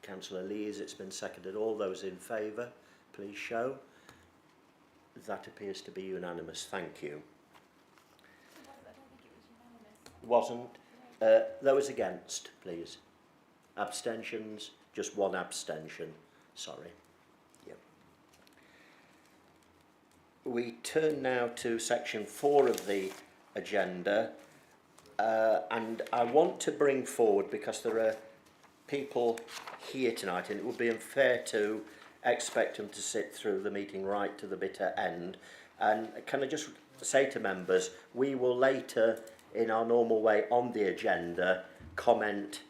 Councillor Lees. It's been seconded. All those in favour, please show. That appears to be unanimous. Thank you. Wasn't. Those against, please. Abstentions? Just one abstention. Sorry. Yep. We turn now to section 4 of the agenda, and I want to bring forward, because there are people here tonight and it would be unfair to expect them to sit through the meeting right to the bitter end, and can I just say to members, we will later in our normal way on the agenda comment.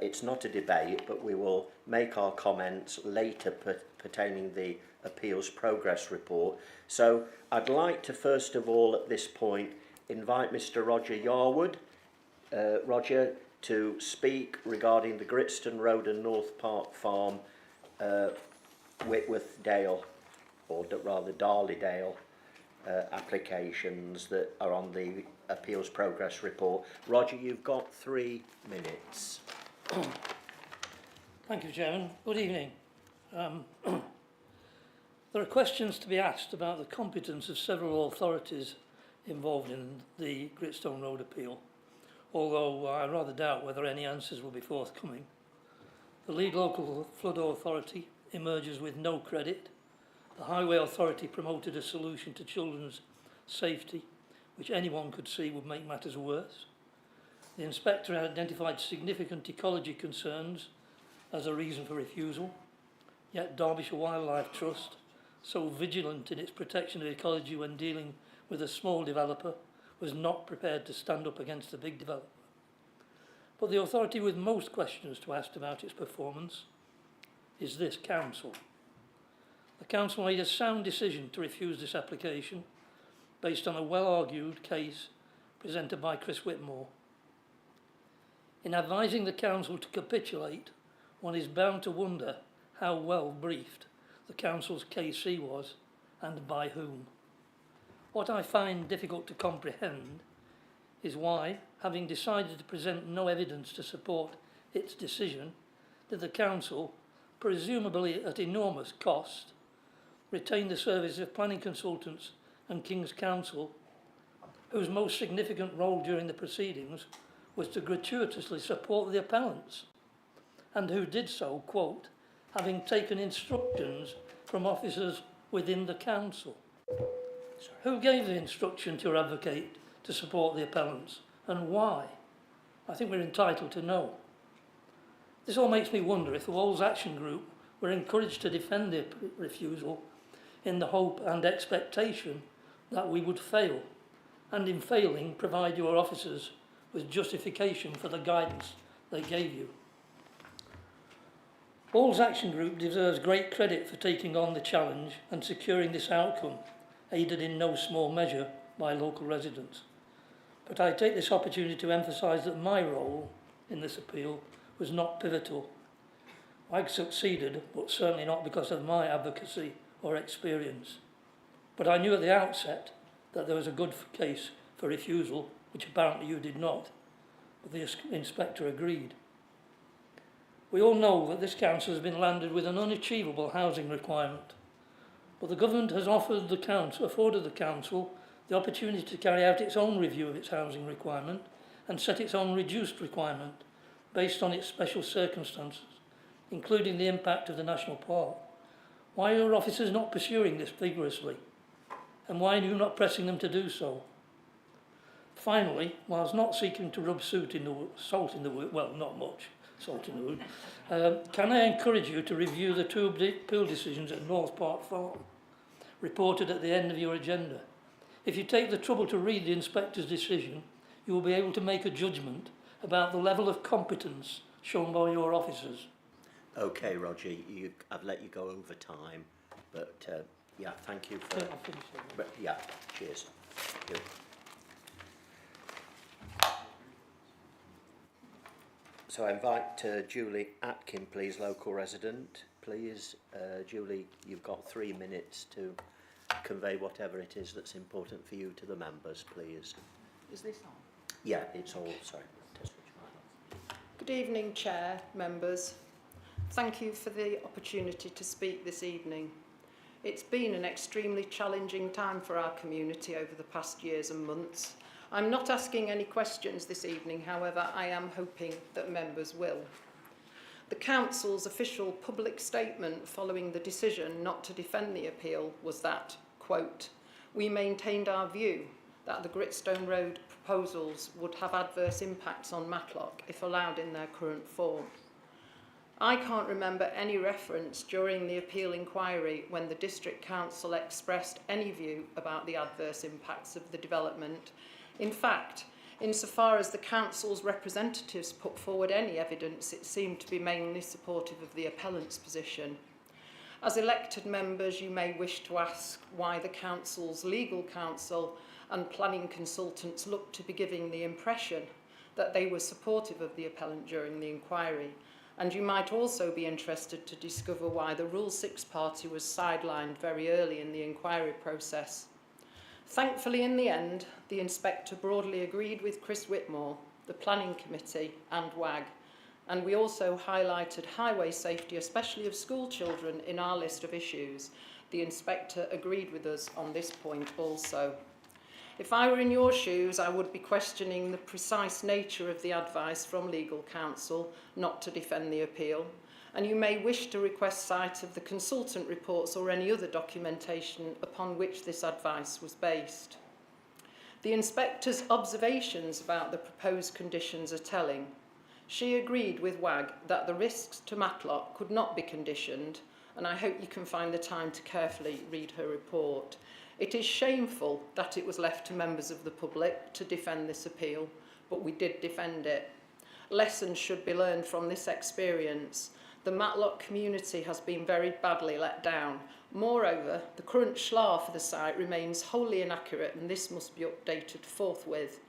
It's not a debate, but we will make our comments later pertaining the appeals progress report. So I'd like to first of all at this point invite Mr. Roger Yarwood, Roger, to speak regarding the Gritstone Road and North Park Farm Whitworth Dale, or rather Darby Lane applications that are on the appeals progress report. Roger, you've got 3 minutes. Thank you, Chairman. Good evening. There are questions to be asked about the competence of several authorities involved in the Gritstone Road appeal, although I rather doubt whether any answers will be forthcoming. The lead local flood authority emerges with no credit. The Highway Authority promoted a solution to children's safety, which anyone could see would make matters worse. The inspector identified significant ecology concerns as a reason for refusal, yet Derbyshire Wildlife Trust, so vigilant in its protection of ecology when dealing with a small developer, was not prepared to stand up against the big developer. But the authority with most questions to ask about its performance is this council. The council made a sound decision to refuse this application based on a well-argued case presented by Chris Whitmore. In advising the council to capitulate, one is bound to wonder how well briefed the council's KC was and by whom. What I find difficult to comprehend is why, having decided to present no evidence to support its decision, did the council, presumably at enormous cost, retain the service of planning consultants and King's Counsel, whose most significant role during the proceedings was to gratuitously support the appellants, and who did so, quote, having taken instructions from officers within the council. Who gave the instruction to your advocate to support the appellants, and why? I think we're entitled to know. This all makes me wonder if the Wolves Action Group were encouraged to defend the refusal in the hope and expectation that we would fail, and in failing provide your officers with justification for the guidance they gave you. Wolves Action Group deserves great credit for taking on the challenge and securing this outcome, aided in no small measure by local residents. But I take this opportunity to emphasise that my role in this appeal was not pivotal. I succeeded, but certainly not because of my advocacy or experience. But I knew at the outset that there was a good case for refusal, which apparently you did not, but the inspector agreed. We all know that this council has been landed with an unachievable housing requirement, but the government has afforded the council the opportunity to carry out its own review of its housing requirement and set its own reduced requirement based on its special circumstances, including the impact of the national park. Why are your officers not pursuing this vigorously? And why are you not pressing them to do so? Finally, whilst not seeking to rub salt in the wound, well, not much salt in the wound, can I encourage you to review the 2 appeal decisions at North Park Farm, reported at the end of your agenda? If you take the trouble to read the inspector's decision, you will be able to make a judgment about the level of competence shown by your officers. Okay, Roger, I've let you go over time, but yeah, thank you for... I'll finish it. But, yeah, cheers. Thank you. So I invite Julie Atkin, please, local resident. Please, Julie, you've got 3 minutes to convey whatever it is that's important for you to the members, please. Is this on? Yeah, it's all, sorry. Good evening, Chair, members. Thank you for the opportunity to speak this evening. It's been an extremely challenging time for our community over the past years and months. I'm not asking any questions this evening, however, I am hoping that members will. The Council's official public statement following the decision not to defend the appeal was that, quote, "We maintained our view that the Gritstone Road proposals would have adverse impacts on Matlock if allowed in their current form." I can't remember any reference during the appeal inquiry when the District Council expressed any view about the adverse impacts of the development. In fact, insofar as the Council's representatives put forward any evidence, it seemed to be mainly supportive of the appellant's position. As elected members, you may wish to ask why the Council's legal counsel and planning consultants looked to be giving the impression that they were supportive of the appellant during the inquiry. And you might also be interested to discover why the Rule 6 party was sidelined very early in the inquiry process. Thankfully, in the end, the inspector broadly agreed with Chris Whitmore, the Planning Committee and WAG, and we also highlighted highway safety, especially of school children, in our list of issues. The inspector agreed with us on this point also. If I were in your shoes, I would be questioning the precise nature of the advice from legal counsel not to defend the appeal, and you may wish to request sight of the consultant reports or any other documentation upon which this advice was based. The inspector's observations about the proposed conditions are telling. She agreed with WAG that the risks to Matlock could not be conditioned, and I hope you can find the time to carefully read her report. It is shameful that it was left to members of the public to defend this appeal, but we did defend it. Lessons should be learned from this experience. The Matlock community has been very badly let down. Moreover, the current schlar for the site remains wholly inaccurate, and this must be updated forthwith.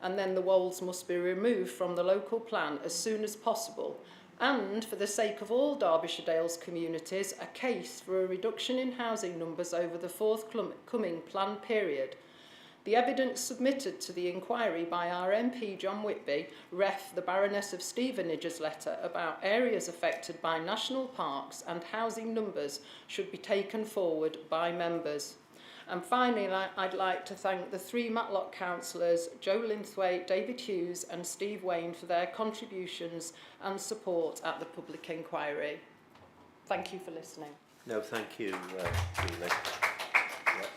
And then the wolds must be removed from the local plan as soon as possible. And, for the sake of all Derbyshire Dales communities, a case for a reduction in housing numbers over the forthcoming plan period. The evidence submitted to the inquiry by our MP John Whitby, ref the Baroness of Stevenage's letter about areas affected by national parks and housing numbers should be taken forward by members. And finally, I'd like to thank the 3 Matlock councillors, Joe Linthwaite, David Hughes and Steve Wayne, for their contributions and support at the public inquiry. Thank you for listening. No, thank you, Julie. Yep.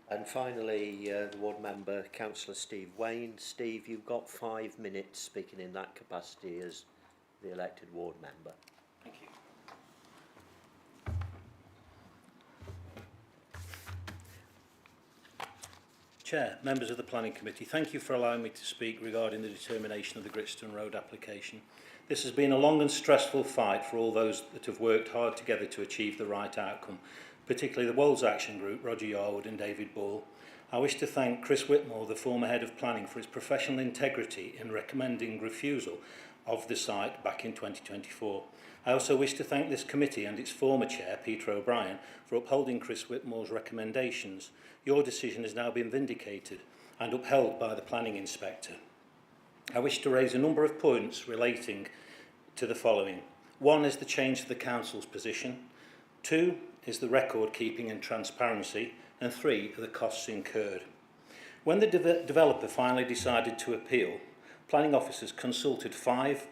And finally, the ward member, Councillor Steve Wayne. Steve, you've got 5 minutes speaking in that capacity as the elected ward member. Thank you. Chair, members of the Planning Committee, thank you for allowing me to speak regarding the determination of the Gritstone Road application. This has been a long and stressful fight for all those that have worked hard together to achieve the right outcome, particularly the Wolds Action Group, Roger Yarwood and David Ball. I wish to thank Chris Whitmore, the former head of planning, for his professional integrity in recommending refusal of the site back in 2024. I also wish to thank this committee and its former chair, Peter O'Brien, for upholding Chris Whitmore's recommendations. Your decision has now been vindicated and upheld by the planning inspector. I wish to raise a number of points relating to the following. 1 is the change to the council's position. 2 is the record keeping and transparency. And 3 are the costs incurred. When the developer finally decided to appeal, planning officers consulted 5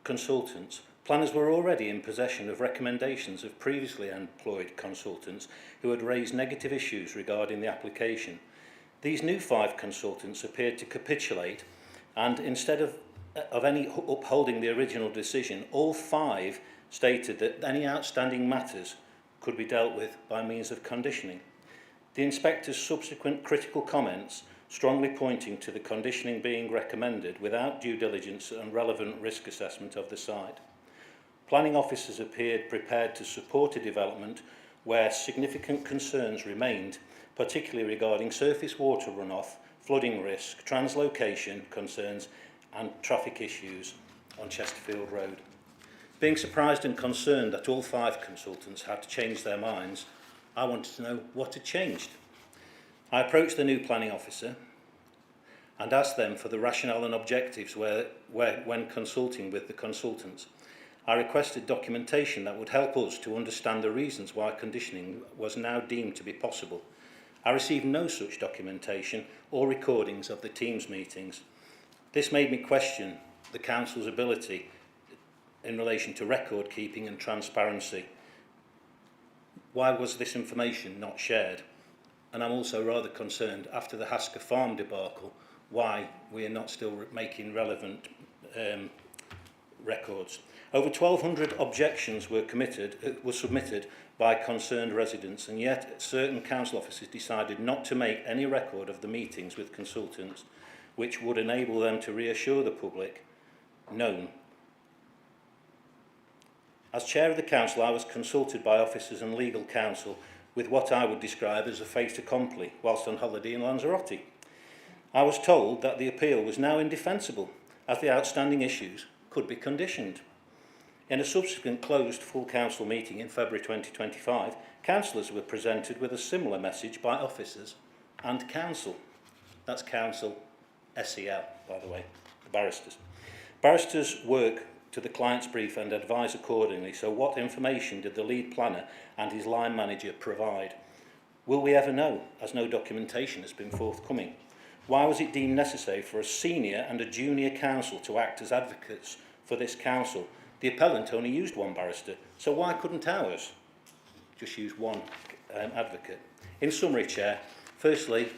consultants. Planners were already in possession of recommendations of previously employed consultants who had raised negative issues regarding the application. These new 5 consultants appeared to capitulate, and instead of any upholding the original decision, all 5 stated that any outstanding matters could be dealt with by means of conditioning. The inspector's subsequent critical comments strongly pointing to the conditioning being recommended without due diligence and relevant risk assessment of the site. Planning officers appeared prepared to support a development where significant concerns remained, particularly regarding surface water runoff, flooding risk, translocation concerns and traffic issues on Chesterfield Road. Being surprised and concerned that all 5 consultants had to change their minds, I wanted to know what had changed. I approached the new planning officer and asked them for the rationale and objectives when consulting with the consultants. I requested documentation that would help us to understand the reasons why conditioning was now deemed to be possible. I received no such documentation or recordings of the Teams meetings. This made me question the Council's ability in relation to record keeping and transparency. Why was this information not shared? And I'm also rather concerned, after the Hasker Farm debacle, why we are not still making relevant records. Over 1,200 objections were submitted by concerned residents, and yet certain council officers decided not to make any record of the meetings with consultants, which would enable them to reassure the public known. As chair of the council, I was consulted by officers and legal counsel with what I would describe as a fait accompli whilst on holiday in Lanzarote. I was told that the appeal was now indefensible, as the outstanding issues could be conditioned. In a subsequent closed full council meeting in February 2025, councillors were presented with a similar message by officers and council. That's council SEL, by the way, the barristers. Barristers work to the client's brief and advise accordingly, so what information did the lead planner and his line manager provide? Will we ever know, as no documentation has been forthcoming? Why was it deemed necessary for a senior and a junior counsel to act as advocates for this council? The appellant only used one barrister, so why couldn't ours just use one advocate? In summary, Chair, firstly,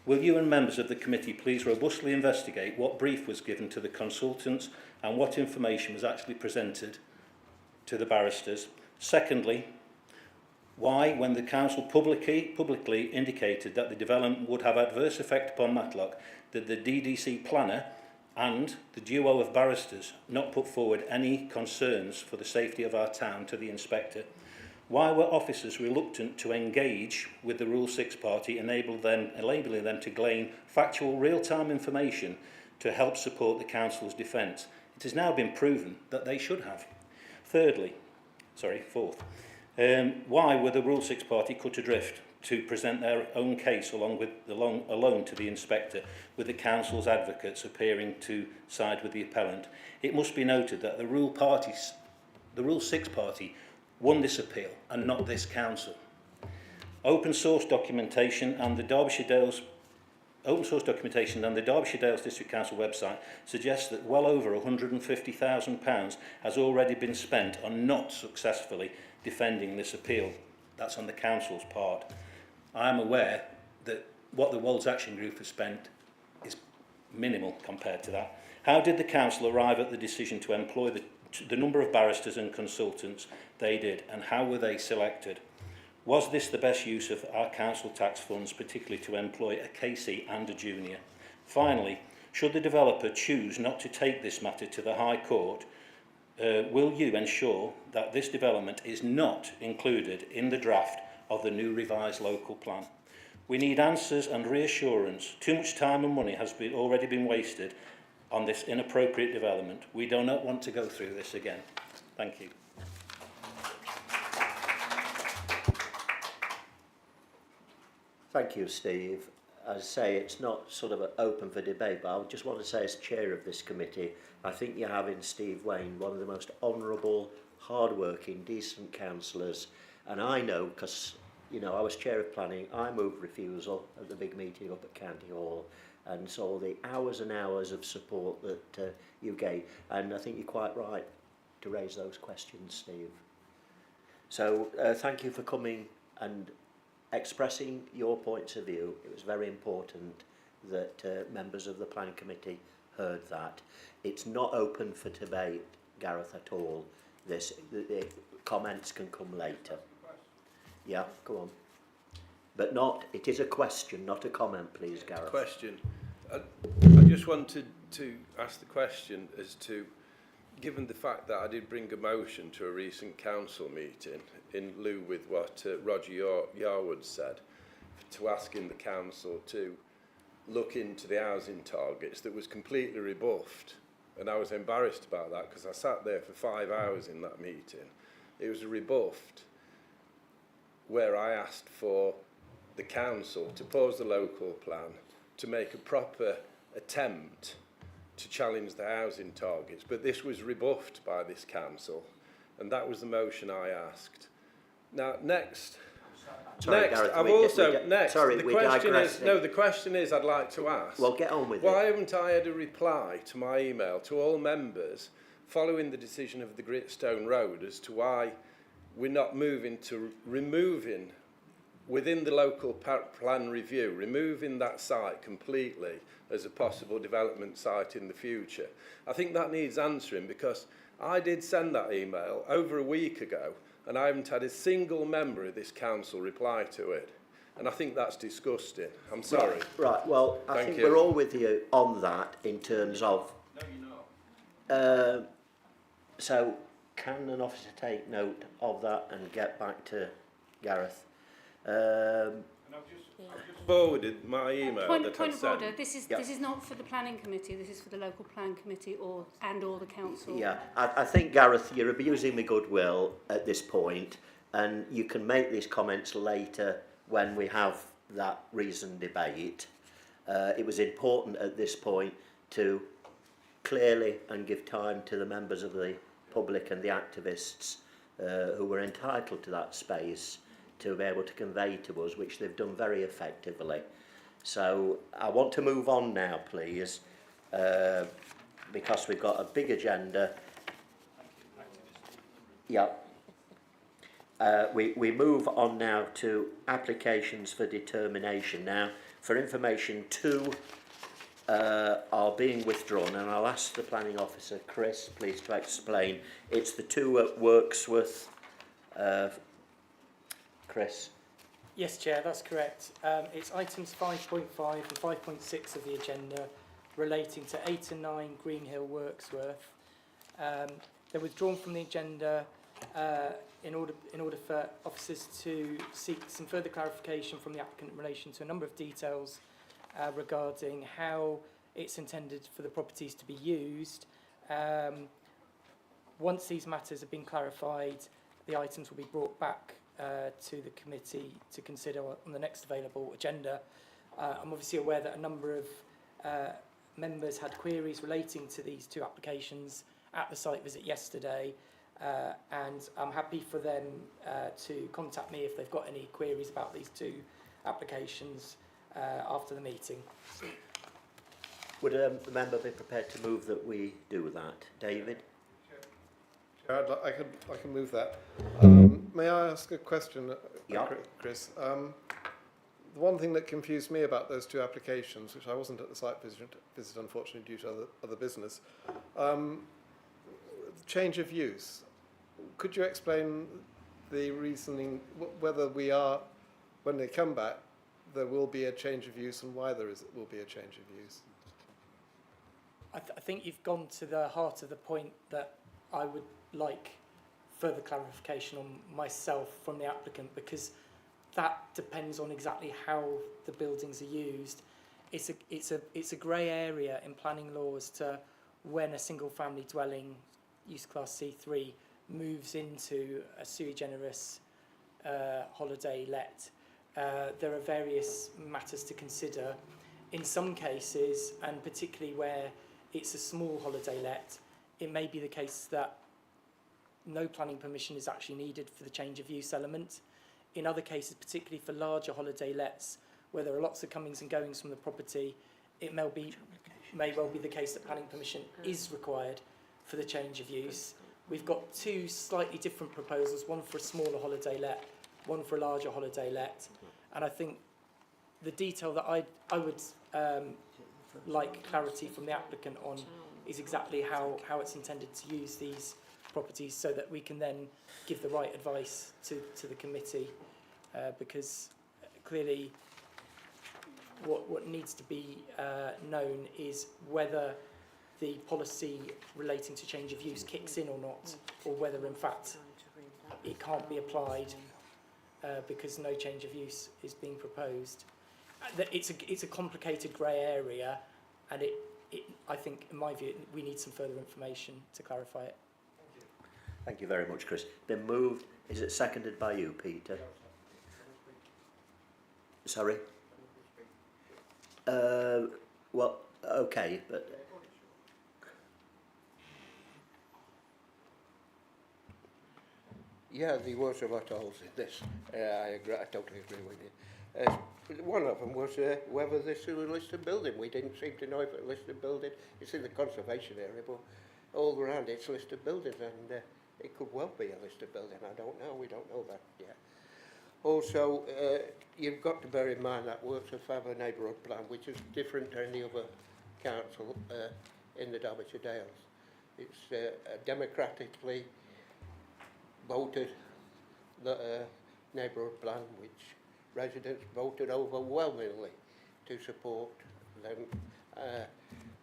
will you and members of the committee please robustly investigate what brief was given to the consultants and what information was actually presented to the barristers? Secondly, why, when the council publicly indicated that the development would have adverse effect upon Matlock, did the DDC planner and the duo of barristers not put forward any concerns for the safety of our town to the inspector? Why were officers reluctant to engage with the Rule 6 party, enabling them to glean factual real-time information to help support the council's defence? It has now been proven that they should have. Fourth, why were the Rule 6 party cut adrift to present their own case alone to the inspector, with the council's advocates appearing to side with the appellant? It must be noted that the Rule 6 party won this appeal and not this council. Open source documentation and the Derbyshire Dales District Council website suggests that well over £150,000 has already been spent on not successfully defending this appeal. That's on the council's part. I am aware that what the Wolds Action Group has spent is minimal compared to that. How did the council arrive at the decision to employ the number of barristers and consultants they did, and how were they selected? Was this the best use of our council tax funds, particularly to employ a KC and a junior? Finally, should the developer choose not to take this matter to the High Court, will you ensure that this development is not included in the draft of the new revised local plan? We need answers and reassurance. Too much time and money has already been wasted on this inappropriate development. We do not want to go through this again. Thank you. Thank you, Steve. As I say, it's not sort of open for debate, but I just want to say, as chair of this committee, I think you have in Steve Wayne one of the most honourable, hard-working, decent councillors. And I know, because, you know, I was chair of planning, I moved refusal at the big meeting up at County Hall, and saw the hours and hours of support that you gave. And I think you're quite right to raise those questions, Steve. So thank you for coming and expressing your points of view. It was very important that members of the planning committee heard that. It's not open for debate, Gareth, at all. The comments can come later. Yeah, go on. But it is a question, not a comment, please, Gareth. Question. I just wanted to ask the question as to, given the fact that I did bring a motion to a recent council meeting in lieu with what Roger Yarwood said, to asking the council to look into the housing targets, that was completely rebuffed. And I was embarrassed about that because I sat there for 5 hours in that meeting. It was rebuffed, where I asked for the council to pause the local plan, to make a proper attempt to challenge the housing targets, but this was rebuffed by this council, and that was the motion I asked. Now, next, Gareth, I've we also, get- next, sorry, the we're question is, digressing. no, the question is I'd like to ask. Well, get on with Why it. haven't I had a reply to my email to all members following the decision of the Gritstone Road as to why we're not moving to removing, within the local plan review, removing that site completely as a possible development site in the future? I think that needs answering, because I did send that email over a week ago and I haven't had a single member of this council reply to it. And I think that's disgusting. I'm sorry. Right, well, I Thank think you. we're all with you on that in terms of... No, you're not. So, can an officer take note of that and get back to Gareth? I've just forwarded my email Point that I of sent. order. This is not for the planning committee. This is for the local plan committee or the council. Yeah, I think, Gareth, you're abusing my goodwill at this point, and you can make these comments later when we have that reasoned debate. It was important at this point to clearly and give time to the members of the public and the activists who were entitled to that space to be able to convey to us, which they've done very effectively. So I want to move on now, please, because we've got a big agenda. Yeah. We move on now to applications for determination. Now, for information, 2 are being withdrawn, and I'll ask the planning officer, Chris, please, to explain. It's the 2 at Wiksworth. Chris. Yes, Chair, that's correct. It's items 5.5 and 5.6 of the agenda relating to 8 and 9 Greenhill Wiksworth. They're withdrawn from the agenda in order for officers to seek some further clarification from the applicant in relation to a number of details regarding how it's intended for the properties to be used. Once these matters have been clarified, the items will be brought back to the committee to consider on the next available agenda. I'm obviously aware that a number of members had queries relating to these 2 applications at the site visit yesterday, and I'm happy for them to contact me if they've got any queries about these 2 applications after the meeting. Would a member be prepared to move that we do that? David? Chair, I can move that. May I ask a question, Yeah. Chris? The one thing that confused me about those 2 applications, which I wasn't at the site visit unfortunately due to other business, change of use. Could you explain the reasoning, whether when they come back, there will be a change of use, and why will be a change of use? I think you've gone to the heart of the point that I would like further clarification on myself from the applicant, because that depends on exactly how the buildings are used. It's a grey area in planning law as to when a single family dwelling, use class C3, moves into a sui generis holiday let. There are various matters to consider. In some cases, and particularly where it's a small holiday let, it may be the case that no planning permission is actually needed for the change of use element. In other cases, particularly for larger holiday lets, where there are lots of comings and goings from the property, it may well be the case that planning permission is required for the change of use. We've got 2 slightly different proposals, one for a smaller holiday let, one for a larger holiday let, and I think the detail that I would like clarity from the applicant on is exactly how it's intended to use these properties, so that we can then give the right advice to the committee, because clearly what needs to be known is whether the policy relating to change of use kicks in or not, or whether in fact it can't be applied because no change of use is being proposed. It's a complicated grey area, and I think, in my view, we need some further information to clarify it. Thank you very much, Chris. Been moved. Is it seconded by you, Peter? Sorry? Well, Okay, but Yeah, there was a lot of holes in this. I totally agree with you. One of them was whether this was a listed building. We didn't seem to know if it was a listed building. It's in the conservation area, but all around it's listed buildings, and it could well be a listed building. I don't know. We don't know that yet. Also, you've got to bear in mind that Wiksworth have a neighbourhood plan, which is different to any other council in the Derbyshire Dales. It's a democratically voted neighbourhood plan, which residents voted overwhelmingly to support them,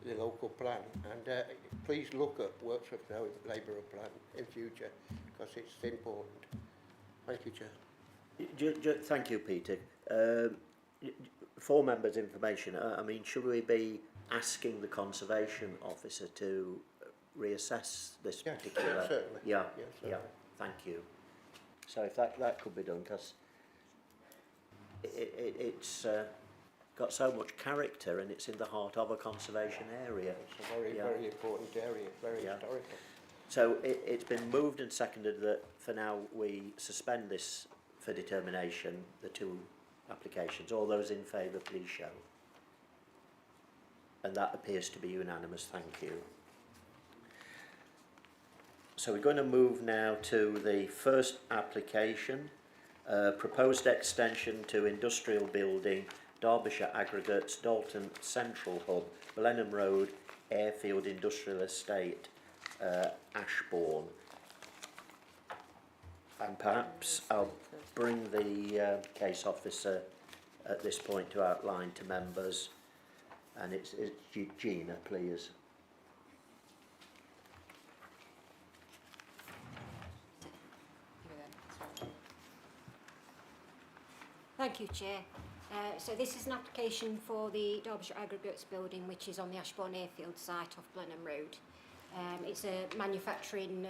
the local plan. And please look at Wiksworth neighbourhood plan in future, because it's important. Thank you, Chair. Thank you, Peter. For members' information, I mean, should we be asking the conservation officer to reassess this particular? Certainly. Yeah, Yes, yeah. certainly. Thank you. So if that could be done, because it's got so much character and it's in the heart of a conservation area. It's a very, very important area, very historical. So it's been moved and seconded that for now we suspend this for determination, the two applications. All those in favour, please show. And that appears to be unanimous, thank you. So we're going to move now to the first application, proposed extension to industrial building, Derbyshire Aggregates, Dalton Central Hub, Blenheim Road, Airfield Industrial Estate, Ashbourne. And perhaps I'll bring the case officer at this point to outline to members, and it's Gina, please. Thank you, Chair. So this is an application for the Derbyshire Aggregates building, which is on the Ashbourne Airfield site off Blenheim Road. It's a manufacturing,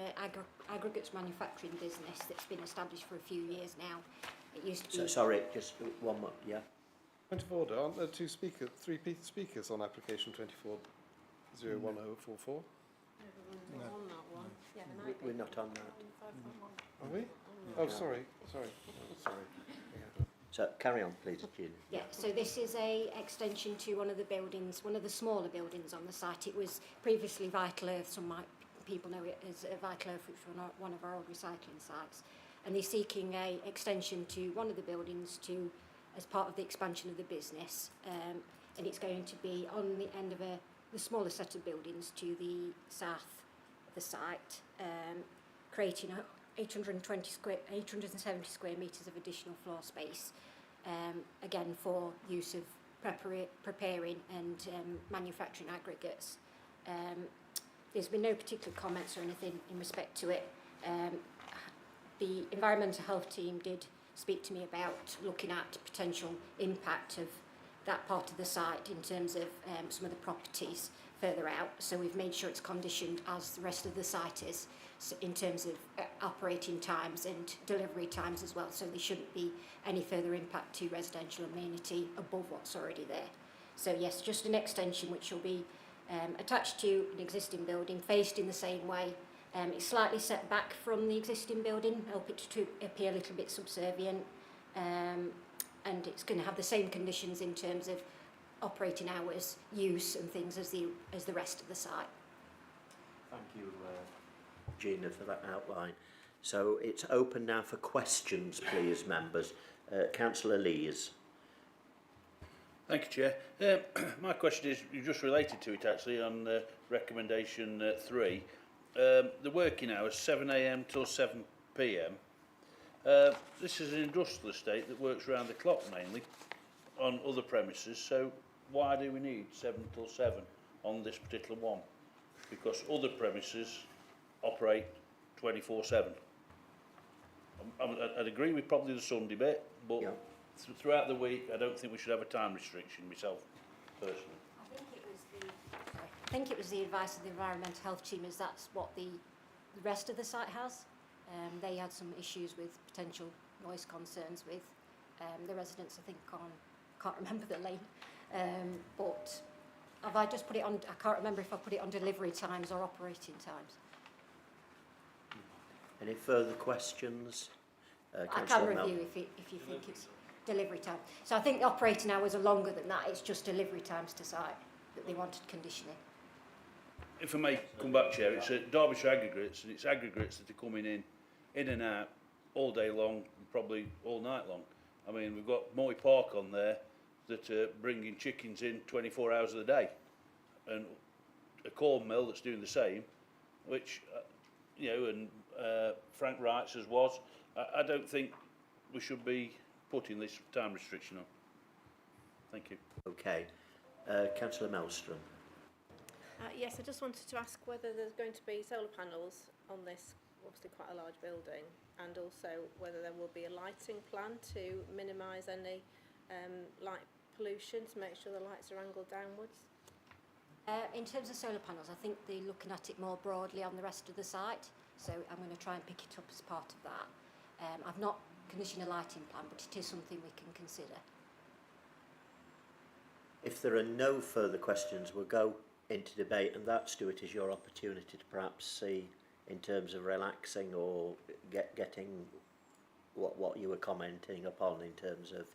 aggregates manufacturing business that's been established for a few years now. It used to be... So, sorry, just one more, yeah. Point of order, aren't there three speakers on application 24-01044? On that one. Yeah, there might be. We're not on that. Are we? Oh, sorry. So carry on, please, Gina. Yeah, so this is a extension to one of the buildings, one of the smaller buildings on the site. It was previously Vital Earth, some people know it as Vital Earth, which was one of our old recycling sites. And they're seeking a extension to one of the buildings as part of the expansion of the business. And it's going to be on the end of the smaller set of buildings to the south of the site, creating 870 square metres of additional floor space, again for use of preparing and manufacturing aggregates. There's been no particular comments or anything in respect to it. The environmental health team did speak to me about looking at potential impact of that part of the site in terms of some of the properties further out. So we've made sure it's conditioned as the rest of the site is, so in terms of operating times and delivery times as well. So there shouldn't be any further impact to residential amenity above what's already there. So yes, just an extension which will be attached to an existing building, faced in the same way. It's slightly set back from the existing building, help it to appear a little bit subservient, and it's going to have the same conditions in terms of operating hours, use and things as the rest of the site. Thank you, Gina, for that outline. So it's open now for questions, please, members. Councillor Lees. Thank you, Chair. My question is just related to it, actually, on recommendation 3. The working hours, 7 a.m. till 7 p.m. This is an industrial estate that works around the clock mainly on other premises, so why do we need 7 till 7 on this particular one? Because other premises operate 24/7. I'd agree with probably the Sunday bit, but throughout the week I don't think we should have a time restriction myself, personally. I think it was the advice of the environmental health team, as that's what the rest of the site has. They had some issues with potential noise concerns with the residents, I think, can't remember the lane, but have I just put it on, I can't remember if I put it on delivery times or operating times. Any further questions? I can Councillor Mel- review if you think it's delivery time. So I think the operating hours are longer than that, it's just delivery times to site that they wanted conditioning. If I may come back, Chair, it's Derbyshire Aggregates, and it's aggregates that are coming in and out all day long, probably all night long. I mean, we've got Moy Park on there that are bringing chickens in 24 hours of the day, and a corn mill that's doing the same, which, you know, and Frank Wright's as was. I don't think we should be putting this time restriction on. Thank you. Okay. Councillor Maelstrom. Yes, I just wanted to ask whether there's going to be solar panels on this, obviously quite a large building, and also whether there will be a lighting plan to minimise any light pollution, to make sure the lights are angled downwards. In terms of solar panels, I think they're looking at it more broadly on the rest of the site, so I'm going to try and pick it up as part of that. I've not commissioned a lighting plan, but it is something we can consider. If there are no further questions, we'll go into debate, and that, Stuart, is your opportunity to perhaps see in terms of relaxing or getting what you were commenting upon in terms of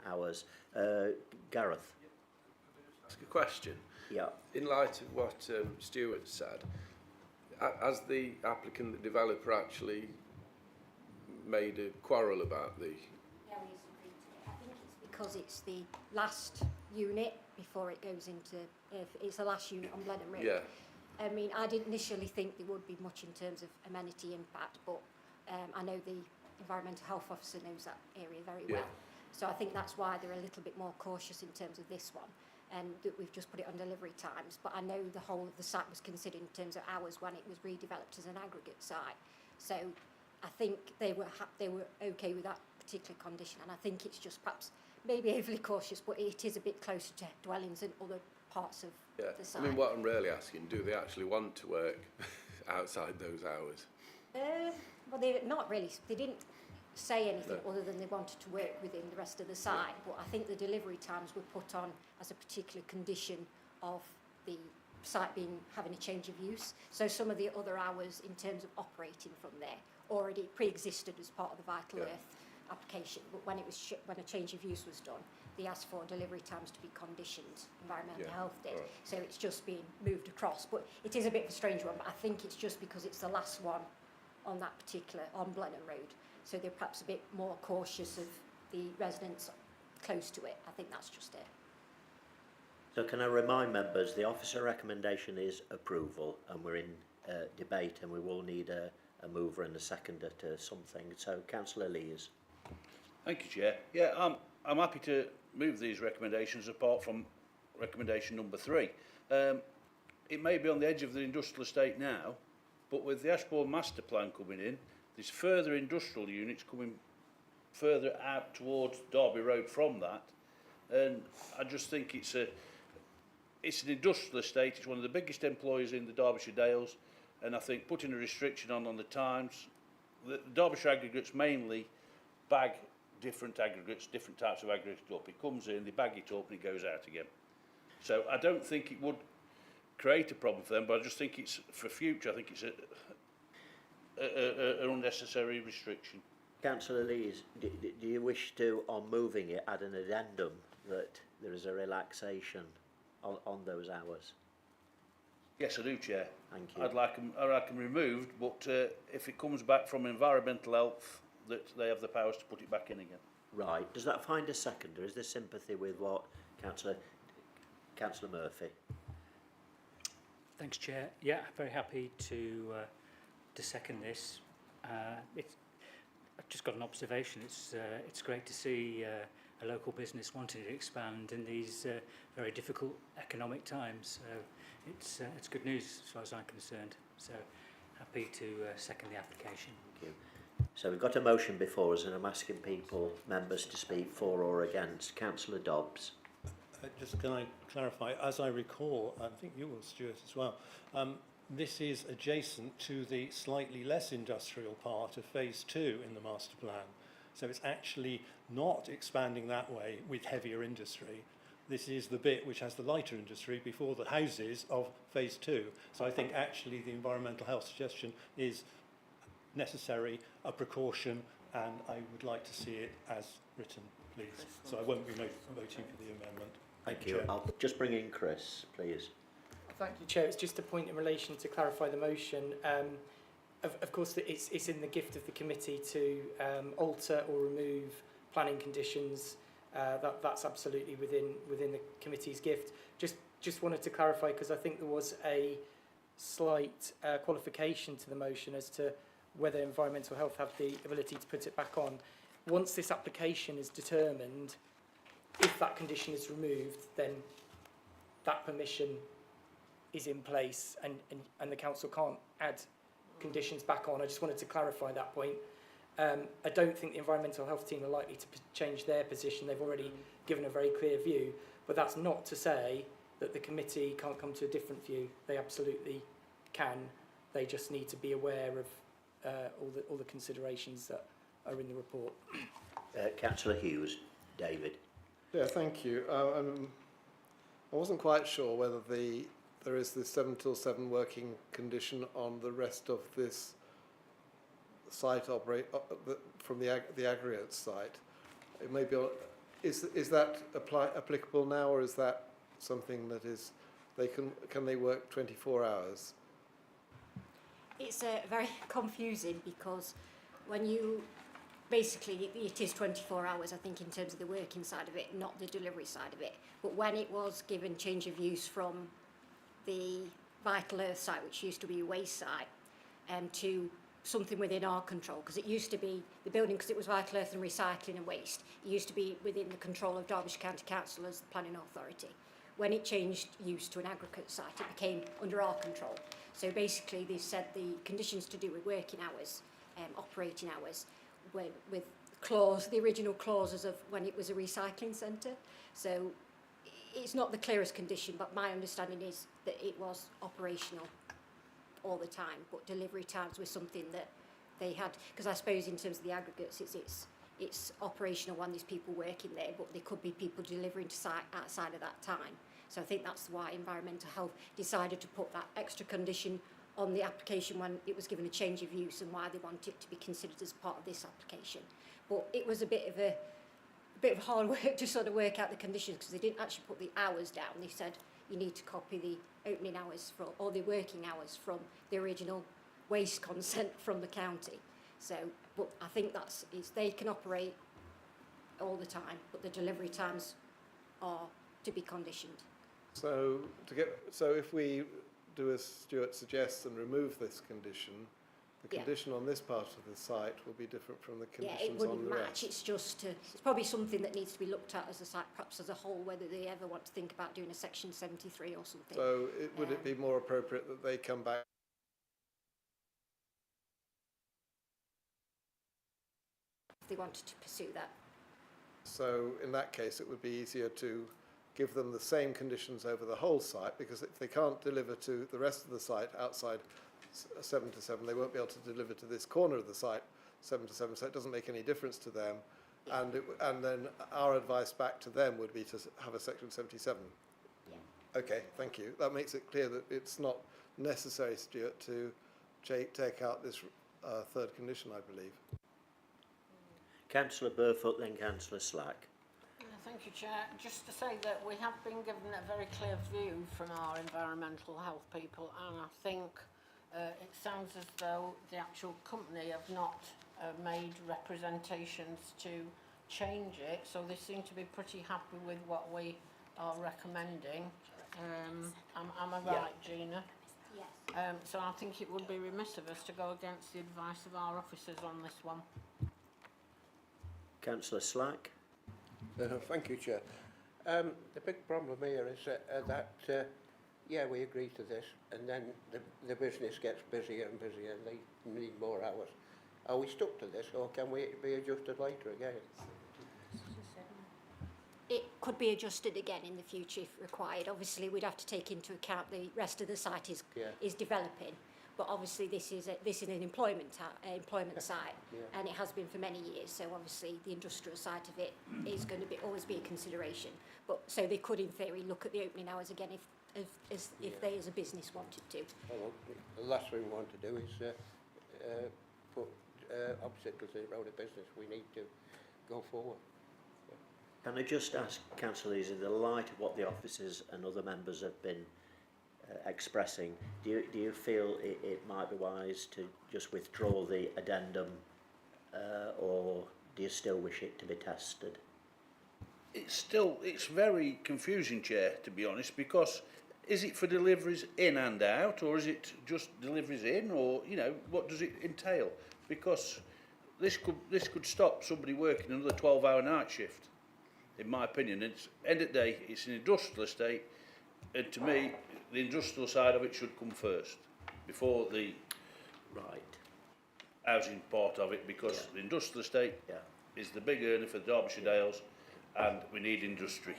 hours. Gareth? Ask a question. Yeah. In light of what Stuart said, has the applicant, the developer, actually made a quarrel about the... Yeah, we agreed to it. I think it's because it's the last unit before it goes into... it's the last unit on Blenheim Road. Yeah. I mean, I didn't initially think there would be much in terms of amenity impact, but I know the environmental health officer knows that area very well. So I think that's why they're a little bit more cautious in terms of this one, and that we've just put it on delivery times. But I know the whole of the site was considered in terms of hours when it was redeveloped as an aggregate site. So I think they were okay with that particular condition, and I think it's just perhaps maybe overly cautious, but it is a bit closer to dwellings and other parts of the site. I mean, what I'm really asking, do they actually want to work outside those hours? Well, they not really. They didn't say anything other than they wanted to work within the rest of the site. But I think the delivery times were put on as a particular condition of the site having a change of use. So some of the other hours in terms of operating from there already pre-existed as part of the Vital Earth application. But when it was when a change of use was done, they asked for delivery times to be conditioned. Environmental Health did. Right. So it's just been moved across. But it is a bit of a strange one. But I think it's just because it's the last one on that particular on Blenheim Road. So they're perhaps a bit more cautious of the residents close to it. I think that's just it. So can I remind members, the officer recommendation is approval, and we're in debate, and we will need a mover and a seconder to something. So Councillor Lees. Thank you, Chair. Yeah, I'm happy to move these recommendations apart from recommendation number 3. It may be on the edge of the industrial estate now, but with the Ashbourne master plan coming in, there's further industrial units coming further out towards Darby Road from that, and I just think it's an industrial estate. It's one of the biggest employers in the Derbyshire Dales, and I think putting a restriction on the times, the Derbyshire Aggregates mainly bag different aggregates, different types of aggregates up. It comes in, they bag it up, and it goes out again. So I don't think it would create a problem for them, but I just think it's for future. I think it's an unnecessary restriction. Councillor Lees, do you wish to, on moving it, add an addendum that there is a relaxation on those hours? Yes, I do, Chair. Thank you. I'd like them removed, but if it comes back from environmental health, that they have the powers to put it back in again. Right. Does that find a seconder? Is there sympathy with what Councillor Murphy? Thanks, Chair. Yeah, very happy to second this. I've just got an observation. It's great to see a local business wanting to expand in these very difficult economic times. So it's good news as far as I'm concerned. So happy to second the application. Thank you. So we've got a motion before us, and I'm asking members to speak for or against. Councillor Dobbs. Just can I clarify, as I recall, I think you will, Stuart, as well, this is adjacent to the slightly less industrial part of phase 2 in the master plan. So it's actually not expanding that way with heavier industry, this is the bit which has the lighter industry before the houses of phase 2. So I think actually the environmental health suggestion is necessary, a precaution, and I would like to see it as written, please. So I won't be voting for the amendment. Thank you. I'll just bring in Chris, please. Thank you, Chair. It's just a point in relation to clarify the motion. Of course, it's in the gift of the committee to alter or remove planning conditions. That's absolutely within the committee's gift. Just wanted to clarify, because I think there was a slight qualification to the motion as to whether environmental health have the ability to put it back on. Once this application is determined, if that condition is removed, then that permission is in place and the council can't add conditions back on. I just wanted to clarify that point. I don't think the environmental health team are likely to change their position. They've already given a very clear view, but that's not to say that the committee can't come to a different view. They absolutely can. They just need to be aware of all the considerations that are in the report. Councillor Hughes, David. Yeah, thank you. I wasn't quite sure whether there is this 7 till 7 working condition on the rest of this site from the aggregate site. It may be. Is that applicable now, or is that something that is can they work 24 hours? It's very confusing, because when you basically, it is 24 hours, I think, in terms of the working side of it, not the delivery side of it. But when it was given change of use from the Vital Earth site, which used to be a waste site, to something within our control, because it used to be the building, because it was Vital Earth and recycling and waste, it used to be within the control of Derbyshire County Council as the planning authority. When it changed use to an aggregate site, it became under our control. So basically, they said the conditions to do with working hours, operating hours, with the original clauses of when it was a recycling centre. So it's not the clearest condition, but my understanding is that it was operational all the time, but delivery times were something that they had, because I suppose in terms of the aggregates, it's operational when there's people working there, but there could be people delivering to site outside of that time. So I think that's why Environmental Health decided to put that extra condition on the application when it was given a change of use, and why they want it to be considered as part of this application. But it was a bit of hard work to sort of work out the conditions, because they didn't actually put the hours down. They said you need to copy the opening hours or the working hours from the original waste consent from the county. So, but I think they can operate all the time, but the delivery times are to be conditioned. So if we do as Stuart suggests and remove this condition, the condition on this part of the site will be different from the conditions on the rest. Yeah, it wouldn't match. It's probably something that needs to be looked at as a site, perhaps as a whole, whether they ever want to think about doing a section 73 or something. So would it be more appropriate that they come back if they wanted to pursue that? So in that case, it would be easier to give them the same conditions over the whole site, because if they can't deliver to the rest of the site outside 7 to 7, they won't be able to deliver to this corner of the site 7 to 7, so it doesn't make any difference to them. And then our advice back to them would be to have a section 77. Yeah. Okay, thank you. That makes it clear that it's not necessary, Stuart, to take out this third condition, I believe. Councillor Burfoot, then Councillor Slack. Thank you, Chair. Just to say that we have been given a very clear view from our environmental health people, and I think it sounds as though the actual company have not made representations to change it, so they seem to be pretty happy with what we are recommending. Am I right, Gina? Yes. So I think it would be remiss of us to go against the advice of our officers on this one. Councillor Slack. Thank you, Chair. The big problem here is that we agree to this, and then the business gets busier and busier, and they need more hours. Are we stuck to this, or can we be adjusted later again? It could be adjusted again in the future if required. Obviously, we'd have to take into account the rest of the site is developing, but obviously this is an employment site, and it has been for many years. So obviously the industrial side of it is going to always be a consideration. But so they could, in theory, look at the opening hours again if they as a business wanted to. Well, the last thing we want to do is put obstacles in the road of business. We need to go forward. Can I just ask, Councillor Lees, in the light of what the officers and other members have been expressing, do you feel it might be wise to just withdraw the addendum, or do you still wish it to be tested? It's very confusing, Chair, to be honest, because is it for deliveries in and out, or is it just deliveries in, or, you know, what does it entail? Because this could stop somebody working another 12-hour night shift, in my opinion. It's end of the day, it's an industrial estate, and to me, the industrial side of it should come first, before the housing part of it, because the industrial estate is the big earner for the Derbyshire Dales, and we need industry.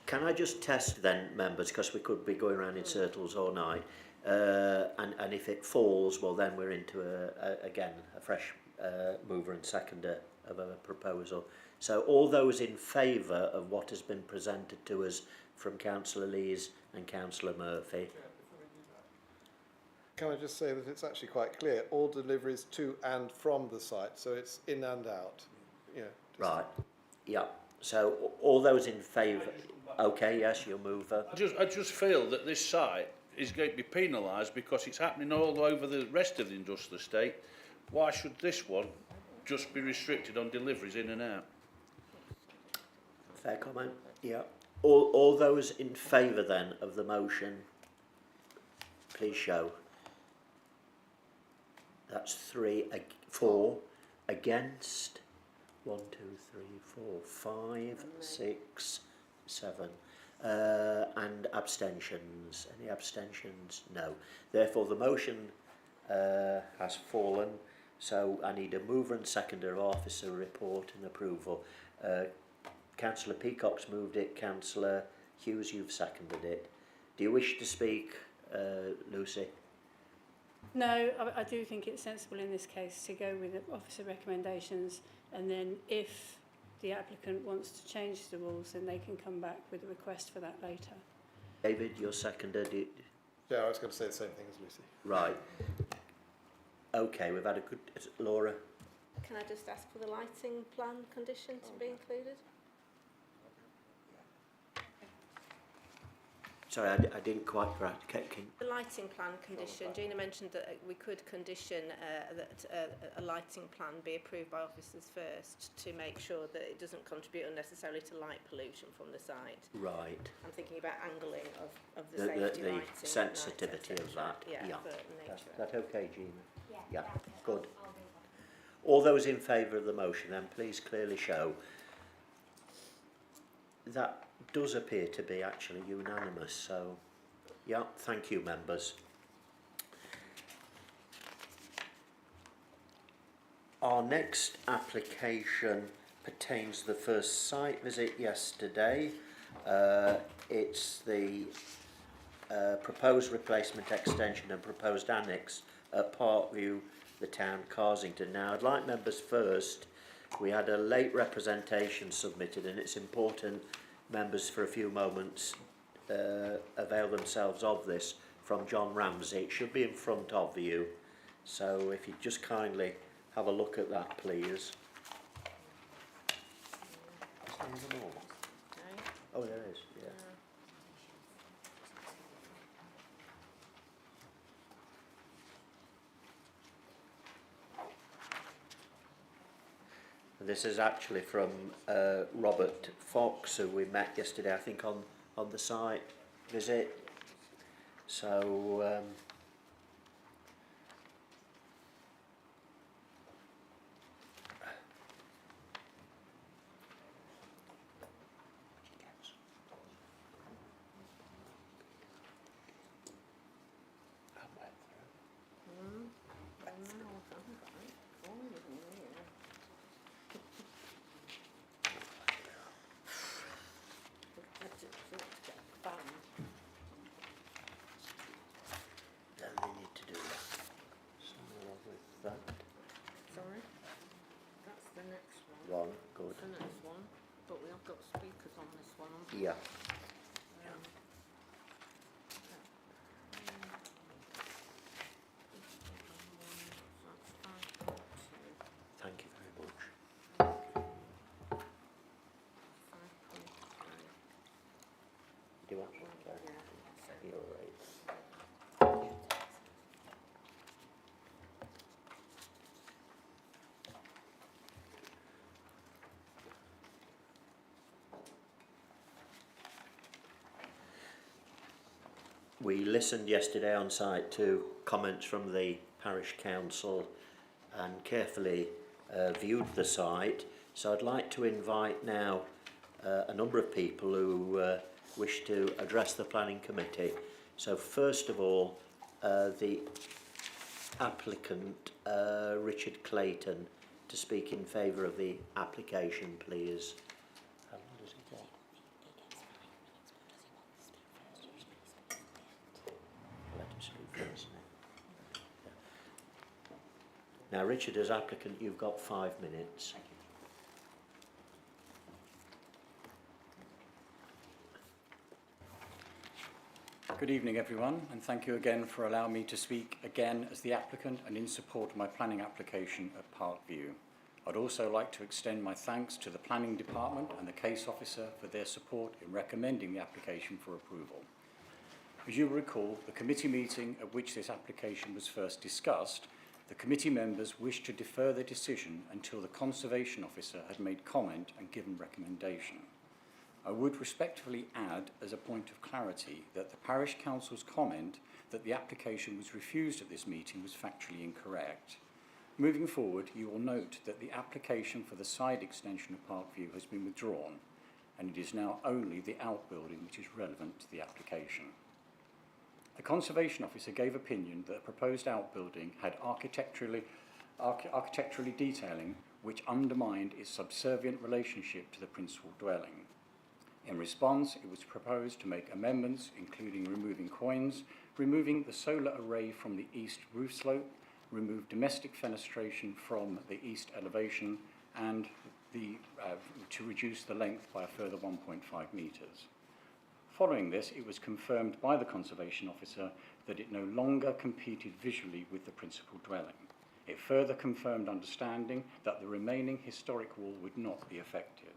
Can I just test then, members, because we could be going around in circles all night, and if it falls, well then we're into again a fresh mover and seconder of a proposal. So all those in favour of what has been presented to us from Councillor Lees and Councillor Murphy? Can I just say that it's actually quite clear, all deliveries to and from the site, so it's in and out. Yeah. Right. Yeah. So all those in favour? Okay. Yes, you'll move. I just feel that this site is going to be penalised because it's happening all over the rest of the industrial estate. Why should this one just be restricted on deliveries in and out? Fair comment. Yeah. All those in favour then of the motion, please show. That's 4 against. 1, 2, 3, 4, 5, 6, 7. And abstentions. Any abstentions? No. Therefore, the motion has fallen. So I need a mover and seconder of officer report and approval. Councillor Peacock's moved it. Councillor Hughes, you've seconded it. Do you wish to speak, Lucy? No, I do think it's sensible in this case to go with the officer recommendations, and then if the applicant wants to change the rules, then they can come back with a request for that later. David, you're seconded. Yeah, I was going to say the same thing as Lucy. Right. Okay, we've had a good... Laura? Can I just ask for the lighting plan condition to be included? Sorry, I didn't quite grasp. The lighting plan condition, Gina mentioned that we could condition that a lighting plan be approved by officers first to make sure that it doesn't contribute unnecessarily to light pollution from the site. Right. I'm thinking about angling of the safety lighting. The sensitivity of that. Yeah. Is that okay, Gina? Yeah. Good. All those in favour of the motion then please clearly show. That does appear to be actually unanimous, so yeah, thank you members. Our next application pertains to the first site visit yesterday. It's the proposed replacement extension and proposed annex at Parkview, the town Carsington. Now I'd like members first, we had a late representation submitted, and it's important members for a few moments avail themselves of this from John Ramsey. It should be in front of you, so if you just kindly have a look at that please. Oh, there is, yeah. This is actually from Robert Fox, who we met yesterday, I think, on the site visit. So, the next one. Good. The next one, but we have got speakers on this one, haven't we? Yeah. Thank you very much. Do you want to? You're right. We listened yesterday on site to comments from the parish council and carefully viewed the site. So I'd like to invite now a number of people who wish to address the planning committee. So first of all, the applicant, Richard Clayton, to speak in favour of the application, please. How long does he get? Let him speak first. Now, Richard, as applicant, you've got 5 minutes. Good evening, everyone, and thank you again for allowing me to speak again as the applicant and in support of my planning application at Parkview. I'd also like to extend my thanks to the Planning Department and the Case Officer for their support in recommending the application for approval. As you will recall, the committee meeting at which this application was first discussed, the committee members wished to defer their decision until the Conservation Officer had made comment and given recommendation. I would respectfully add, as a point of clarity, that the Parish Council's comment that the application was refused at this meeting was factually incorrect. Moving forward, you will note that the application for the side extension of Parkview has been withdrawn, and it is now only the outbuilding which is relevant to the application. The Conservation Officer gave opinion that the proposed outbuilding had architecturally detailing which undermined its subservient relationship to the principal dwelling. In response, it was proposed to make amendments, including removing quoins, removing the solar array from the east roof slope, remove domestic fenestration from the east elevation, and to reduce the length by a further 1.5 metres. Following this, it was confirmed by the Conservation Officer that it no longer competed visually with the principal dwelling. It further confirmed understanding that the remaining historic wall would not be affected.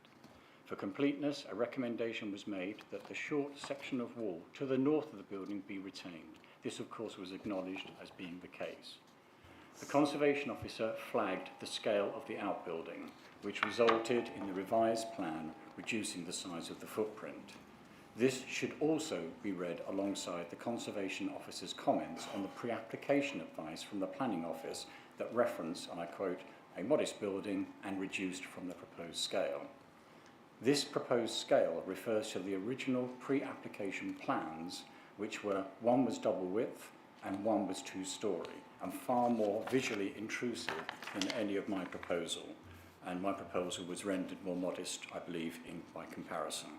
For completeness, a recommendation was made that the short section of wall to the north of the building be retained. This, of course, was acknowledged as being the case. The Conservation Officer flagged the scale of the outbuilding, which resulted in the revised plan reducing the size of the footprint. This should also be read alongside the Conservation Officer's comments on the pre-application advice from the Planning Office that reference, and I quote, a modest building and reduced from the proposed scale. This proposed scale refers to the original pre-application plans, which were one was double width and one was 2-storey, and far more visually intrusive than any of my proposal. And my proposal was rendered more modest, I believe, by comparison.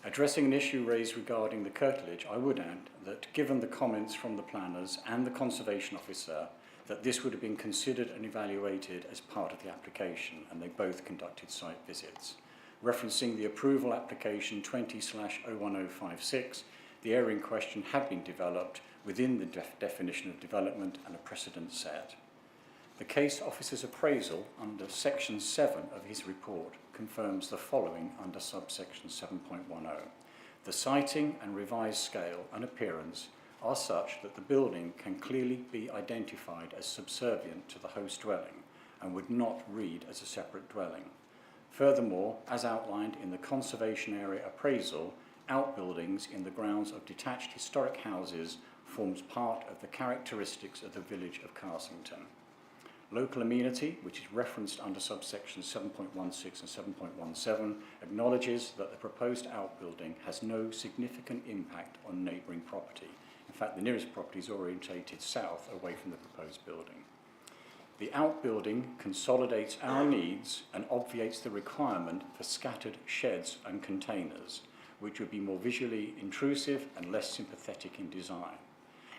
Addressing an issue raised regarding the curtilage, I would add that given the comments from the planners and the Conservation Officer, that this would have been considered and evaluated as part of the application, and they both conducted site visits. Referencing the approval application 20/01056, the area in question had been developed within the definition of development and a precedent set. The Case Officer's appraisal under section 7 of his report confirms the following under subsection 7.10. The siting and revised scale and appearance are such that the building can clearly be identified as subservient to the host dwelling and would not read as a separate dwelling. Furthermore, as outlined in the Conservation Area Appraisal, outbuildings in the grounds of detached historic houses forms part of the characteristics of the village of Carsington. Local amenity, which is referenced under subsections 7.16 and 7.17, acknowledges that the proposed outbuilding has no significant impact on neighbouring property. In fact, the nearest property is orientated south away from the proposed building. The outbuilding consolidates our needs and obviates the requirement for scattered sheds and containers, which would be more visually intrusive and less sympathetic in design.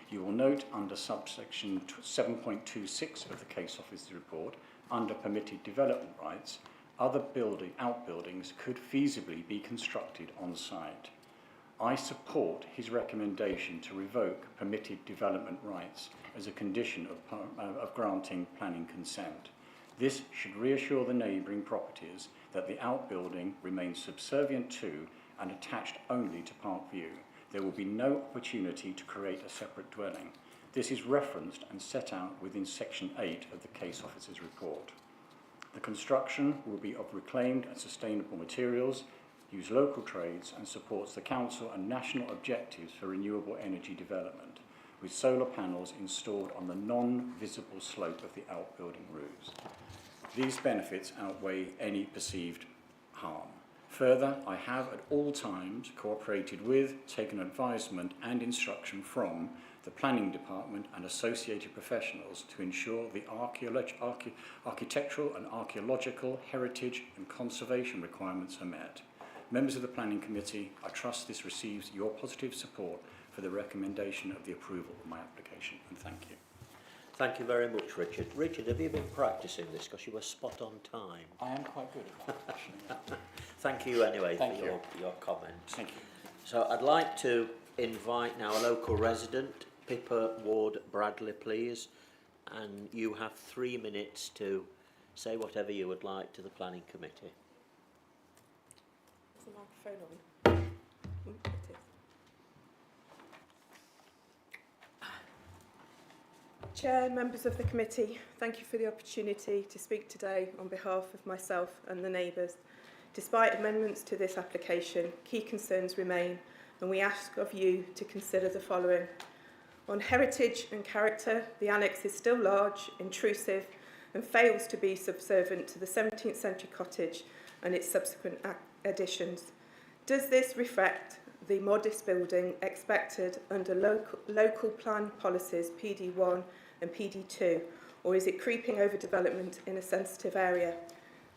You will note under subsection 7.26 of the case officer's report, under permitted development rights, other outbuildings could feasibly be constructed on site. I support his recommendation to revoke permitted development rights as a condition of granting planning consent. This should reassure the neighbouring properties that the outbuilding remains subservient to and attached only to Park View. There will be no opportunity to create a separate dwelling. This is referenced and set out within section 8 of the case officer's report. The construction will be of reclaimed and sustainable materials, use local trades and supports the council and national objectives for renewable energy development, with solar panels installed on the non-visible slope of the outbuilding roofs. These benefits outweigh any perceived harm. Further, I have at all times cooperated with, taken advisement and instruction from the Planning Department and associated professionals to ensure the architectural and archaeological heritage and conservation requirements are met. Members of the Planning Committee, I trust this receives your positive support for the recommendation of the approval of my application, and thank you. Thank you very much, Richard. Richard, have you been practising this because you were spot on time? I am quite good at that, actually. Thank you anyway for your comments. Thank you. So I'd like to invite now a local resident, Pippa Ward Bradley, please, and you have 3 minutes to say whatever you would like to the Planning Committee. Is the microphone on? It is. Chair, members of the committee, thank you for the opportunity to speak today on behalf of myself and the neighbours. Despite amendments to this application, key concerns remain, and we ask of you to consider the following. On heritage and character, the annex is still large, intrusive, and fails to be subservient to the 17th century cottage and its subsequent additions. Does this reflect the modest building expected under local plan policies PD1 and PD2, or is it creeping over development in a sensitive area?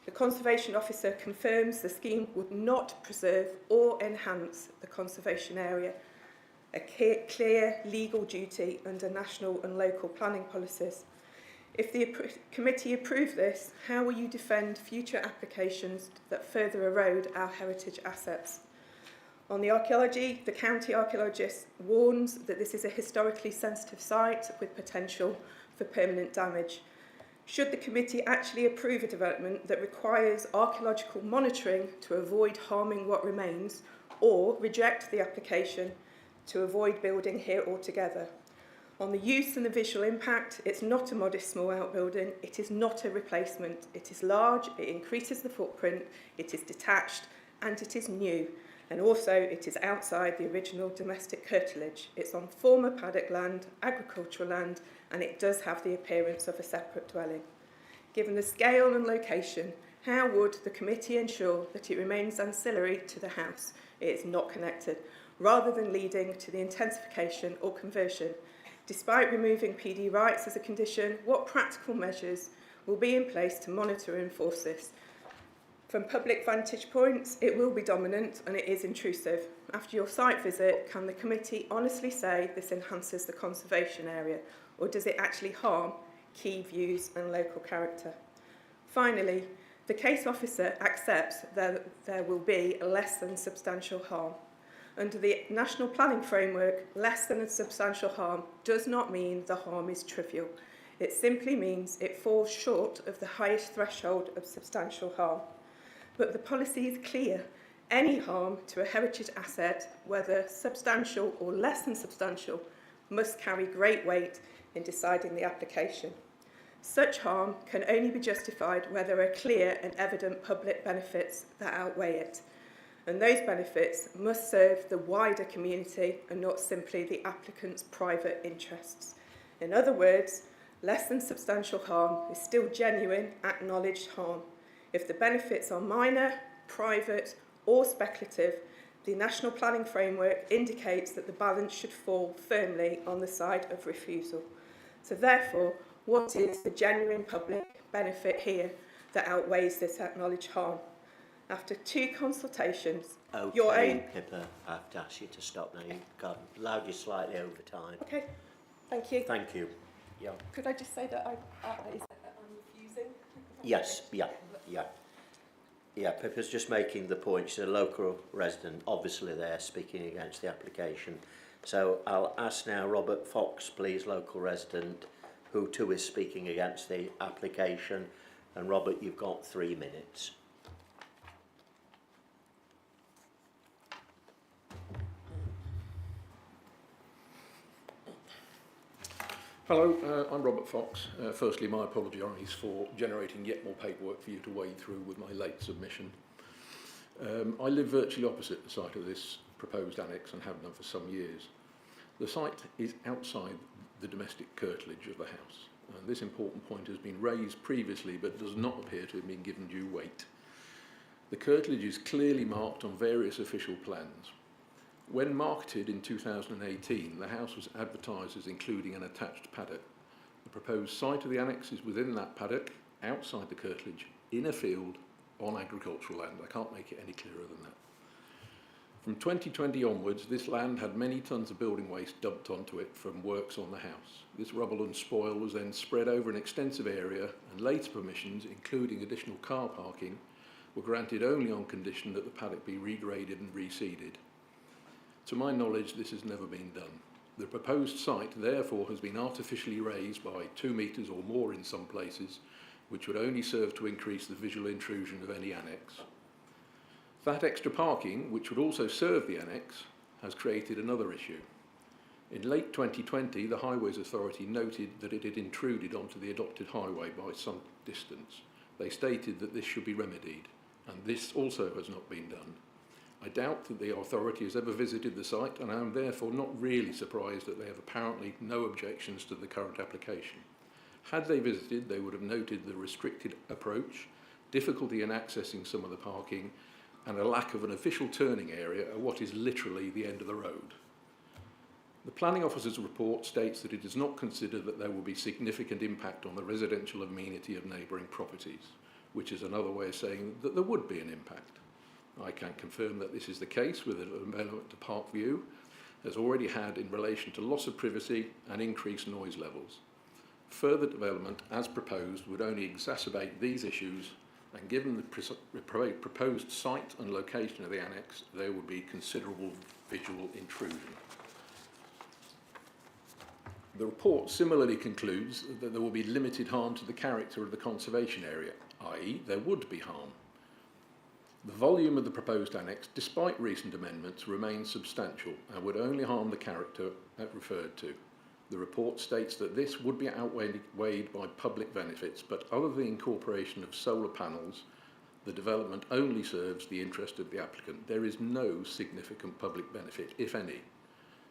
The Conservation Officer confirms the scheme would not preserve or enhance the conservation area, a clear legal duty under national and local planning policies. If the committee approve this, how will you defend future applications that further erode our heritage assets? On the archaeology, the county archaeologist warns that this is a historically sensitive site with potential for permanent damage. Should the committee actually approve a development that requires archaeological monitoring to avoid harming what remains, or reject the application to avoid building here altogether? On the use and the visual impact, it's not a modest small outbuilding, it is not a replacement. It is large, it increases the footprint, it is detached, and it is new. And also it is outside the original domestic curtilage. It's on former paddock land, agricultural land, and it does have the appearance of a separate dwelling. Given the scale and location, how would the committee ensure that it remains ancillary to the house, it is not connected, rather than leading to the intensification or conversion? Despite removing PD rights as a condition, what practical measures will be in place to monitor and enforce this? From public vantage points, it will be dominant and it is intrusive. After your site visit, can the committee honestly say this enhances the conservation area, or does it actually harm key views and local character? Finally, the case officer accepts that there will be less than substantial harm. Under the National Planning Framework, less than a substantial harm does not mean the harm is trivial. It simply means it falls short of the highest threshold of substantial harm. But the policy is clear. Any harm to a heritage asset, whether substantial or less than substantial, must carry great weight in deciding the application. Such harm can only be justified where there are clear and evident public benefits that outweigh it. And those benefits must serve the wider community and not simply the applicant's private interests. In other words, less than substantial harm is still genuine, acknowledged harm. If the benefits are minor, private, or speculative, the National Planning Framework indicates that the balance should fall firmly on the side of refusal. So therefore, what is the genuine public benefit here that outweighs this acknowledged harm? After 2 consultations, your own... Pippa, I have to ask you to stop now. You've allowed you slightly over time. Okay. Thank you. Thank you. Yeah. Could I just say that I'm refusing? Yes, yeah. Yeah, Pippa's just making the point. She's a local resident. Obviously, they're speaking against the application. So I'll ask now Robert Fox, please, local resident, who too is speaking against the application. And Robert, you've got 3 minutes. Hello, I'm Robert Fox. Firstly, my apologies for generating yet more paperwork for you to wade through with my late submission. I live virtually opposite the site of this proposed annex and have done for some years. The site is outside the domestic curtilage of the house. This important point has been raised previously but does not appear to have been given due weight. The curtilage is clearly marked on various official plans. When marketed in 2018, the house was advertised as including an attached paddock. The proposed site of the annex is within that paddock, outside the curtilage, in a field, on agricultural land. I can't make it any clearer than that. From 2020 onwards, this land had many tonnes of building waste dumped onto it from works on the house. This rubble and spoil was then spread over an extensive area, and later permissions, including additional car parking, were granted only on condition that the paddock be regraded and reseeded. To my knowledge, this has never been done. The proposed site, therefore, has been artificially raised by 2 metres or more in some places, which would only serve to increase the visual intrusion of any annex. That extra parking, which would also serve the annex, has created another issue. In late 2020, the Highways Authority noted that it had intruded onto the adopted highway by some distance. They stated that this should be remedied, and this also has not been done. I doubt that the authority has ever visited the site, and I am therefore not really surprised that they have apparently no objections to the current application. Had they visited, they would have noted the restricted approach, difficulty in accessing some of the parking, and a lack of an official turning area at what is literally the end of the road. The planning officer's report states that it does not consider that there will be significant impact on the residential amenity of neighbouring properties, which is another way of saying that there would be an impact. I can confirm that this is the case with the development to Parkview has already had in relation to loss of privacy and increased noise levels. Further development as proposed would only exacerbate these issues, and given the proposed site and location of the annex, there would be considerable visual intrusion. The report similarly concludes that there will be limited harm to the character of the conservation area, i.e. there would be harm. The volume of the proposed annex, despite recent amendments, remains substantial and would only harm the character referred to. The report states that this would be outweighed by public benefits, but other than the incorporation of solar panels, the development only serves the interest of the applicant. There is no significant public benefit, if any.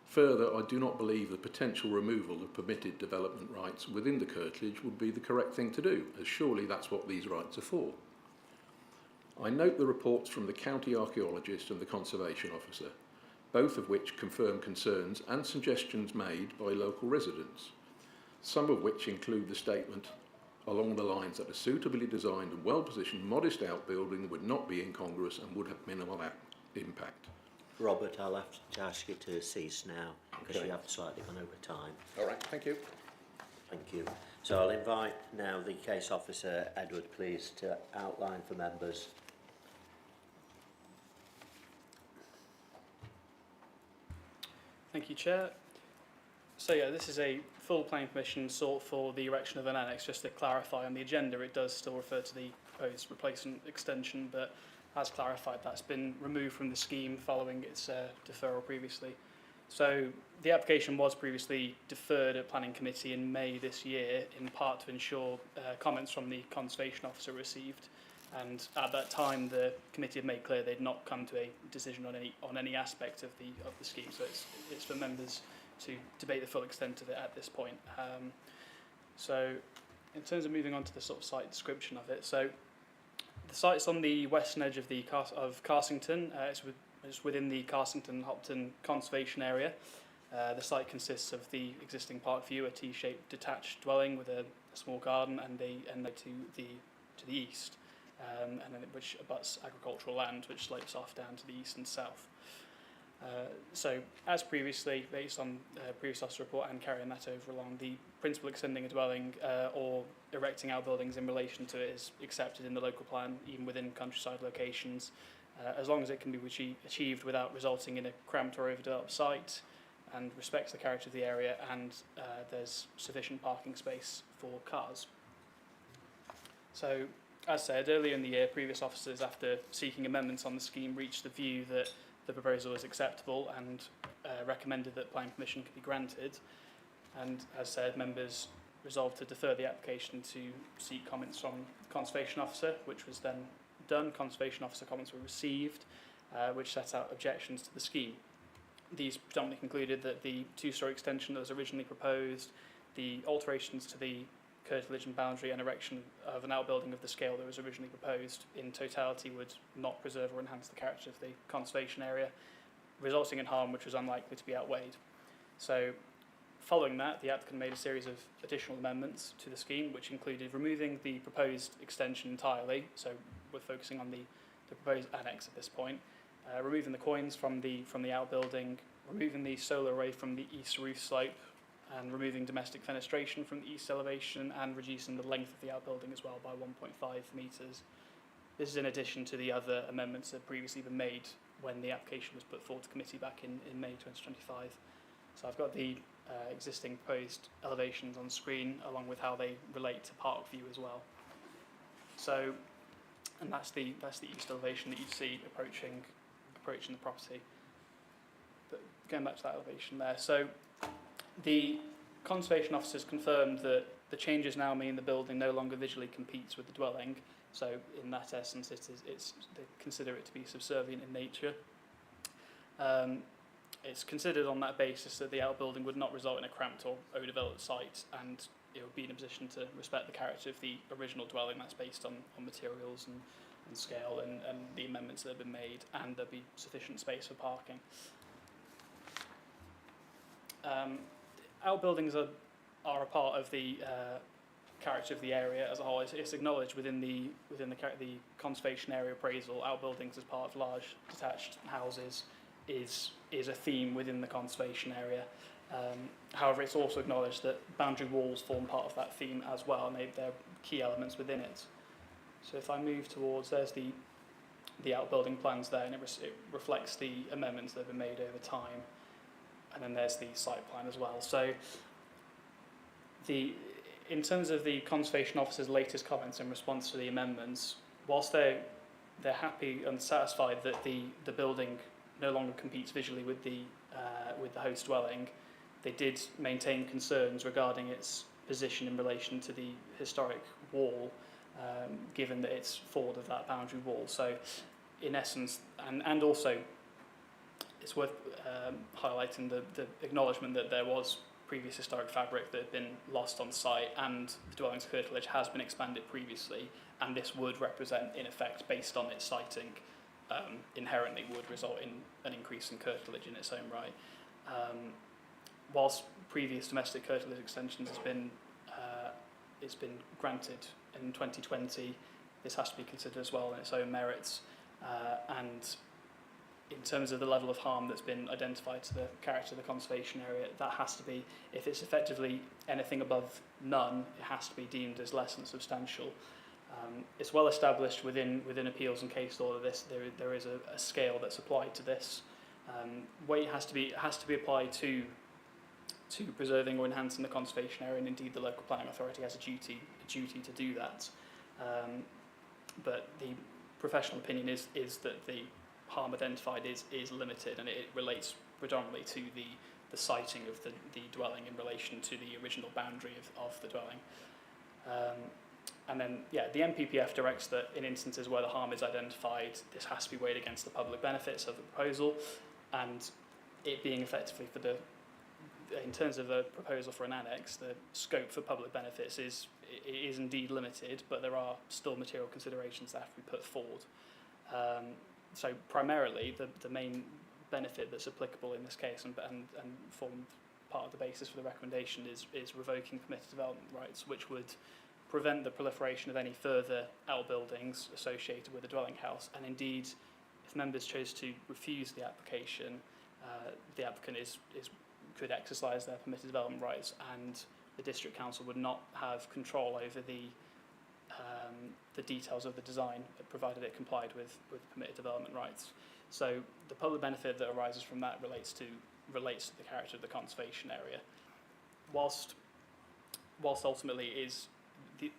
Further, I do not believe the potential removal of permitted development rights within the curtilage would be the correct thing to do, as surely that's what these rights are for. I note the reports from the county archaeologist and the conservation officer, both of which confirm concerns and suggestions made by local residents, some of which include the statement along the lines that a suitably designed and well-positioned modest outbuilding would not be incongruous and would have minimal impact. Robert, I'll have to ask you to cease now, because you have slightly gone over time. All right, thank you. Thank you. So I'll invite now the case officer, Edward, please, to outline for members. Thank you, Chair. So yeah, this is a full planning permission sought for the erection of an annex. Just to clarify, on the agenda it does still refer to the proposed replacement extension, but as clarified, that's been removed from the scheme following its deferral previously. So the application was previously deferred at Planning Committee in May this year, in part to ensure comments from the Conservation Officer received. And at that time, the committee had made clear they'd not come to a decision on any aspect of the scheme. So it's for members to debate the full extent of it at this point. So in terms of moving on to the sort of site description of it, so the site's on the western edge of Carsington. It's within the Carsington-Hopton conservation area. The site consists of the existing Parkview, a T-shaped detached dwelling with a small garden and to the east. And then which abuts agricultural land, which slopes off down to the east and south. So, as previously, based on previous officer report and carrying that over along, the principle extending a dwelling or erecting outbuildings in relation to it is accepted in the local plan, even within countryside locations, as long as it can be achieved without resulting in a cramped or overdeveloped site, and respects the character of the area, and there's sufficient parking space for cars. So, as said, earlier in the year, previous officers, after seeking amendments on the scheme, reached the view that the proposal was acceptable and recommended that planning permission could be granted. And as said, members resolved to defer the application to seek comments from the Conservation Officer, which was then done. Conservation Officer comments were received, which set out objections to the scheme. These predominantly concluded that the two-storey extension that was originally proposed, the alterations to the curtilage and boundary and erection of an outbuilding of the scale that was originally proposed in totality would not preserve or enhance the character of the conservation area, resulting in harm which was unlikely to be outweighed. So, following that, the applicant made a series of additional amendments to the scheme, which included removing the proposed extension entirely, so we're focusing on the proposed annex at this point, removing the coins from the outbuilding, removing the solar array from the east roof slope, and removing domestic fenestration from the east elevation, and reducing the length of the outbuilding as well by 1.5 metres. This is in addition to the other amendments that had previously been made when the application was put forward to committee back in May 2025. So I've got the existing proposed elevations on screen, along with how they relate to park view as well. So, and that's the east elevation that you see approaching the property. But going back to that elevation there, so the conservation officers confirmed that the changes now mean the building no longer visually competes with the dwelling. So in that essence, they consider it to be subservient in nature. It's considered on that basis that the outbuilding would not result in a cramped or overdeveloped site, and it would be in a position to respect the character of the original dwelling that's based on materials and scale and the amendments that have been made, and there'll be sufficient space for parking. Outbuildings are a part of the character of the area as a whole. It's acknowledged within the conservation area appraisal. Outbuildings as part of large detached houses is a theme within the conservation area. However, it's also acknowledged that boundary walls form part of that theme as well, and they're key elements within it. So if I move towards, there's the outbuilding plans there, and it reflects the amendments that have been made over time. And then there's the site plan as well. So in terms of the Conservation Officer's latest comments in response to the amendments, whilst they're happy and satisfied that the building no longer competes visually with the host dwelling, they did maintain concerns regarding its position in relation to the historic wall, given that it's forward of that boundary wall. So in essence, and also it's worth highlighting the acknowledgement that there was previous historic fabric that had been lost on site, and the dwelling's curtilage has been expanded previously, and this would represent, in effect, based on its siting, inherently would result in an increase in curtilage in its own right. Whilst previous domestic curtilage extensions has been granted in 2020, this has to be considered as well in its own merits, and in terms of the level of harm that's been identified to the character of the conservation area, that has to be, if it's effectively anything above none, it has to be deemed as less than substantial. It's well established within appeals and case law that there is a scale that's applied to this. Weight has to be applied to preserving or enhancing the conservation area, and indeed the local planning authority has a duty to do that. But the professional opinion is that the harm identified is limited, and it relates predominantly to the siting of the dwelling in relation to the original boundary of the dwelling. And then, the MPPF directs that in instances where the harm is identified, this has to be weighed against the public benefits of the proposal, and it being effectively in terms of a proposal for an annex, the scope for public benefits is indeed limited, but there are still material considerations that have to be put forward. So primarily, the main benefit that's applicable in this case and formed part of the basis for the recommendation is revoking permitted development rights, which would prevent the proliferation of any further outbuildings associated with a dwelling house. And indeed, if members chose to refuse the application, the applicant could exercise their permitted development rights, and the district council would not have control over the details of the design, provided it complied with permitted development rights. So the public benefit that arises from that relates to the character of the conservation area, whilst ultimately is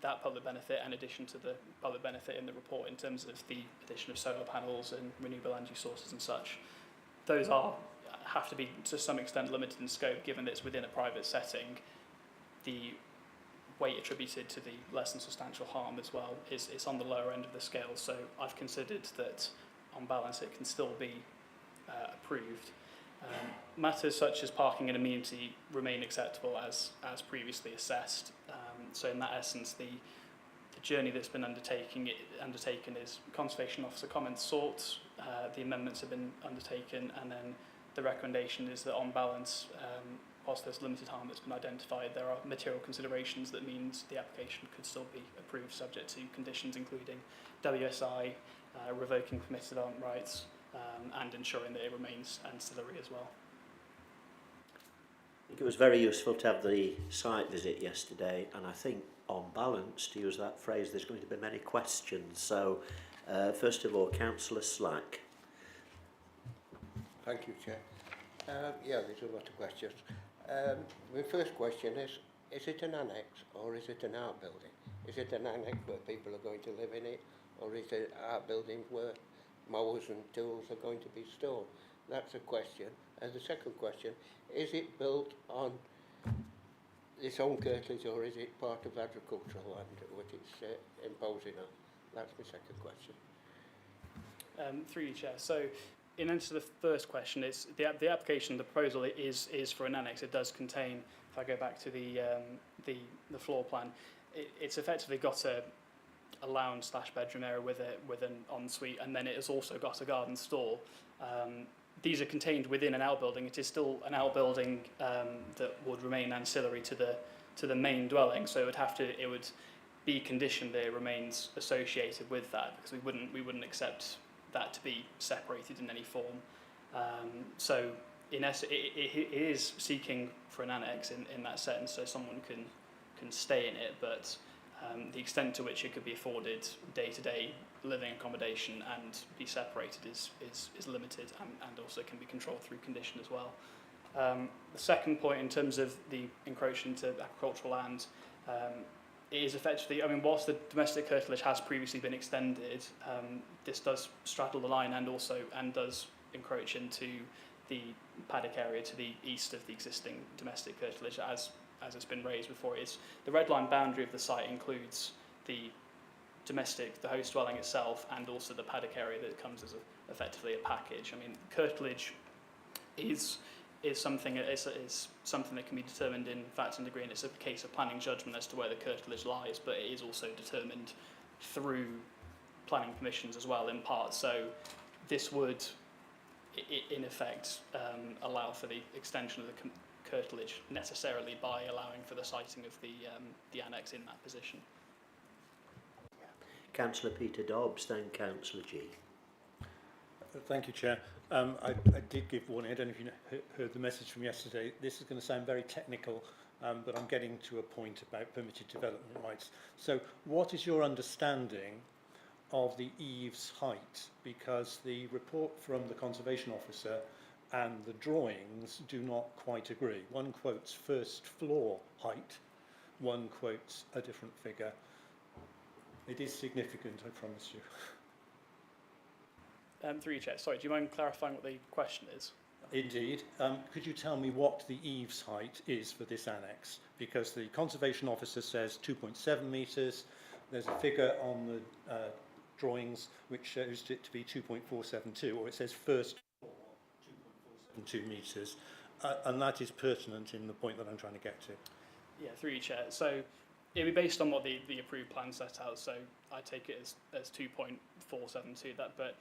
that public benefit in addition to the public benefit in the report in terms of the addition of solar panels and renewable energy sources and such. Those have to be to some extent limited in scope, given that it's within a private setting. The weight attributed to the less than substantial harm as well is on the lower end of the scale, so I've considered that on balance it can still be approved. Matters such as parking and amenity remain acceptable as previously assessed. So in that essence, the journey that's been undertaken is Conservation Officer comments sought, the amendments have been undertaken, and then the recommendation is that on balance, whilst there's limited harm that's been identified, there are material considerations that means the application could still be approved subject to conditions including WSI, revoking permitted development rights, and ensuring that it remains ancillary as well. I think it was very useful to have the site visit yesterday, and I think on balance, to use that phrase, there's going to be many questions. So first of all, Councillor Slack. Thank you, Chair. Yeah, there's a lot of questions. My first question is it an annex or is it an outbuilding? Is it an annex where people are going to live in it, or is it outbuilding where mowers and tools are going to be stored? That's a question. And the second question, is it built on its own curtilage, or is it part of agricultural land which it's imposing on? That's my second question. Through you, Chair. So in answer to the first question, it's the application, the proposal is for an annex. It does contain, if I go back to the floor plan, it's effectively got a lounge / bedroom area with an ensuite, and then it has also got a garden stall. These are contained within an outbuilding. It is still an outbuilding that would remain ancillary to the main dwelling. So it would be conditioned that it remains associated with that, because we wouldn't accept that to be separated in any form. So in essence, it is seeking for an annex in that sense, so someone can stay in it, but the extent to which it could be afforded day-to-day living accommodation and be separated is limited, and also can be controlled through condition as well. The second point, in terms of the encroaching into agricultural land, it is effectively, I mean, whilst the domestic curtilage has previously been extended, this does straddle the line and does encroach into the paddock area to the east of the existing domestic curtilage, as it's been raised before. The red line boundary of the site includes the host dwelling itself, and also the paddock area that comes as effectively a package. I mean, curtilage is something that can be determined in fact and degree, and it's a case of planning judgment as to where the curtilage lies, but it is also determined through planning permissions as well, in part. So this would, in effect, allow for the extension of the curtilage necessarily by allowing for the siting of the annex in that position. Councillor Peter Dobbs, then Councillor G. Thank you, Chair. I did give warning. I don't know if you heard the message from yesterday. This is going to sound very technical, but I'm getting to a point about permitted development rights. So what is your understanding of the eaves height? Because the report from the Conservation Officer and the drawings do not quite agree. One quotes first floor height, one quotes a different figure. It is significant, I promise you. Through you, Chair. Sorry, do you mind clarifying what the question is? Indeed. Could you tell me what the eaves height is for this annex? Because the Conservation Officer says 2.7 metres. There's a figure on the drawings which shows it to be 2.472, or it says first floor 2.472 metres. And that is pertinent in the point that I'm trying to get to. Yeah, through you, Chair. So it'll be based on what the approved plan set out, so I take it as 2.472, but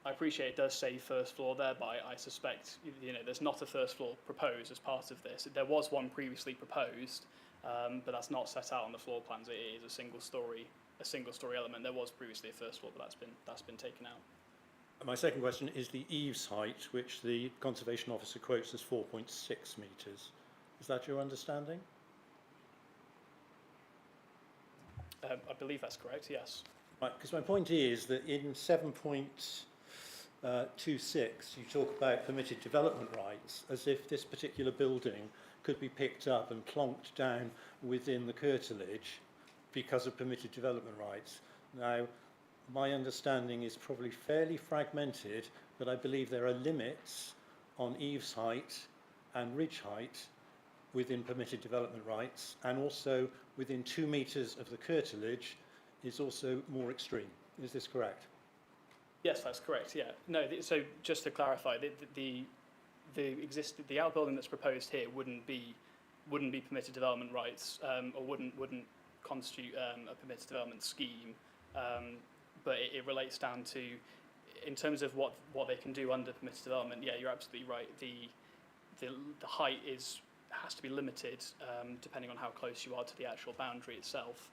I appreciate it does say first floor there, but I suspect there's not a first floor proposed as part of this. There was one previously proposed, but that's not set out on the floor plans. It is a single story element. There was previously a first floor, but that's been taken out. My second question is the eaves height, which the Conservation Officer quotes as 4.6 metres. Is that your understanding? I believe that's correct, yes. Right, because my point is that in 7.26 you talk about permitted development rights as if this particular building could be picked up and plonked down within the curtilage because of permitted development rights. Now, my understanding is probably fairly fragmented, but I believe there are limits on eaves height and ridge height within permitted development rights, and also within 2 metres of the curtilage is also more extreme. Is this correct? Yes, that's correct. Yeah. No. So just to clarify, the outbuilding that's proposed here wouldn't be permitted development rights, or wouldn't constitute a permitted development scheme. But it relates down to, in terms of what they can do under permitted development. Yeah, you're absolutely right. The height has to be limited depending on how close you are to the actual boundary itself.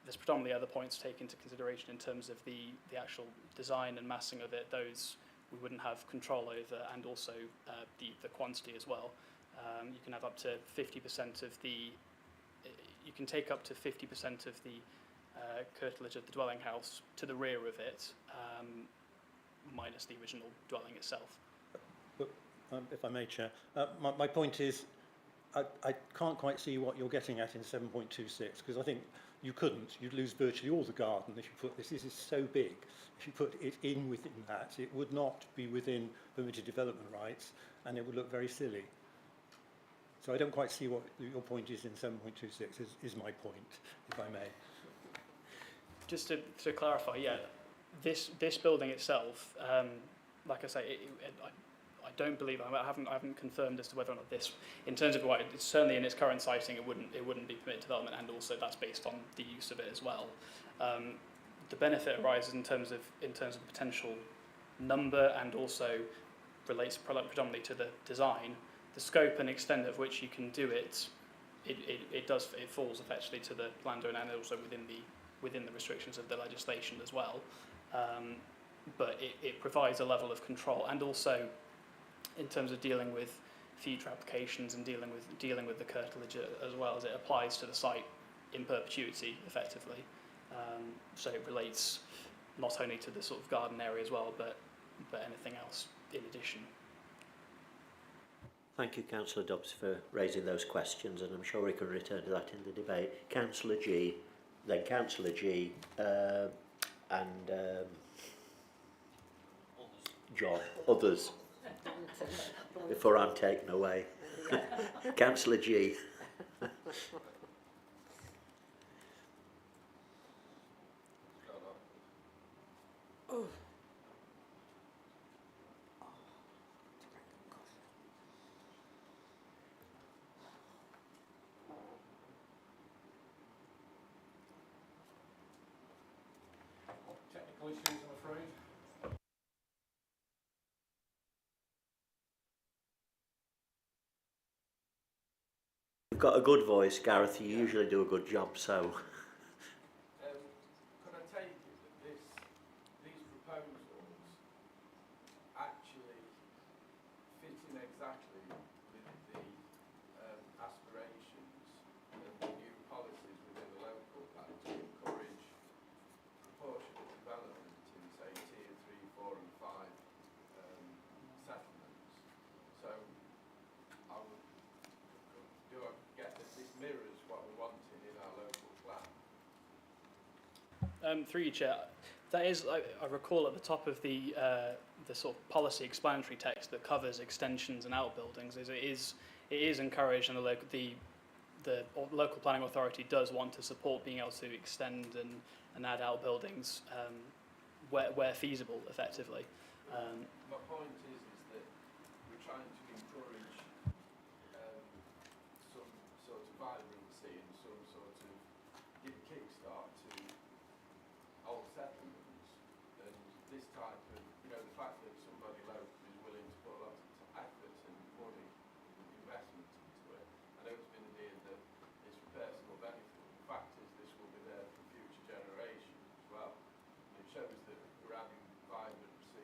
There's predominantly other points to take into consideration in terms of the actual design and massing of it. Those we wouldn't have control over, and also the quantity as well. You can have up to 50% of the. You can take up to 50% of the curtilage of the dwelling house to the rear of it, minus the original dwelling itself. But, if I may, Chair, my point is, I can't quite see what you're getting at in 7.26, because I think you couldn't. You'd lose virtually all the garden if you put this. This is so big. If you put it in within that, it would not be within permitted development rights, and it would look very silly. So I don't quite see what your point is in 7.26, is my point, if I may. Just to clarify, yeah, this building itself, like I say, I don't believe, I haven't confirmed as to whether or not this, in terms of what it's certainly in its current siting, it wouldn't be permitted development, and also that's based on the use of it as well. The benefit arises in terms of potential number, and also relates predominantly to the design, the scope and extent of which you can do it. It falls effectively to the landowner, and also within the restrictions of the legislation as well. But it provides a level of control, and also in terms of dealing with future applications and dealing with the curtilage as well, as it applies to the site in perpetuity, effectively. So it relates not only to the sort of garden area as well, but anything else in addition. Thank you, Councillor Dobbs, for raising those questions, and I'm sure we can return to that in the debate. Councillor G, then Councillor G, and John, others, before I'm taken away. Councillor G. Oh. Technical issues, I'm afraid. You've got a good voice, Gareth. You usually do a good job, so. Could I take it that these proposals actually fit in exactly with the aspirations and the new policies within the local plan to encourage proportionate development in, say, tier 3, 4 and 5 settlements? So do I get that this mirrors what we're wanting in our local plan? Through you, Chair, that is, I recall at the top of the sort of policy explanatory text that covers extensions and outbuildings, it is encouraged, and the local planning authority does want to support being able to extend and add outbuildings where feasible, effectively. My point is that we're trying to encourage some sort of vibrancy and some sort of give a kickstart to old settlements, and this type of, the fact that somebody local is willing to put a lot of effort and money and investment into it. I know it's been idea that it's for personal benefit. The fact is this will be there for future generations as well. And it shows that we're adding vibrancy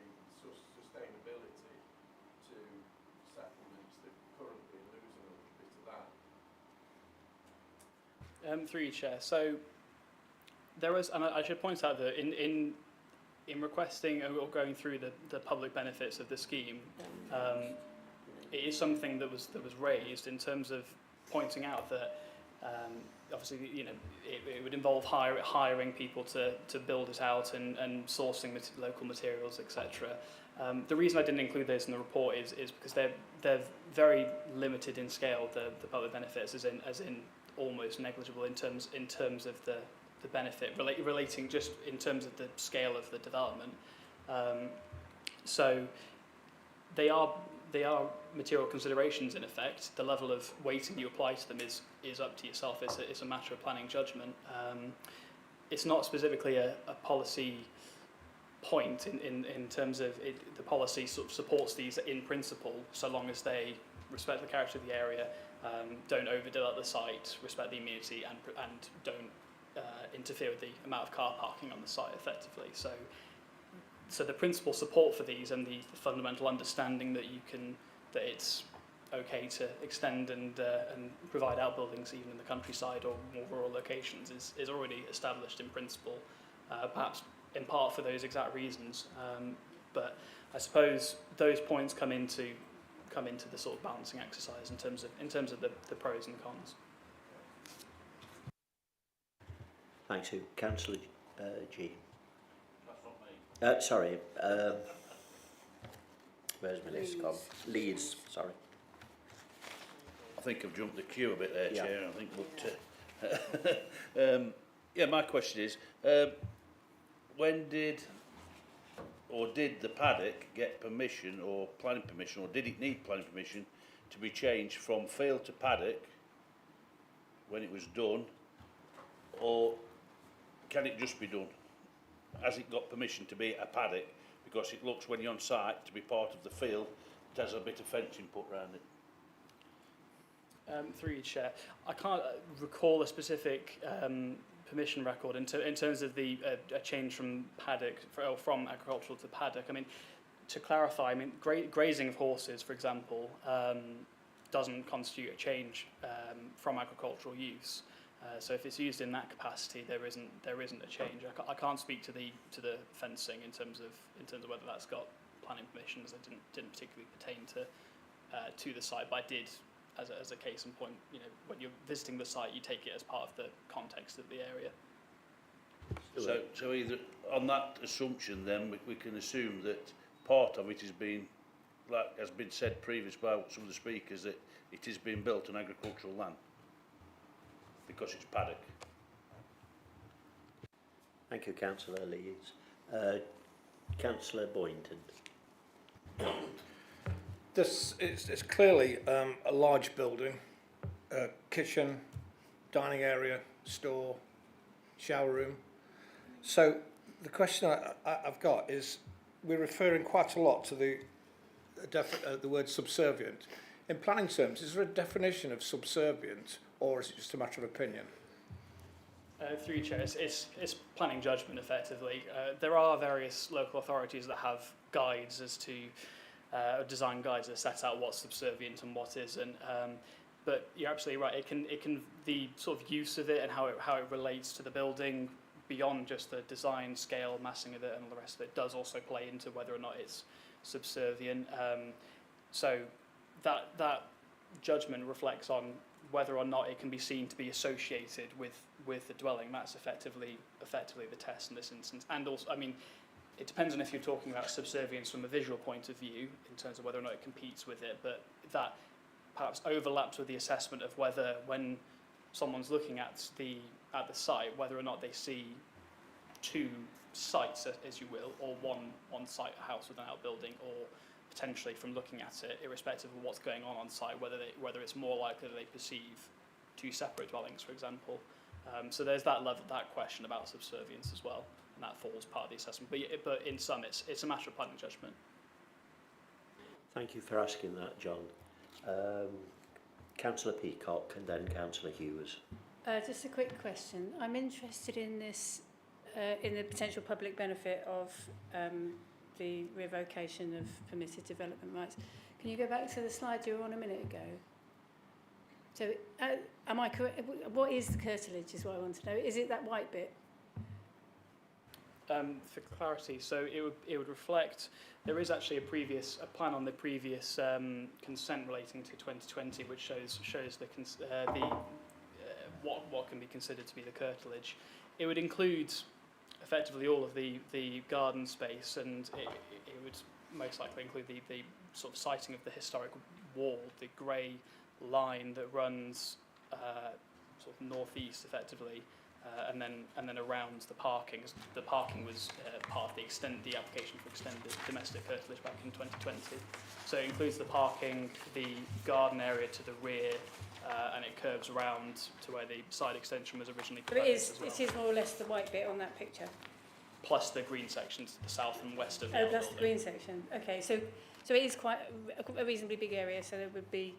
Through you, Chair. So there was, and I should point out that in requesting or going through the public benefits of the scheme, it is something that was raised in terms of pointing out that obviously, you know, it would involve hiring people to build it out and sourcing local materials, etc. The reason I didn't include those in the report is because they're very limited in scale. The public benefits, as in almost negligible in terms of the benefit relating just in terms of the scale of the development. So they are material considerations in effect. The level of weighting you apply to them is up to yourself. It's a matter of planning judgment. It's not specifically a policy point in terms of the policy sort of supports these in principle, so long as they respect the character of the area, don't overdevelop the site, respect the amenity, and don't interfere with the amount of car parking on the site effectively. So the principal support for these and the fundamental understanding that it's okay to extend and provide outbuildings even in the countryside or more rural locations is already established in principle, perhaps in part for those exact reasons. But I suppose those points come into the sort of balancing exercise in terms of the pros and cons. Thanks, Councillor G. Sorry, where's my list gone? Leeds, sorry. I think I've jumped the queue a bit there, Chair. I think, but yeah, my question is, when did the paddock get permission or planning permission, or did it need planning permission to be changed from field to paddock when it was done, or can it just be done? Has it got permission to be a paddock because it looks, when you're on site, to be part of the field, it has a bit of fencing put around it? Through you, Chair, I can't recall a specific permission record in terms of a change from paddock from agricultural to paddock. I mean, to clarify, I mean grazing of horses, for example, doesn't constitute a change from agricultural use. So if it's used in that capacity, there isn't a change. I can't speak to the fencing in terms of whether that's got planning permission, as it didn't particularly pertain to the site, but I did. As a case in point, you know, when you're visiting the site, you take it as part of the context of the area. So either on that assumption, then we can assume that part of it is being, like has been said previously by some of the speakers, that it is being built on agricultural land because it's paddock. Thank you, Councillor Leeds. Councillor Boynton. It's clearly a large building, kitchen, dining area, store, shower room. So the question I've got is, we're referring quite a lot to the word subservient. In planning terms, is there a definition of subservient, or is it just a matter of opinion? Through you, Chair, it's planning judgment effectively. There are various local authorities that have guides as to design guides that set out what's subservient and what isn't. But you're absolutely right. It can the sort of use of it and how it relates to the building beyond just the design, scale, massing of it, and all the rest of it does also play into whether or not it's subservient. So that judgment reflects on whether or not it can be seen to be associated with the dwelling. That's effectively the test in this instance. And also, I mean, it depends on if you're talking about subservience from a visual point of view in terms of whether or not it competes with it, but that perhaps overlaps with the assessment of whether, when someone's looking at the site, whether or not they see two sites, as you will, or one site, a house with an outbuilding, or potentially from looking at it, irrespective of what's going on site, whether it's more likely that they perceive two separate dwellings, for example. So there's that question about subservience as well. And that falls part of the assessment. But in sum, it's a matter of planning judgment. Thank you for asking that, John. Councillor Peacock and then Councillor Hughes. Just a quick question. I'm interested in this, in the potential public benefit of the revocation of permitted development rights. Can you go back to the slide you were on a minute ago? So am I correct? What is the curtilage is what I want to know. Is it that white bit? For clarity, so it would reflect, there is actually a plan on the previous consent relating to 2020 which shows what can be considered to be the curtilage. It would include effectively all of the garden space, and it would most likely include the sort of siting of the historic wall, the grey line that runs sort of northeast effectively. And then around the parking. The parking was part of the application for extended domestic curtilage back in 2020. So it includes the parking, the garden area to the rear, and it curves around to where the side extension was originally proposed as well. It is more or less the white bit on that picture. Plus the green sections to the south and west of the Oh, that's the green section. Okay, so it is quite a reasonably big area. So there would be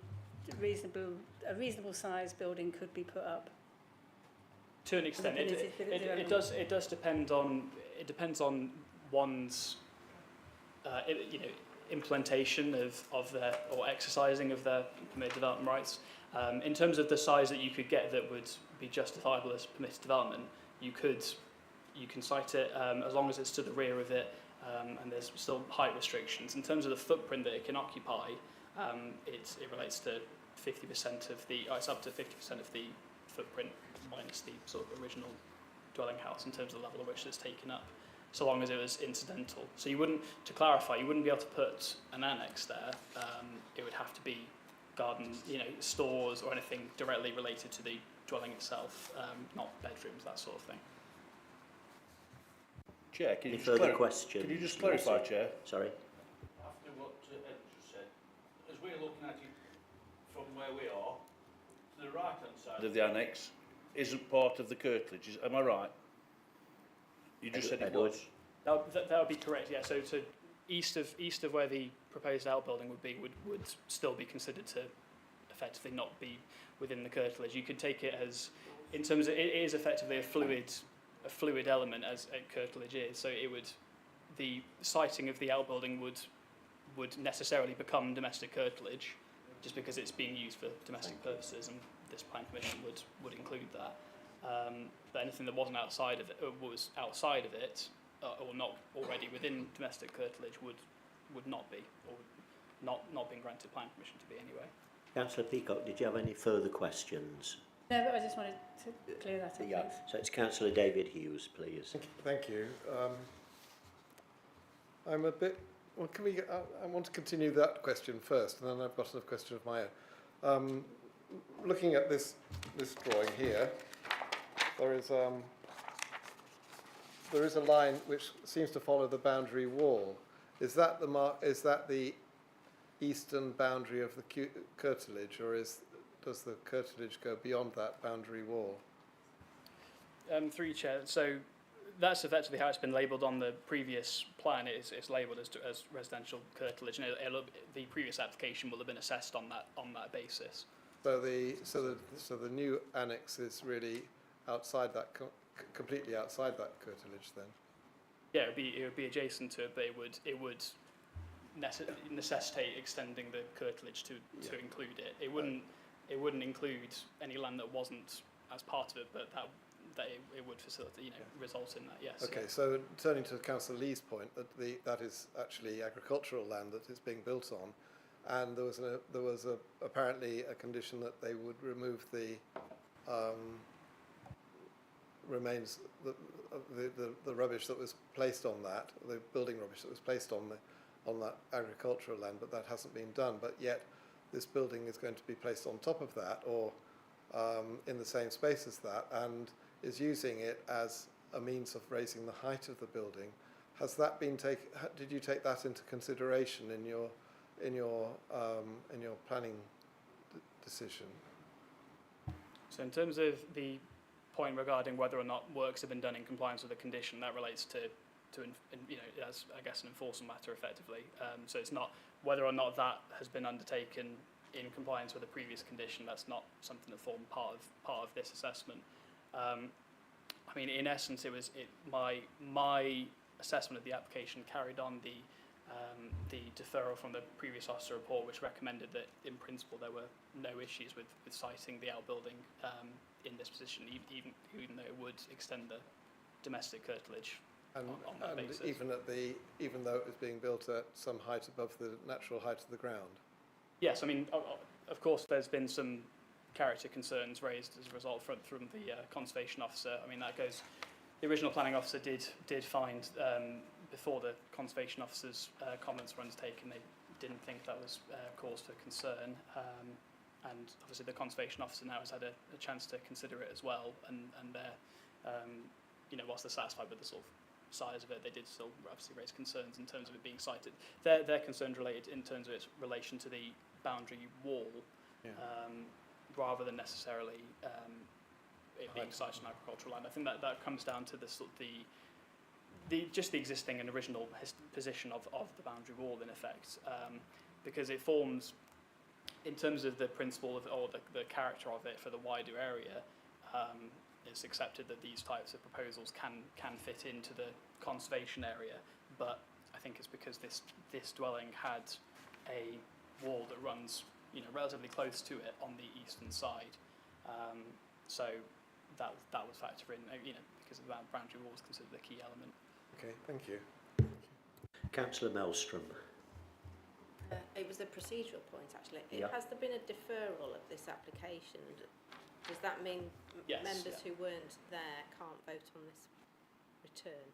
a reasonable size building could be put up. To an extent, it does depend on one's implementation of their or exercising of their permitted development rights. In terms of the size that you could get that would be justifiable as permitted development, you can cite it as long as it's to the rear of it, and there's still height restrictions. In terms of the footprint that it can occupy, it relates to 50% of the. It's up to 50% of the footprint minus the sort of original dwelling house in terms of the level at which it's taken up, so long as it was incidental. So you wouldn't, to clarify, you wouldn't be able to put an annex there. It would have to be garden, stores or anything directly related to the dwelling itself, not bedrooms, that sort of thing. Chair, Any further questions? Can you just clarify, Chair? Sorry. After what Ed just said, as we're looking at it from where we are, to the right-hand side of the annex isn't part of the curtilage. Am I right? You just said it was. That would be correct. Yeah. So east of where the proposed outbuilding would be would still be considered to effectively not be within the curtilage. You could take it as, in terms of it is effectively a fluid element as a curtilage is. So the siting of the outbuilding would necessarily become domestic curtilage, just because it's being used for domestic purposes, and this plan commission would include that. But anything that wasn't outside of it, or was outside of it, or not already within domestic curtilage, would not be, or not being granted plan permission to be anyway. Councillor Peacock, did you have any further questions? No, but I just wanted to clear that up. Yeah. Thanks. So it's Councillor David Hughes, please. Thank you. I'm a bit. Well, can we? I want to continue that question first, and then I've got a question of my own. Looking at this drawing here, there is a line which seems to follow the boundary wall. Is that the eastern boundary of the curtilage, or does the curtilage go beyond that boundary wall? Through you, Chair. So that's effectively how it's been labelled on the previous plan. It's labelled as residential curtilage, and the previous application will have been assessed on that basis. So the new annex is really outside that, completely outside that curtilage then? Yeah, it would be adjacent to it, but it would necessitate extending the curtilage to include it. It wouldn't include any land that wasn't as part of it, but that it would facilitate, result in that. Yes. Okay, so turning to Councillor Lee's point, that is actually agricultural land that is being built on, and there was apparently a condition that they would remove the remains, the rubbish that was placed on that, the building rubbish that was placed on that agricultural land, but that hasn't been done. But yet, this building is going to be placed on top of that, or in the same space as that, and is using it as a means of raising the height of the building. Has that been did you take that into consideration in your planning decision? So in terms of the point regarding whether or not works have been done in compliance with the condition, that relates to as I guess an enforcement matter effectively. So it's not whether or not that has been undertaken in compliance with the previous condition. That's not something that formed part of this assessment. In essence, my assessment of the application carried on the the deferral from the previous officer report, which recommended that in principle there were no issues with siting the outbuilding in this position, even though it would extend the domestic curtilage on that basis. Even though it was being built at some height above the natural height of the ground. Yes, I mean, of course, there's been some character concerns raised as a result from the conservation officer. I mean, that goes. The original planning officer did find before the conservation officer's comments were undertaken, they didn't think that was cause for concern. And obviously, the conservation officer now has had a chance to consider it as well, and they're, whilst they're satisfied with the sort of size of it, they did still obviously raise concerns in terms of it being sited. Their concerns related in terms of its relation to the boundary wall, rather than necessarily it being sited on agricultural land. I think that comes down to the sort of just the existing and original position of the boundary wall in effect, because it forms, in terms of the principle of or the character of it for the wider area. It's accepted that these types of proposals can fit into the conservation area, but I think it's because this dwelling had a wall that runs relatively close to it on the eastern side, so that would factor in because the boundary wall was considered a key element. Okay, thank you. Councillor Maelstrom. It was a procedural point actually. Yep. Has there been a deferral of this application? Does that mean members who weren't there can't vote on this return?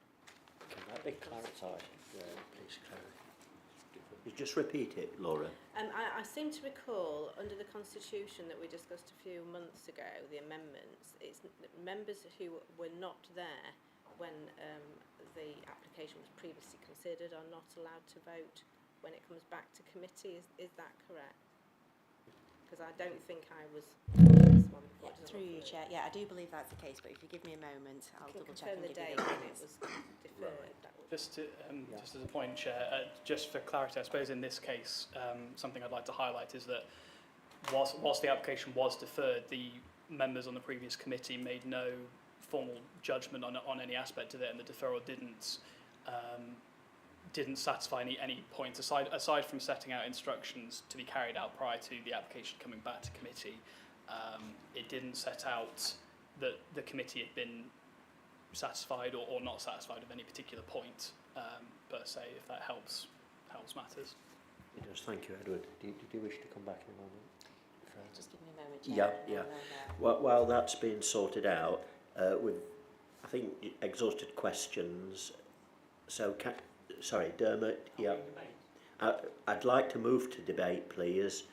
Can that be clarified, please, Claire? You just repeat it, Laura. I seem to recall under the constitution that we discussed a few months ago, the amendments, it's members who were not there when the application was previously considered are not allowed to vote when it comes back to committee. Is that correct? Because I don't think I was on this one before. Through you, Chair. Yeah, I do believe that's the case, but if you give me a moment, I'll double check and the give date you the when it reasons. was deferred. Just as a point, Chair, just for clarity, I suppose in this case, something I'd like to highlight is that whilst the application was deferred, the members on the previous committee made no formal judgment on any aspect of it, and the deferral didn't satisfy any points aside from setting out instructions to be carried out prior to the application coming back to committee. It didn't set out that the committee had been satisfied or not satisfied of any particular point per se, if that helps matters. It does. Thank you, Edward. Did you wish to come back in a moment? Just give me a moment, Chair. Yeah. While that's being sorted out, we've, I think, exhausted questions. So, sorry, Dermot. Yeah. I'd like to move to debate, please.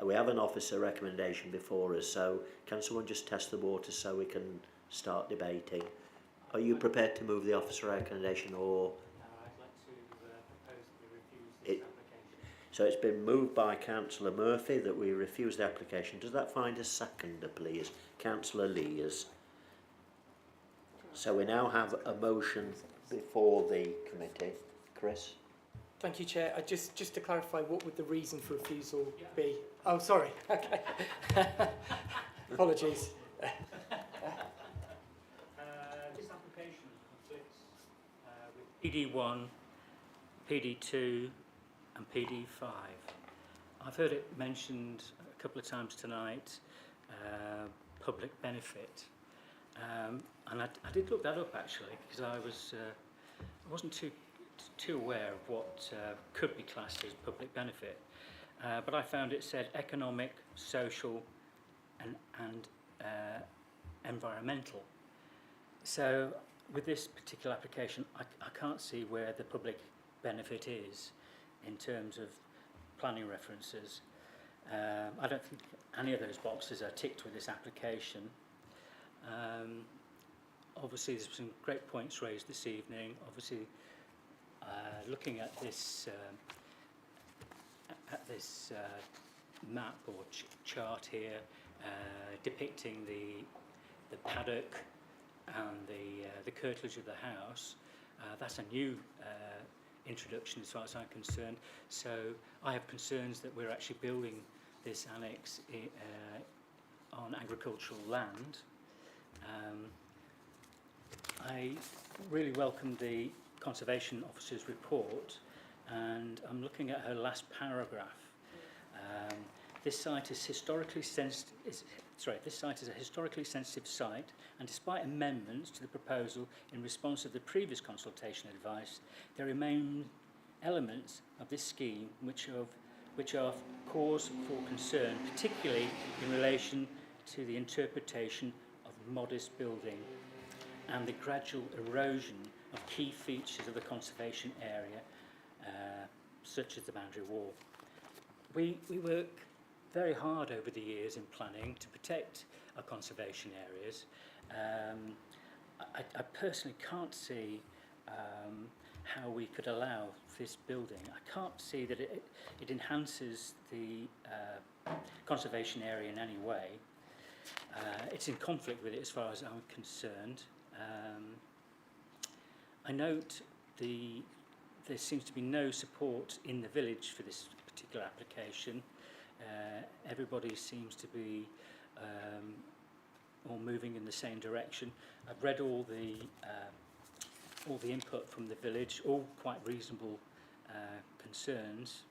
We have an officer recommendation before us, so can someone just test the water so we can start debating? Are you prepared to move the officer recommendation, or? I'd like to propose that we refuse this application. So it's been moved by Councillor Murphy that we refuse the application. Does that find a seconder, please? Councillor Leers. So we now have a motion before the committee. Chris? Thank you, Chair. Just to clarify, what would the reason for refusal be? Oh, sorry. Okay. Apologies. This application conflicts with PD1, PD2 and PD5. I've heard it mentioned a couple of times tonight, public benefit. And I did look that up actually, because I wasn't too aware of what could be classed as public benefit. But I found it said economic, social and environmental. So with this particular application, I can't see where the public benefit is in terms of planning references. I don't think any of those boxes are ticked with this application. Obviously there's some great points raised this evening. Obviously looking at this map or chart here depicting the paddock and the curtilage of the house, that's a new introduction as far as I'm concerned. So I have concerns that we're actually building this annex on agricultural land. I really welcome the Conservation Officer's report, and I'm looking at her last paragraph. This site is historically sensitive. This site is a historically sensitive site, and despite amendments to the proposal in response to the previous consultation advice, there remain elements of this scheme which are cause for concern, particularly in relation to the interpretation of modest building and the gradual erosion of key features of the conservation area, such as the boundary wall. We work very hard over the years in planning to protect our conservation areas. I personally can't see how we could allow this building. I can't see that it enhances the conservation area in any way. It's in conflict with it as far as I'm concerned. I note there seems to be no support in the village for this particular application. Everybody seems to be all moving in the same direction. I've read all the input from the village, all quite reasonable concerns.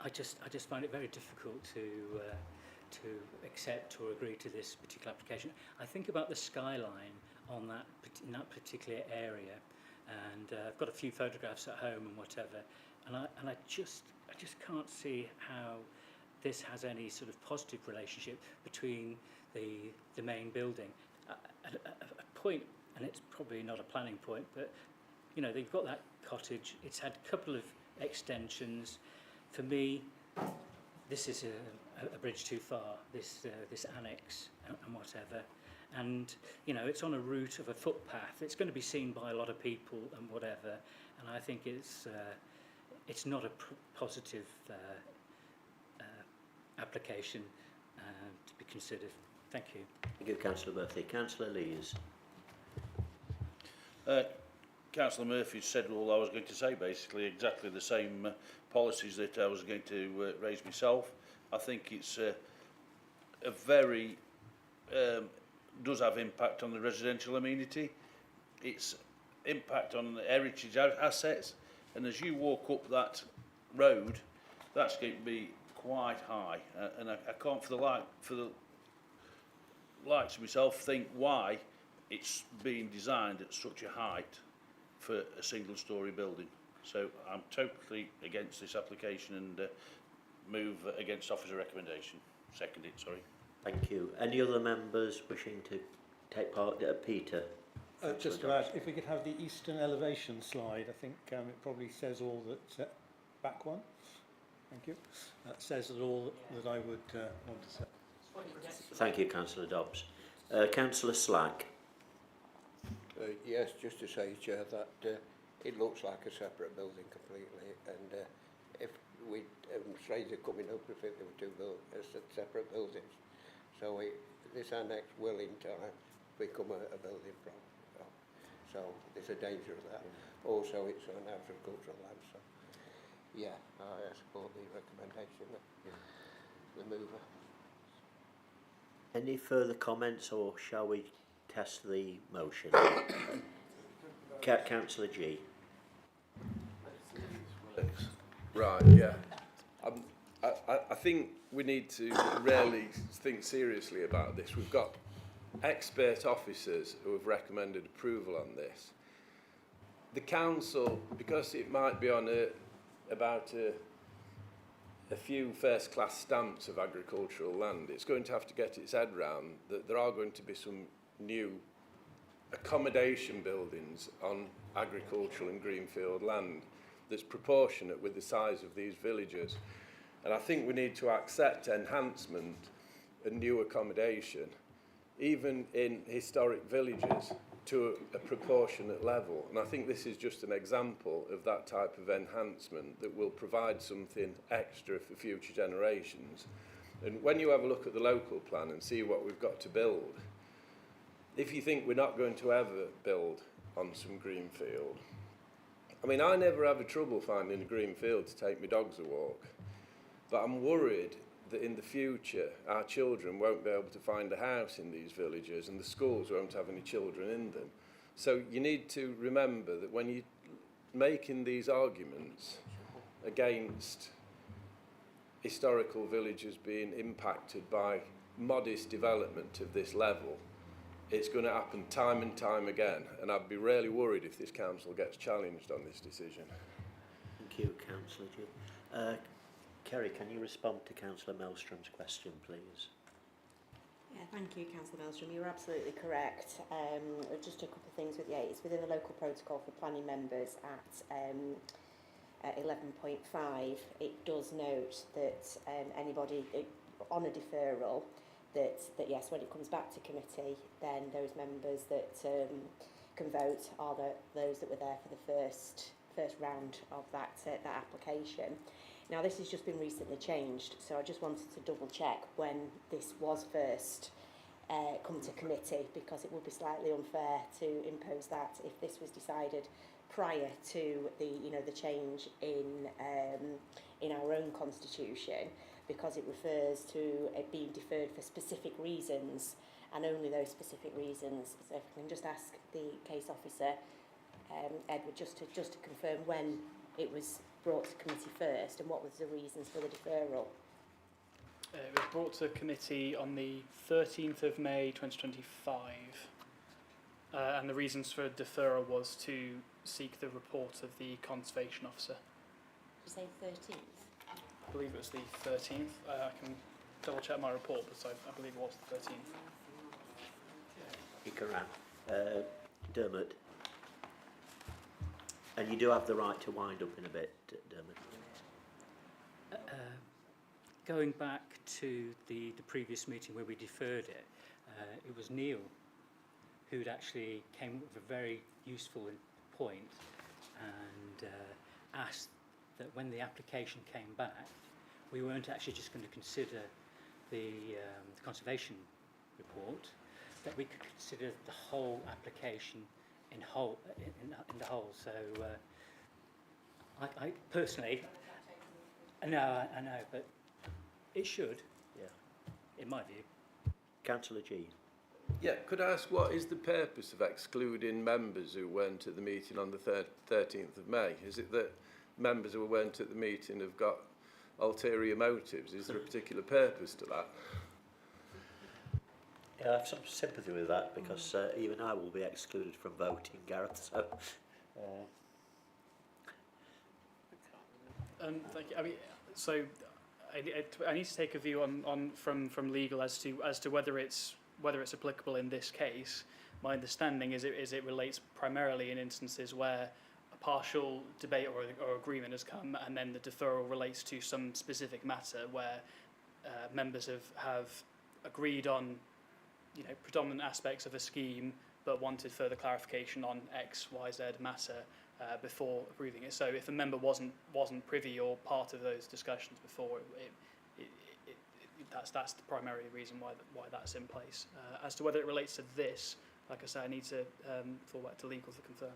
I just find it very difficult to accept or agree to this particular application. I think about the skyline on in that particular area, and I've got a few photographs at home and whatever, and I just can't see how this has any sort of positive relationship between the main building. A point, and it's probably not a planning point, but you know, they've got that cottage. It's had a couple of extensions. For me, this is a bridge too far. This annex and whatever. And you know, it's on a route of a footpath. It's going to be seen by a lot of people and whatever. And I think it's not a positive application to be considered. Thank you. Thank you, Councillor Murphy. Councillor Lees. Councillor Murphy said all I was going to say, basically exactly the same policies that I was going to raise myself. I think it's a very does have impact on the residential amenity. It's impact on the heritage assets, and as you walk up that road, that's going to be quite high, and I can't for the likes of myself think why it's being designed at such a height for a single story building. So I'm totally against this application and move against officer recommendation. Second it, sorry. Thank you. Any other members wishing to take part? Peter? Just to add, if we could have the eastern elevation slide, I think it probably says all that. Back one. Thank you. That says all that I would want to say. Thank you, Councillor Dobbs. Councillor Slack. Yes, just to say, Chair, that it looks like a separate building completely, and if we Fraser coming up with it, there were two separate buildings. So this annex will in time become a building problem. So there's a danger of that. Also, it's on agricultural land, so yeah, I support the recommendation, the mover. Any further comments, or shall we test the motion? Councillor G. Right, yeah. I think we need to really think seriously about this. We've got expert officers who have recommended approval on this. The council, because it might be on about a few first-class stamps of agricultural land, it's going to have to get its head round that there are going to be some new accommodation buildings on agricultural and greenfield land that's proportionate with the size of these villages. And I think we need to accept enhancement and new accommodation, even in historic villages, to a proportionate level. And I think this is just an example of that type of enhancement that will provide something extra for future generations. And when you have a look at the local plan and see what we've got to build, if you think we're not going to ever build on some greenfield, I mean, I never have a trouble finding a green field to take my dogs a walk, but I'm worried that in the future our children won't be able to find a house in these villages and the schools won't have any children in them. So you need to remember that when you're making these arguments against historical villages being impacted by modest development of this level, it's going to happen time and time again, and I'd be really worried if this council gets challenged on this decision. Thank you, Councillor G. Kerry, can you respond to Councillor Melstrom's question, please? Yeah, thank you, Councillor Melstrom. You're absolutely correct. Just a couple of things with it's within the local protocol for planning members at 11.5. It does note that anybody on a deferral, that yes, when it comes back to committee, then those members that can vote are those that were there for the first round of that application. Now, this has just been recently changed, so I just wanted to double check when this was first come to committee, because it would be slightly unfair to impose that if this was decided prior to the change in our own constitution, because it refers to it being deferred for specific reasons, and only those specific reasons. So if I can just ask the case officer, Edward, just to confirm when it was brought to committee first and what was the reasons for the deferral. It was brought to committee on the 13th of May 2025, and the reasons for deferral was to seek the report of the conservation officer. Did you say 13th? I believe it was the 13th. I can double check my report, but I believe it was the 13th. You can Dermot. And you do have the right to wind up in a bit, Dermot. Going back to the previous meeting where we deferred it, it was Neil who'd actually came up with a very useful point and asked that when the application came back, we weren't actually just going to consider the conservation report, that we could consider the whole application in the whole. So I personally, I know, but it should, in my view. Councillor G. Yeah, could I ask what is the purpose of excluding members who weren't at the meeting on the 13th of May? Is it that members who weren't at the meeting have got ulterior motives? Is there a particular purpose to that? Yeah, I have some sympathy with that, because even I will be excluded from voting, Gareth. So, thank you. I mean, so I need to take a view on from legal as to whether it's applicable in this case. My understanding is it relates primarily in instances where a partial debate or agreement has come, and then the deferral relates to some specific matter where members have agreed on predominant aspects of a scheme, but wanted further clarification on X, Y, Z matter before approving it. So if a member wasn't privy or part of those discussions before, that's the primary reason why that's in place. As to whether it relates to this, like I say, I need to fall back to legal to confirm.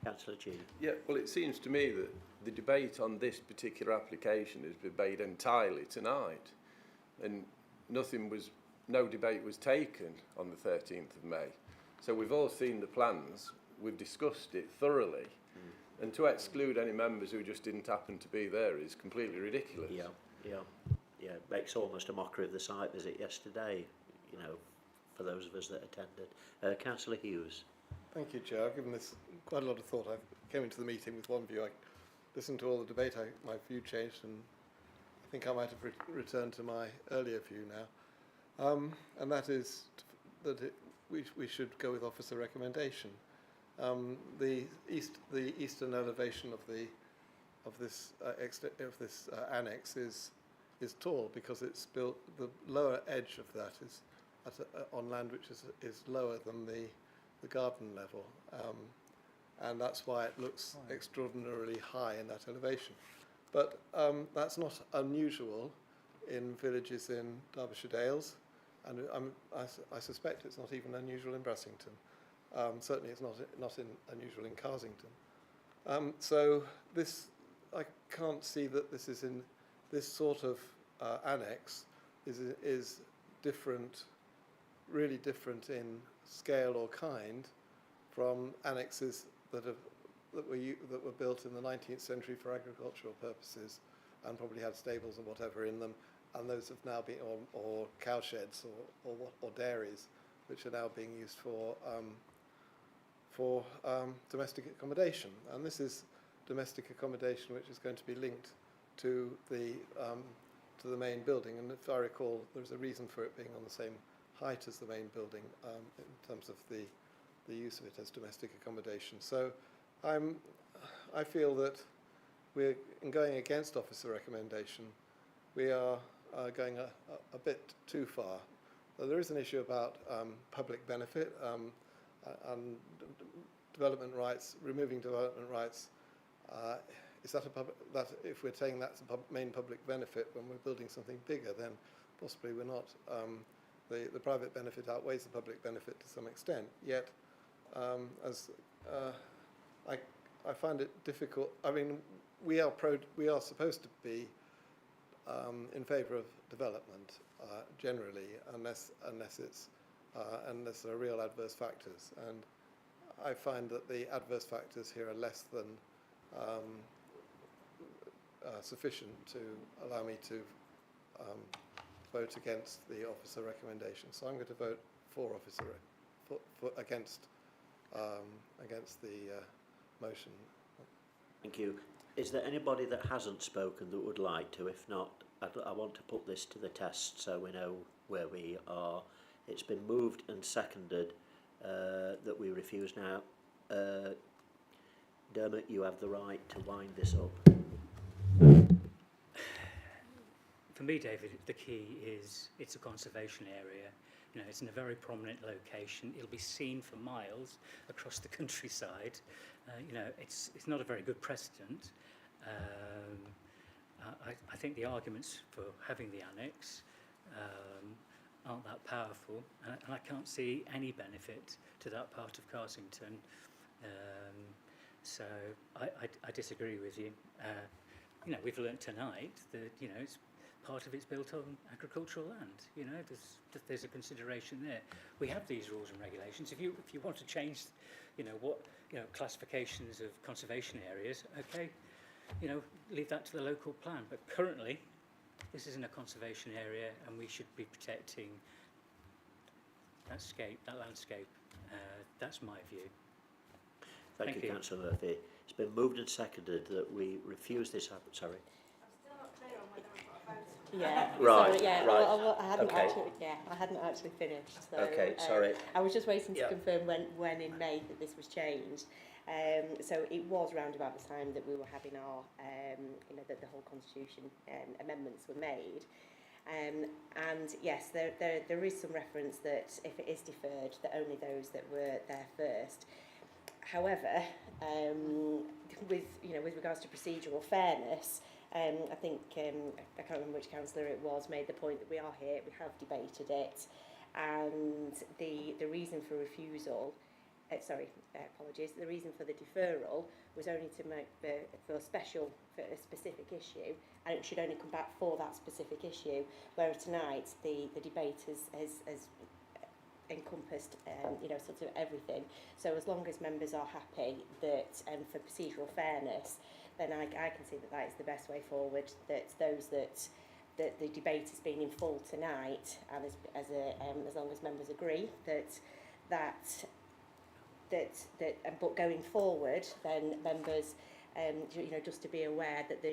Councillor G. Yeah, well, it seems to me that the debate on this particular application has been made entirely tonight, and no debate was taken on the 13th of May. So we've all seen the plans, we've discussed it thoroughly, and to exclude any members who just didn't happen to be there is completely ridiculous. Yeah, it makes almost a mockery of the site visit yesterday, for those of us that attended. Councillor Hughes. Thank you, Chair. I've given this quite a lot of thought. I came into the meeting with one view. I listened to all the debate. My view changed, and I think I might have returned to my earlier view now. And that is that we should go with officer recommendation. The eastern elevation of this annex is tall, because it's built. The lower edge of that is on land which is lower than the garden level, and that's why it looks extraordinarily high in that elevation. But that's not unusual in villages in Derbyshire Dales, and I suspect it's not even unusual in Brassington. Certainly it's not unusual in Carsington. So I can't see that this is in this sort of annex is different, really different in scale or kind from annexes that were built in the 19th century for agricultural purposes and probably had stables and whatever in them, and those have now been, or cow sheds or dairies, which are now being used for domestic accommodation. And this is domestic accommodation which is going to be linked to the main building. And if I recall, there's a reason for it being on the same height as the main building in terms of the use of it as domestic accommodation. So I feel that we're in going against officer recommendation. We are going a bit too far. There is an issue about public benefit and development rights, removing development rights. Is that that if we're saying that's a main public benefit when we're building something bigger, then possibly we're not. The private benefit outweighs the public benefit to some extent. Yet, I find it difficult. I mean, we are supposed to be in favour of development generally, unless there are real adverse factors. And I find that the adverse factors here are less than sufficient to allow me to vote against the officer recommendation. So I'm going to vote for against the motion. Thank you. Is there anybody that hasn't spoken that would like to? If not, I want to put this to the test so we know where we are. It's been moved and seconded that we refuse now. Dermot, you have the right to wind this up. For me, David, the key is it's a conservation area. You know, it's in a very prominent location. It'll be seen for miles across the countryside. You know, it's not a very good precedent. I think the arguments for having the annex aren't that powerful, and I can't see any benefit to that part of Carsington. So I disagree with you. You know, we've learnt tonight that, you know, part of it's built on agricultural land. You know, there's a consideration there. We have these rules and regulations. If you want to change, you know, classifications of conservation areas, okay, you know, leave that to the local plan. But currently, this isn't a conservation area, and we should be protecting that landscape. That's my view. Thank you, Councillor Murphy. It's been moved and seconded that we refuse this. Sorry. Yeah. Right. Sorry, yeah. Right. Well, I hadn't okay. actually. Yeah, I hadn't actually finished. So, okay. Sorry. I was just waiting to confirm when in May that this was changed. So it was round about the time that we were having our, you know, that the whole constitution amendments were made. And yes, there is some reference that if it is deferred, that only those that were there first. However, with regards to procedural fairness, I think I can't remember which councillor it was made the point that we are here, we have debated it, and the reason for refusal. Apologies. The reason for the deferral was only to make for a specific issue, and it should only come back for that specific issue. Whereas tonight, the debate has encompassed, you know, sort of everything. So as long as members are happy that for procedural fairness, then I can see that is the best way forward. That the debate has been in full tonight, and as long as members agree but going forward, then members, you know, just to be aware that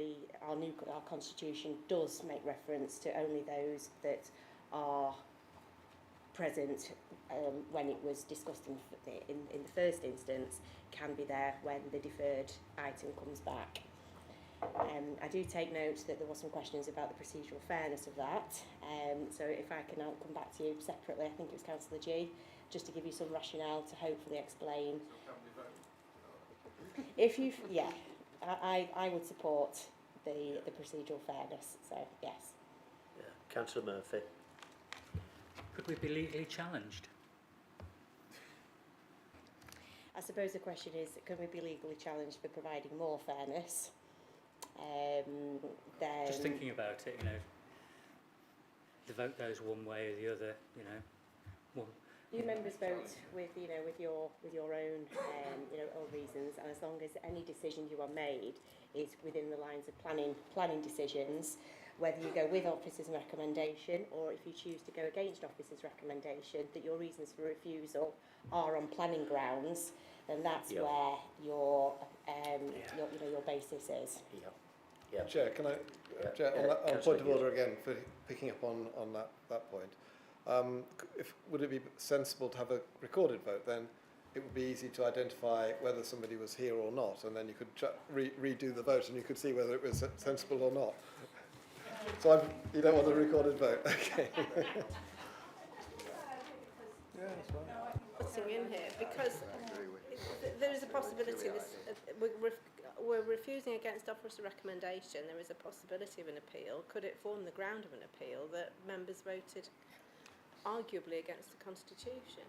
our constitution does make reference to only those that are present when it was discussed in the first instance, can be there when the deferred item comes back. I do take note that there were some questions about the procedural fairness of that. So if I can come back to you separately, I think it was Councillor G, just to give you some rationale to hopefully explain. If you, yeah, I would support the procedural fairness. So yes. Yeah. Councillor Murphy. Could we be legally challenged? I suppose the question is, can we be legally challenged for providing more fairness? Then just thinking about it, you know, the vote goes one way or the other, you know, You members vote with, you know, with your own, own reasons, and as long as any decision you are made is within the lines of planning decisions, whether you go with officer's recommendation or if you choose to go against officer's recommendation, that your reasons for refusal are on planning grounds, then that's where your basis is. Chair, can I, Chair, on point of order again, for picking up on that point. Would it be sensible to have a recorded vote? Then it would be easy to identify whether somebody was here or not, and then you could redo the vote and you could see whether it was sensible or not. So you don't want a recorded vote, okay? Yeah, that's right. Putting in here because there is a possibility we're refusing against officer recommendation. There is a possibility of an appeal. Could it form the ground of an appeal that members voted arguably against the Constitution?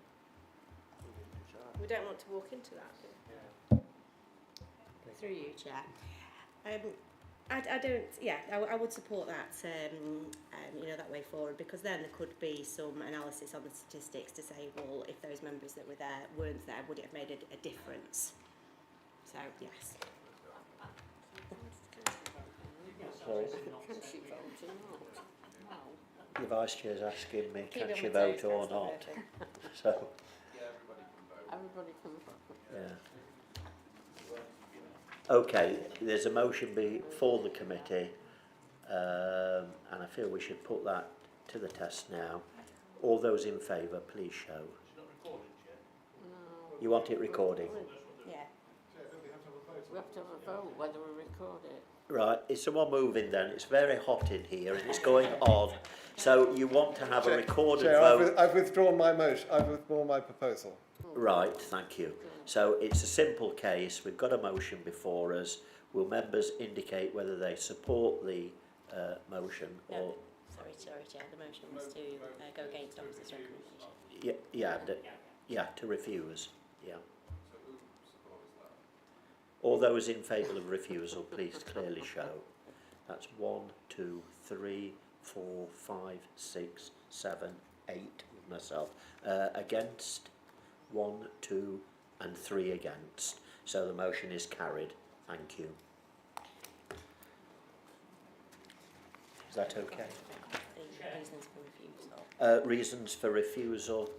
We don't want to walk into that. Through you, Chair. I would support that, that way forward, because then there could be some analysis on the statistics to say, well, if those members that were there weren't there, would it have made a difference? So, yes. Sorry? Can she vote or not? No. The Vice Chair's asking me, can she vote or not? So. Everybody can vote. Yeah. Okay, there's a motion before the committee, and I feel we should put that to the test now. All those in favour, please show. No. You want it recording? Yeah. We have to have a vote whether we record it. Right, is someone moving then? It's very hot in here and it's going on. So you want to have a recorded vote? I've withdrawn my motion. I've withdrawn my proposal. Right, thank you. So it's a simple case. We've got a motion before us. Will members indicate whether they support the motion or... Sorry, Chair. The motion was to go against officer's recommendation. To refuse. Yeah. All those in favour of refusal, please clearly show. That's 1, 2, 3, 4, 5, 6, 7, 8 with myself. Against? 1, 2 and 3 against. So the motion is carried. Thank you. Is that okay? Reasons for refusal. Reasons for refusal,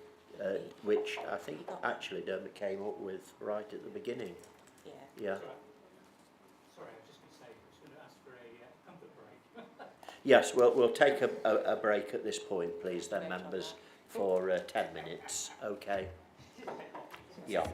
which I think actually Derby came up with right at the beginning. Yeah. Sorry, I was just going to say, I was going to ask for a comfort break. Yes, we'll take a break at this point, please, then, members, for 10 minutes. Okay. Yeah.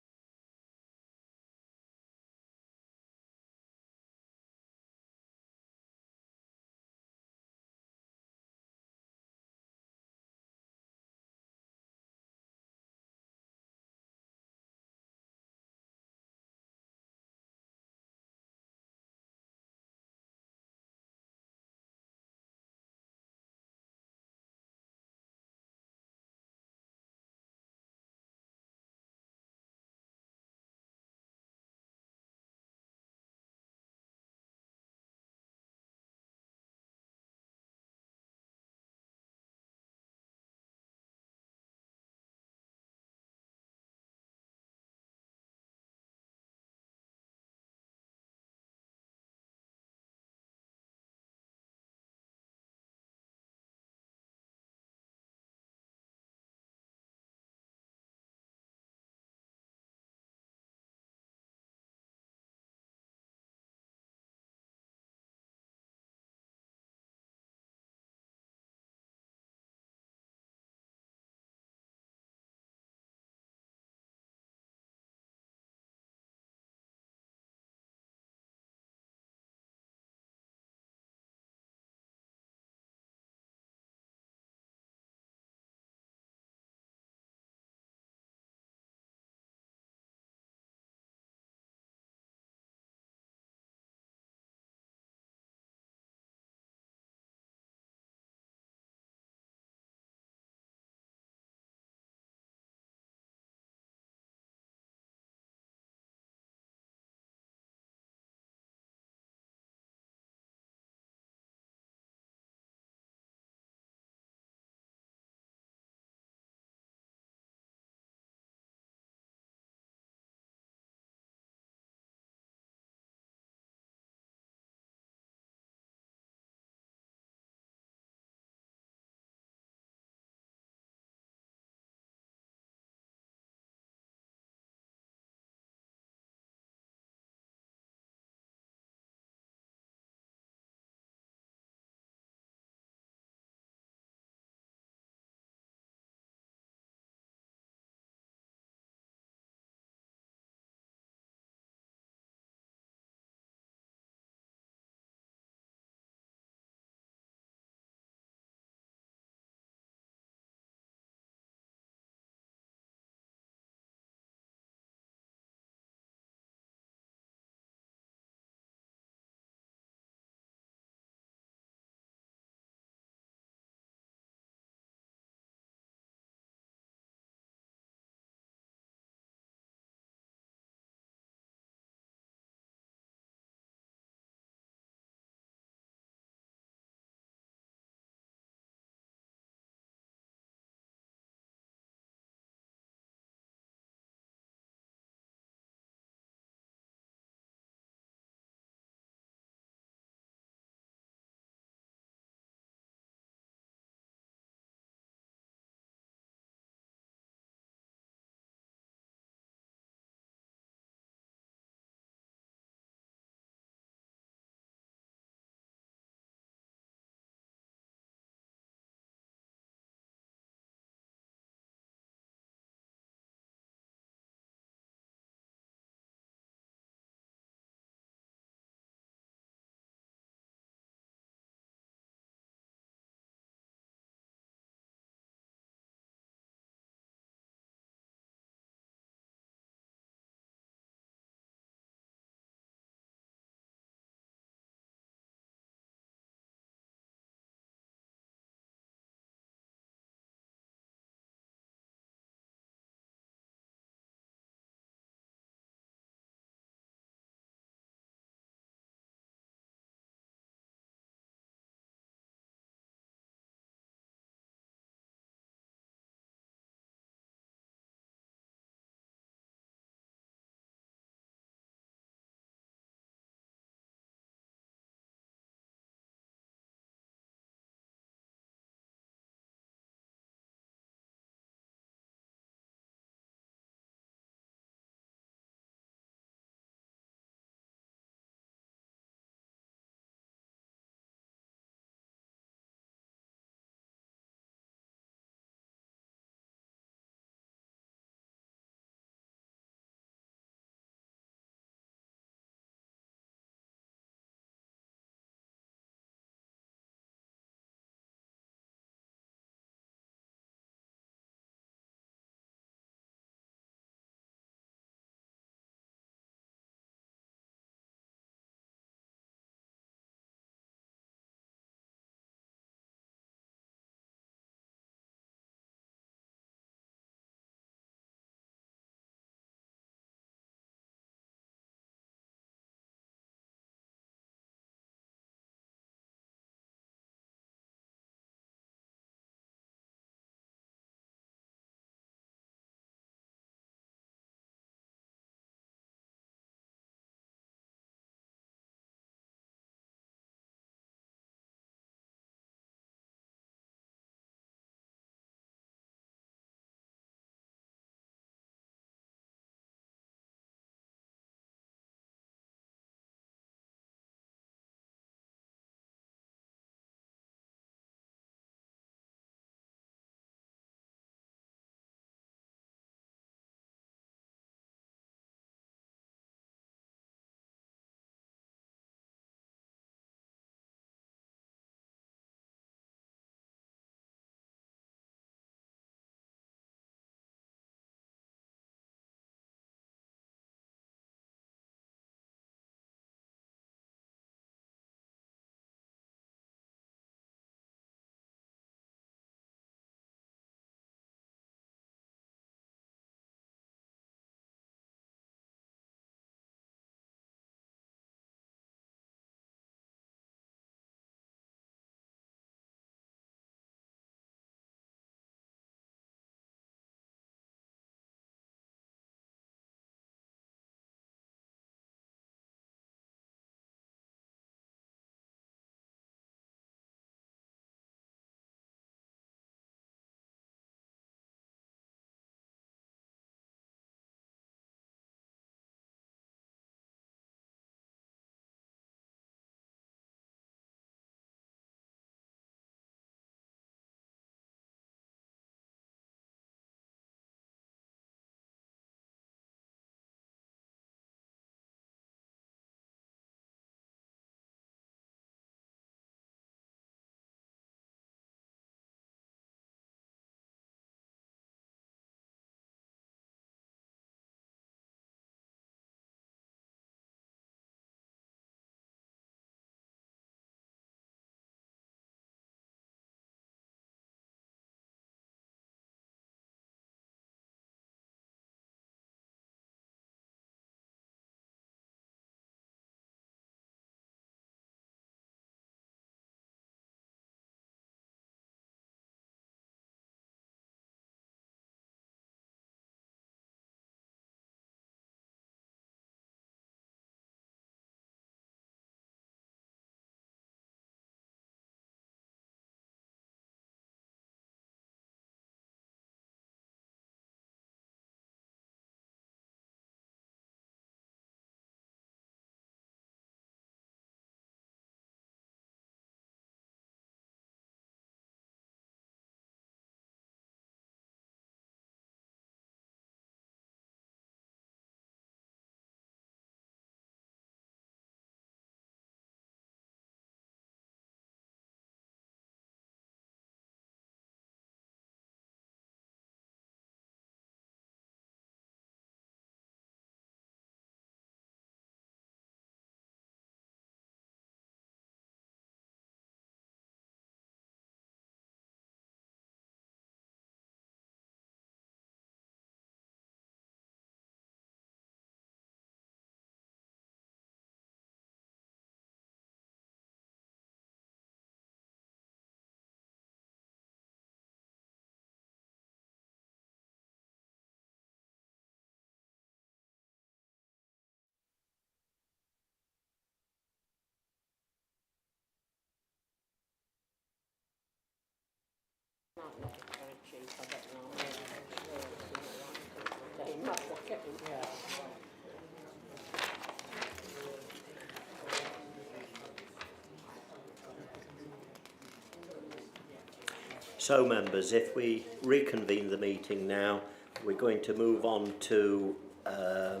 So members, if we reconvene the meeting now, we're going to move on to the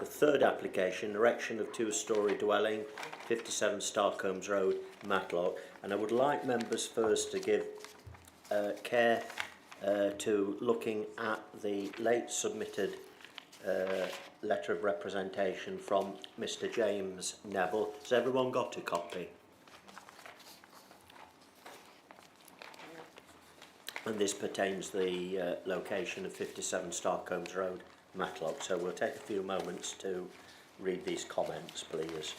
third application, erection of two-storey dwelling, 57 Starkholms Road, Matlock. And I would like members first to give care to looking at the late submitted letter of representation from Mr. James Neville. Has everyone got a copy? And this pertains to the location of 57 Starkholms Road, Matlock. So we'll take a few moments to read these comments, please.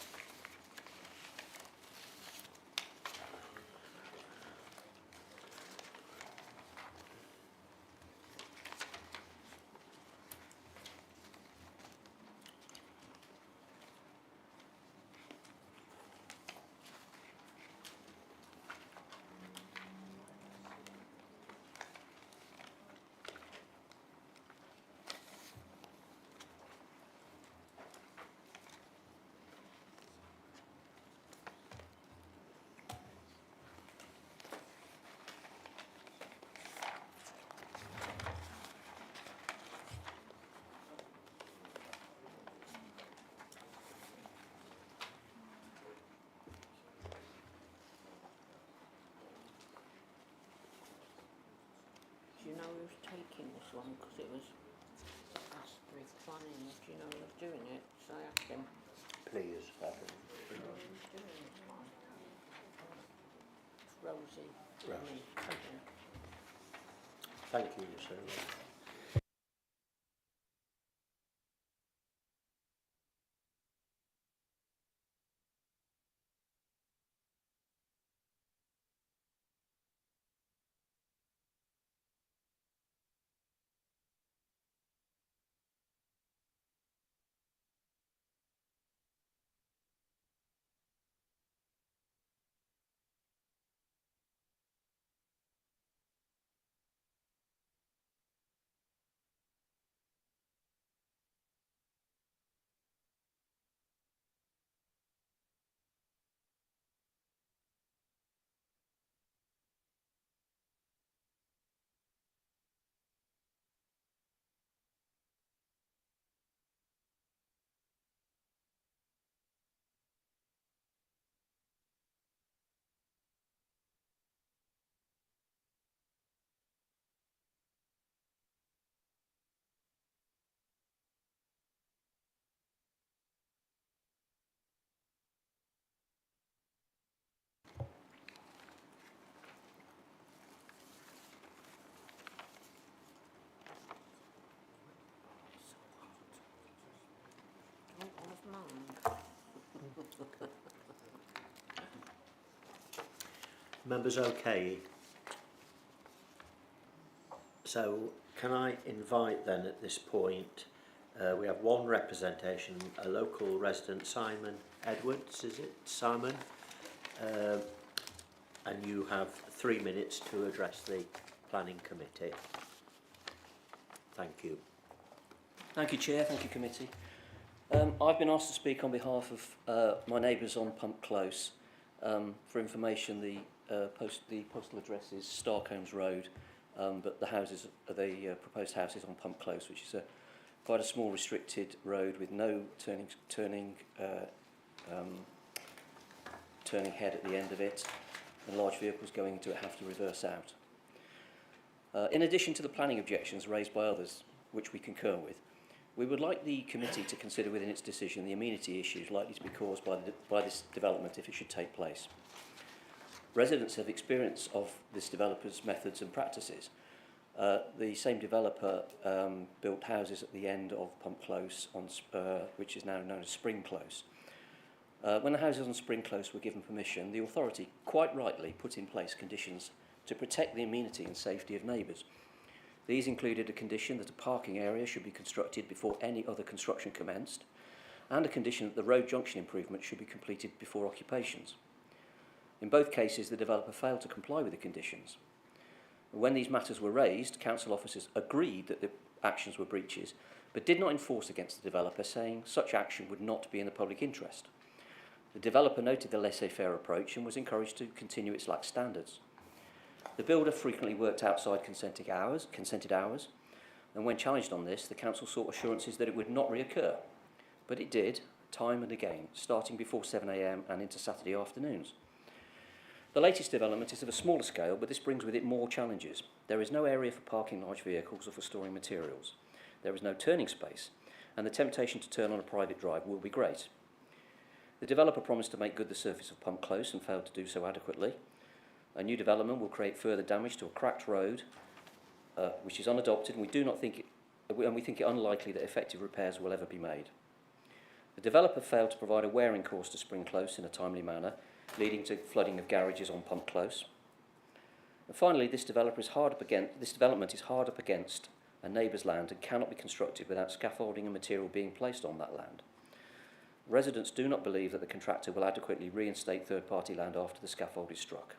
Do you know who's taking this one? Because it was asked with planning. Do you know who's doing it? So I asked him. Please, Who's doing this one? It's Rosie. Rosie. Thank you. Thank you, sir. Members okay? So can I invite then at this point, we have one representation, a local resident, Simon Edwards, is it? Simon? And you have 3 minutes to address the planning committee. Thank you. Thank you, Chair. Thank you, committee. I've been asked to speak on behalf of my neighbours on Pump Close. For information, the postal address is Starkholms Road, but the houses are the proposed houses on Pump Close, which is quite a small restricted road with no turning head at the end of it, and large vehicles going into it have to reverse out. In addition to the planning objections raised by others, which we concur with, we would like the committee to consider within its decision the amenity issues likely to be caused by this development if it should take place. Residents have experience of this developer's methods and practices. The same developer built houses at the end of Pump Close, which is now known as Spring Close. When the houses on Spring Close were given permission, the authority quite rightly put in place conditions to protect the amenity and safety of neighbours. These included a condition that a parking area should be constructed before any other construction commenced, and a condition that the road junction improvement should be completed before occupations. In both cases, the developer failed to comply with the conditions. When these matters were raised, council officers agreed that the actions were breaches, but did not enforce against the developer, saying such action would not be in the public interest. The developer noted the laissez-faire approach and was encouraged to continue its lax standards. The builder frequently worked outside consented hours, and when challenged on this, the council sought assurances that it would not reoccur. But it did, time and again, starting before 7 a.m. and into Saturday afternoons. The latest development is of a smaller scale, but this brings with it more challenges. There is no area for parking large vehicles or for storing materials. There is no turning space, and the temptation to turn on a private drive will be great. The developer promised to make good the surface of Pump Close and failed to do so adequately. A new development will create further damage to a cracked road, which is unadopted, and we think it unlikely that effective repairs will ever be made. The developer failed to provide a wearing course to Spring Close in a timely manner, leading to flooding of garages on Pump Close. And finally, this development is hard up against a neighbour's land and cannot be constructed without scaffolding and material being placed on that land. Residents do not believe that the contractor will adequately reinstate third-party land after the scaffold is struck.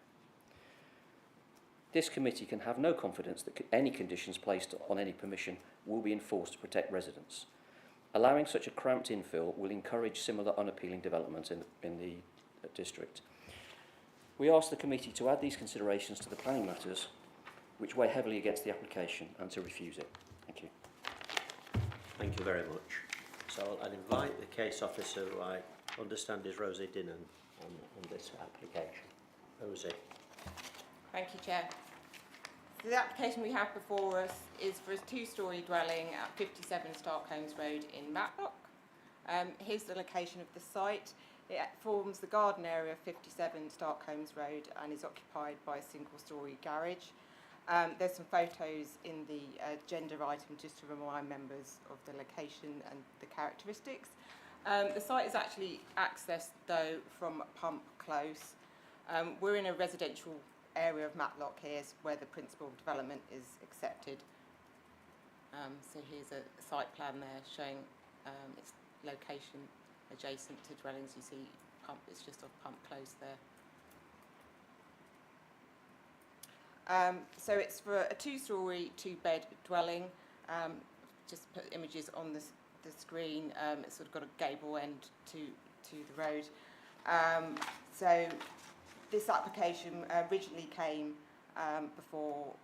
This committee can have no confidence that any conditions placed on any permission will be enforced to protect residents. Allowing such a cramped infill will encourage similar unappealing developments in the district. We ask the committee to add these considerations to the planning matters which weigh heavily against the application and to refuse it. Thank you. Thank you very much. So I'll invite the case officer, who I understand is Rosie Dinnan, on this application. Rosie. Thank you, Chair. So the application we have before us is for a two-storey dwelling at 57 Starkholms Road in Matlock. Here's the location of the site. It forms the garden area of 57 Starkholms Road and is occupied by a single-storey garage. There's some photos in the agenda item just to remind members of the location and the characteristics. The site is actually accessed though from Pump Close. We're in a residential area of Matlock here where the principal development is accepted. So here's a site plan there showing its location adjacent to dwellings. You see Pump, it's just off Pump Close there. So it's for a two-storey, two-bed dwelling. Just put images on the screen. It's sort of got a gable end to the road. So this application originally came before,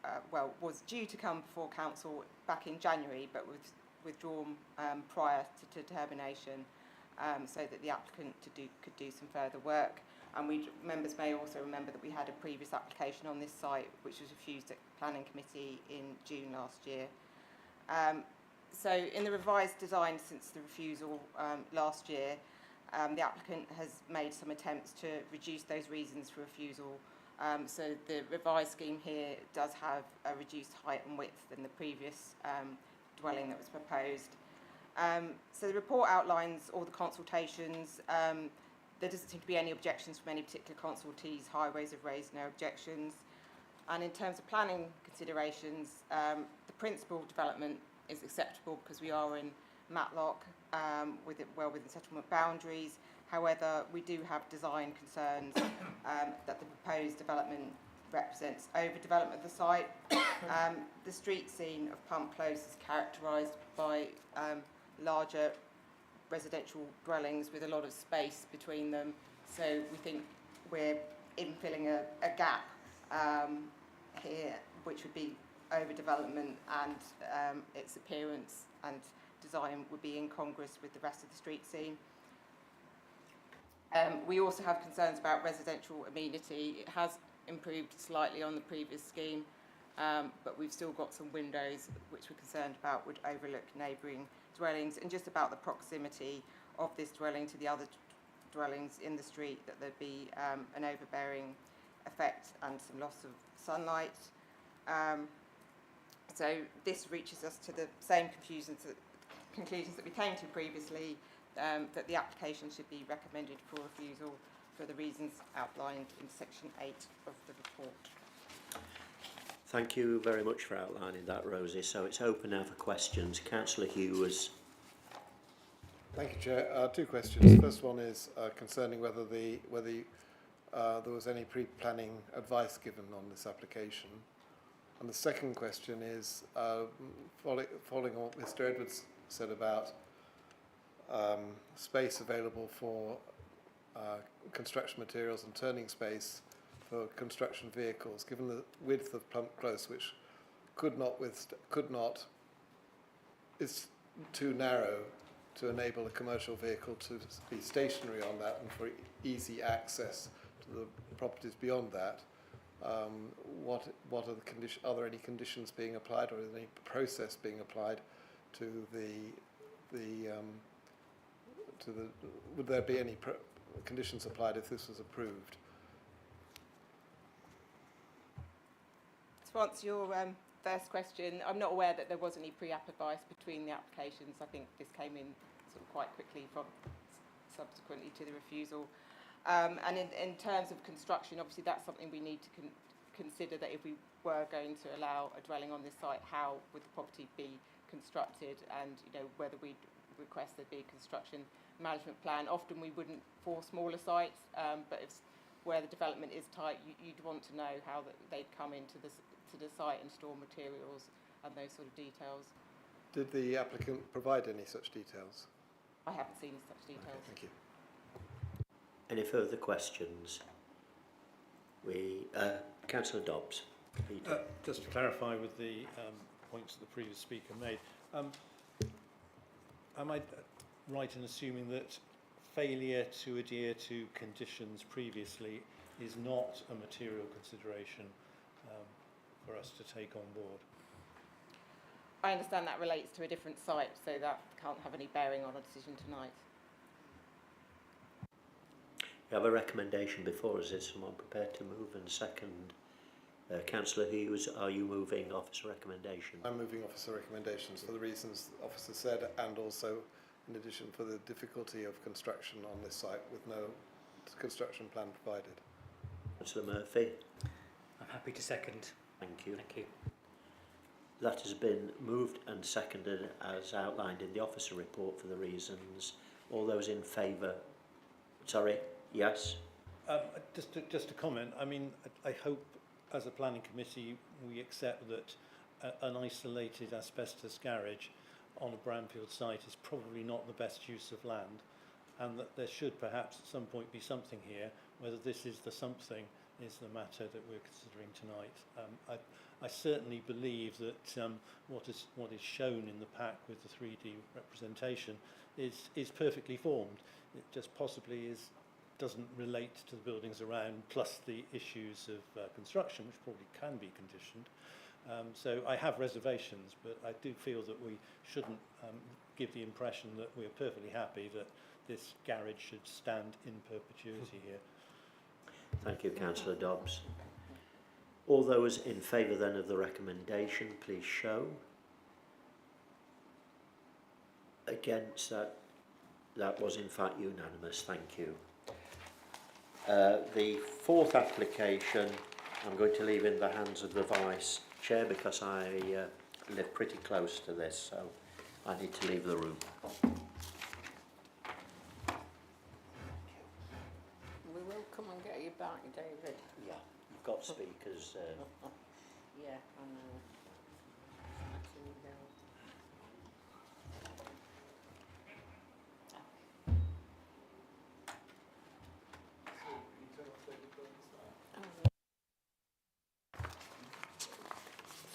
was due to come before council back in January, but was withdrawn prior to determination, so that the applicant could do some further work. And members may also remember that we had a previous application on this site which was refused at Planning Committee in June last year. So in the revised design since the refusal last year, the applicant has made some attempts to reduce those reasons for refusal. So the revised scheme here does have a reduced height and width than the previous dwelling that was proposed. So the report outlines all the consultations. There doesn't seem to be any objections from any particular consultees. Highways have raised no objections. And in terms of planning considerations, the principal development is acceptable because we are in Matlock, with it well within settlement boundaries. However, we do have design concerns that the proposed development represents overdevelopment of the site. The street scene of Pump Close is characterised by larger residential dwellings with a lot of space between them, so we think we're infilling a gap here, which would be overdevelopment, and its appearance and design would be incongruous with the rest of the street scene. We also have concerns about residential amenity. It has improved slightly on the previous scheme, but we've still got some windows which we're concerned about would overlook neighbouring dwellings, and just about the proximity of this dwelling to the other dwellings in the street, that there'd be an overbearing effect and some loss of sunlight. So this reaches us to the same conclusions that we came to previously, that the application should be recommended for refusal for the reasons outlined in section 8 of the report. Thank you very much for outlining that, Rosie. So it's open now for questions. Councillor Hughes. Thank you, Chair. Two questions. First one is concerning whether there was any pre-planning advice given on this application. And the second question is, following on what Mr. Edwards said about space available for construction materials and turning space for construction vehicles, given the width of Plump Close, which is too narrow to enable a commercial vehicle to be stationary on that and for easy access to the properties beyond that. What are the conditions? Are there any conditions being applied, or is there any process being applied to would there be any conditions applied if this was approved? To answer your first question, I'm not aware that there was any pre-app advice between the applications. I think this came in sort of quite quickly from subsequently to the refusal. And in terms of construction, obviously that's something we need to consider, that if we were going to allow a dwelling on this site, how would the property be constructed, and whether we'd request there be a construction management plan. Often we wouldn't for smaller sites, but where the development is tight, you'd want to know how they'd come into the site and store materials and those sort of details. Did the applicant provide any such details? I haven't seen such details. Okay, thank you. Any further questions? Councillor Dobbs. Just to clarify with the points that the previous speaker made, am I right in assuming that failure to adhere to conditions previously is not a material consideration for us to take on board? I understand that relates to a different site, so that can't have any bearing on a decision tonight. We have a recommendation before us. Is someone prepared to move and second? Councillor Hughes, are you moving officer recommendation? I'm moving officer recommendations for the reasons the officer said, and also in addition for the difficulty of construction on this site with no construction plan provided. Councillor Murphy. I'm happy to second. Thank you. Thank you. That has been moved and seconded as outlined in the officer report for the reasons. All those in favour? Sorry, yes? Just a comment. I mean, I hope as a planning committee we accept that an isolated asbestos garage on a brownfield site is probably not the best use of land, and that there should perhaps at some point be something here. Whether this is the something is the matter that we're considering tonight. I certainly believe that what is shown in the pack with the 3D representation is perfectly formed. It just possibly doesn't relate to the buildings around, plus the issues of construction, which probably can be conditioned. So I have reservations, but I do feel that we shouldn't give the impression that we're perfectly happy that this garage should stand in perpetuity here. Thank you, Councillor Dobbs. All those in favour then of the recommendation, please show. Against that, that was in fact unanimous. Thank you. The fourth application I'm going to leave in the hands of the Vice Chair because I live pretty close to this, so I need to leave the room. We will come and get you back, David. Yeah, you've got speakers. Yeah, I know.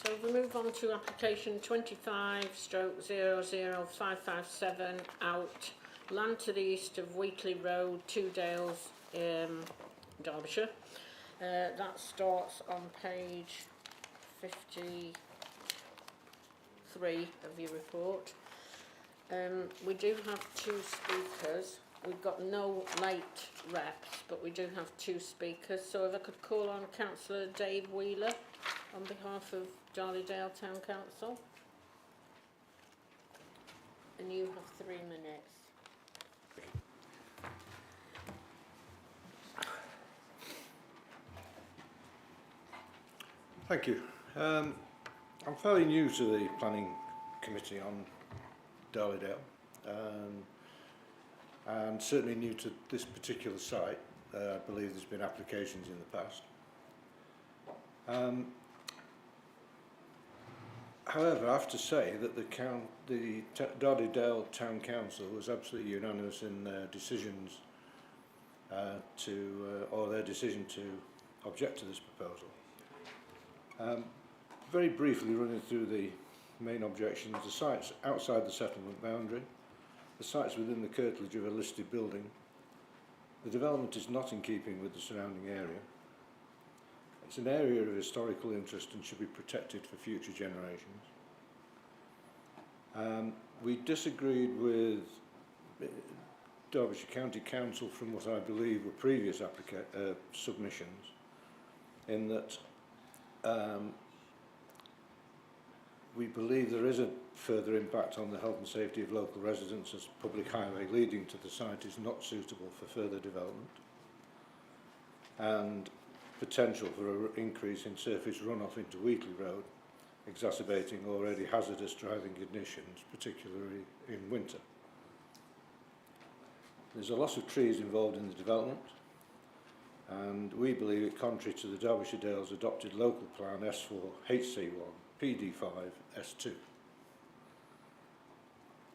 So we move on to application 25/00557 out land to the east of Wheatley Road, Two Dales, Derbyshire. That starts on page 53 of your report. We do have two speakers. We've got no late reps, but we do have two speakers. So if I could call on Councillor Dave Wheeler on behalf of Darlydale Town Council. And you have 3 minutes. Thank you. I'm fairly new to the planning committee on Darlydale, and certainly new to this particular site. I believe there's been applications in the past. However, I have to say that the Darby Dale Town Council was absolutely unanimous in their decisions or their decision to object to this proposal. Very briefly running through the main objections: the site's outside the settlement boundary, the site's within the curtilage of a listed building, the development is not in keeping with the surrounding area, it's an area of historical interest and should be protected for future generations. We disagreed with Derbyshire County Council from what I believe were previous submissions, in that we believe there is a further impact on the health and safety of local residents, as public highway leading to the site is not suitable for further development, and potential for an increase in surface runoff into Wheatley Road, exacerbating already hazardous driving conditions, particularly in winter. There's a loss of trees involved in the development, and we believe it contrary to the Derbyshire Dales adopted local plan S4 HC1 PD5 S2,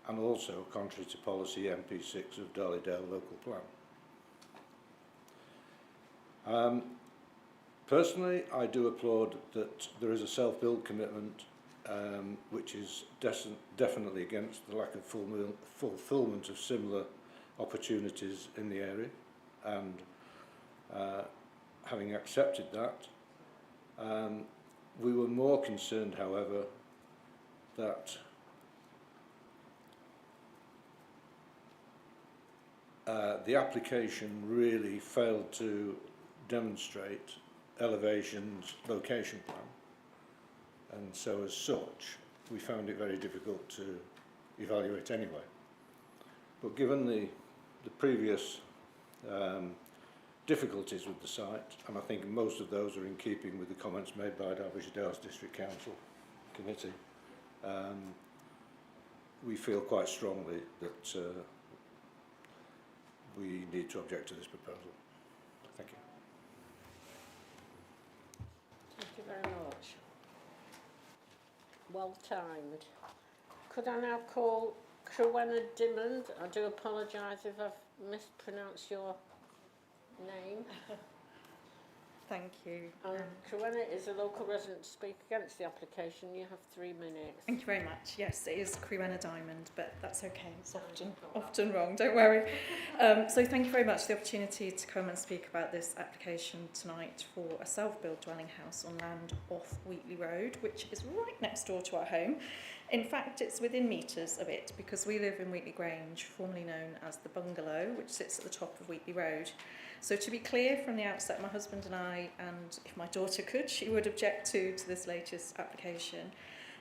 and also contrary to policy MP6 of Darby Dale local plan. Personally, I do applaud that there is a self-build commitment, which is definitely against the lack of fulfilment of similar opportunities in the area, and having accepted that, we were more concerned, however, that the application really failed to demonstrate elevation's location plan, and so as such we found it very difficult to evaluate anyway. But given the previous difficulties with the site, and I think most of those are in keeping with the comments made by Derbyshire Dales District Council Committee, we feel quite strongly that we need to object to this proposal. Thank you. Thank you very much. Well timed. Could I now call Crowena Dimmond? I do apologise if I've mispronounced your name. Thank you. Crowena is a local resident to speak against the application. You have 3 minutes. Thank you very much. Yes, it is Crowena Diamond, but that's okay. It's often wrong, don't worry. So thank you very much for the opportunity to come and speak about this application tonight for a self-built dwelling house on land off Wheatley Road, which is right next door to our home. In fact, it's within metres of it because we live in Wheatley Grange, formerly known as the Bungalow, which sits at the top of Wheatley Road. So to be clear from the outset, my husband and I, and if my daughter could, she would object to this latest application.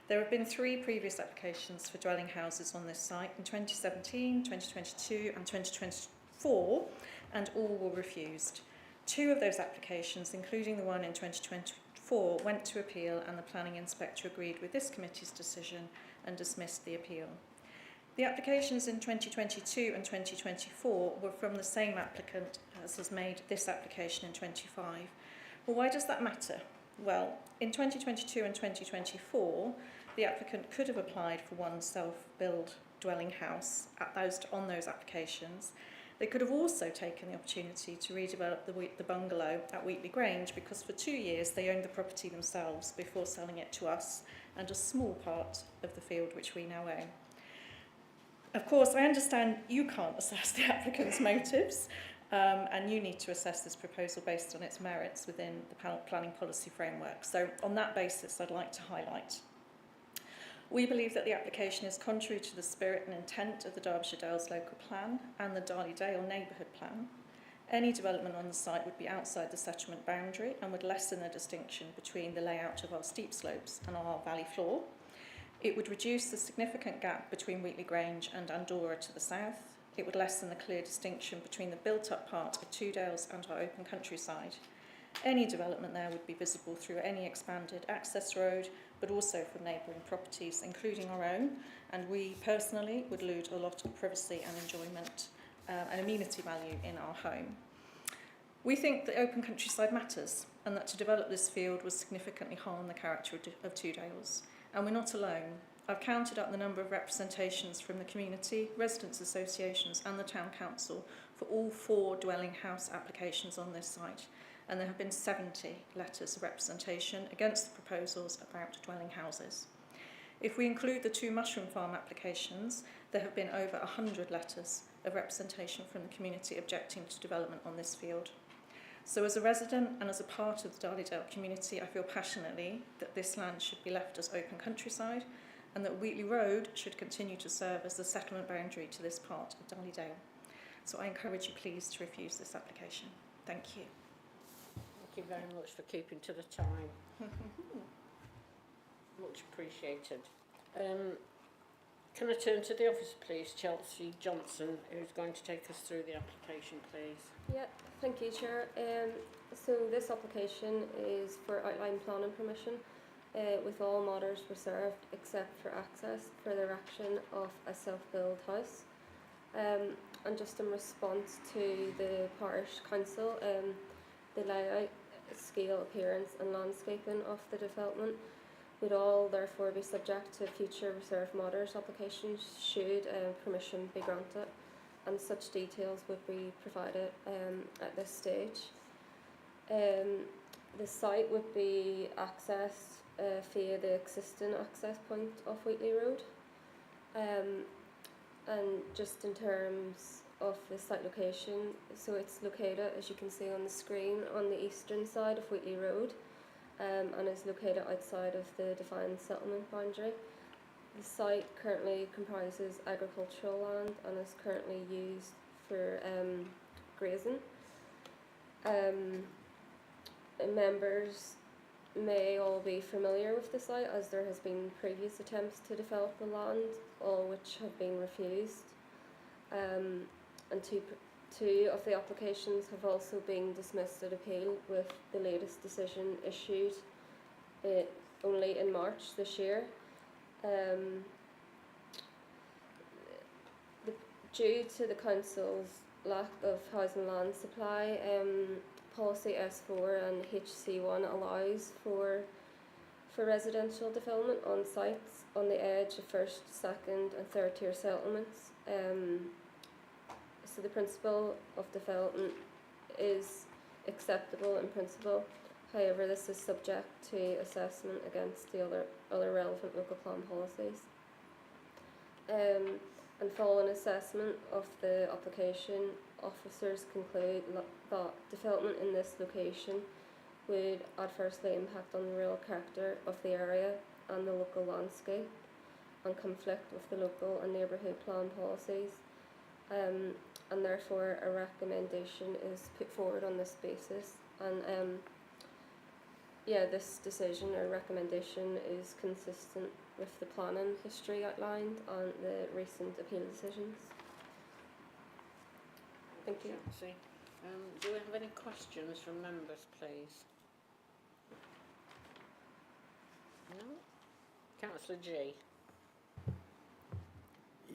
There have been 3 previous applications for dwelling houses on this site in 2017, 2022 and 2024, and all were refused. 2 of those applications, including the one in 2024, went to appeal, and the planning inspector agreed with this committee's decision and dismissed the appeal. The applications in 2022 and 2024 were from the same applicant as has made this application in 25. Well, why does that matter? Well, in 2022 and 2024, the applicant could have applied for one self-build dwelling house on those applications. They could have also taken the opportunity to redevelop the bungalow at Wheatley Grange, because for 2 years they owned the property themselves before selling it to us and a small part of the field which we now own. Of course, I understand you can't assess the applicant's motives, and you need to assess this proposal based on its merits within the planning policy framework. So on that basis, I'd like to highlight. We believe that the application is contrary to the spirit and intent of the Derbyshire Dales local plan and the Darby Dale neighbourhood plan. Any development on the site would be outside the settlement boundary and would lessen the distinction between the layout of our steep slopes and our valley floor. It would reduce the significant gap between Wheatley Grange and Andorra to the south. It would lessen the clear distinction between the built-up part of Two Dales and our open countryside. Any development there would be visible through any expanded access road, but also from neighbouring properties, including our own, and we personally would lose a lot of privacy and enjoyment and amenity value in our home. We think that open countryside matters, and that to develop this field would significantly harm the character of Two Dales. And we're not alone. I've counted up the number of representations from the community, residents' associations and the Town Council for all 4 dwelling house applications on this site, and there have been 70 letters of representation against the proposals about dwelling houses. If we include the 2 mushroom farm applications, there have been over 100 letters of representation from the community objecting to development on this field. So as a resident and as a part of the Darlydale community, I feel passionately that this land should be left as open countryside and that Wheatley Road should continue to serve as the settlement boundary to this part of Darlydale. So I encourage you please to refuse this application. Thank you. Thank you very much for keeping to the time. Much appreciated. Can I turn to the office, please? Chelsea Johnson, who's going to take us through the application, please. Yeah, thank you, Chair. So this application is for outline planning permission with all matters reserved except for access for the erection of a self-build house. And just in response to the parish council, the layout, scale, appearance and landscaping of the development would all therefore be subject to future reserved matters applications should permission be granted, and such details would be provided at this stage. The site would be accessed via the existing access point of Wheatley Road. And just in terms of the site location, so it's located, as you can see on the screen, on the eastern side of Wheatley Road, and is located outside of the defined settlement boundary. The site currently comprises agricultural land and is currently used for grazing. Members may all be familiar with the site as there has been previous attempts to develop the land, all which have been refused. And two of the applications have also been dismissed at appeal, with the latest decision issued only in March this year. Due to the council's lack of housing land supply, policy S4 and HC1 allows for residential development on sites on the edge of first, second and third tier settlements. So the principle of development is acceptable in principle. However, this is subject to assessment against the other relevant local plan policies. And following assessment of the application, officers conclude that development in this location would adversely impact on the real character of the area and the local landscape, and conflict with the local and neighbourhood plan policies. And therefore a recommendation is put forward on this basis. And this decision or recommendation is consistent with the planning history outlined and the recent appeal decisions. Thank you. Do we have any questions from members, please? No? Councillor G.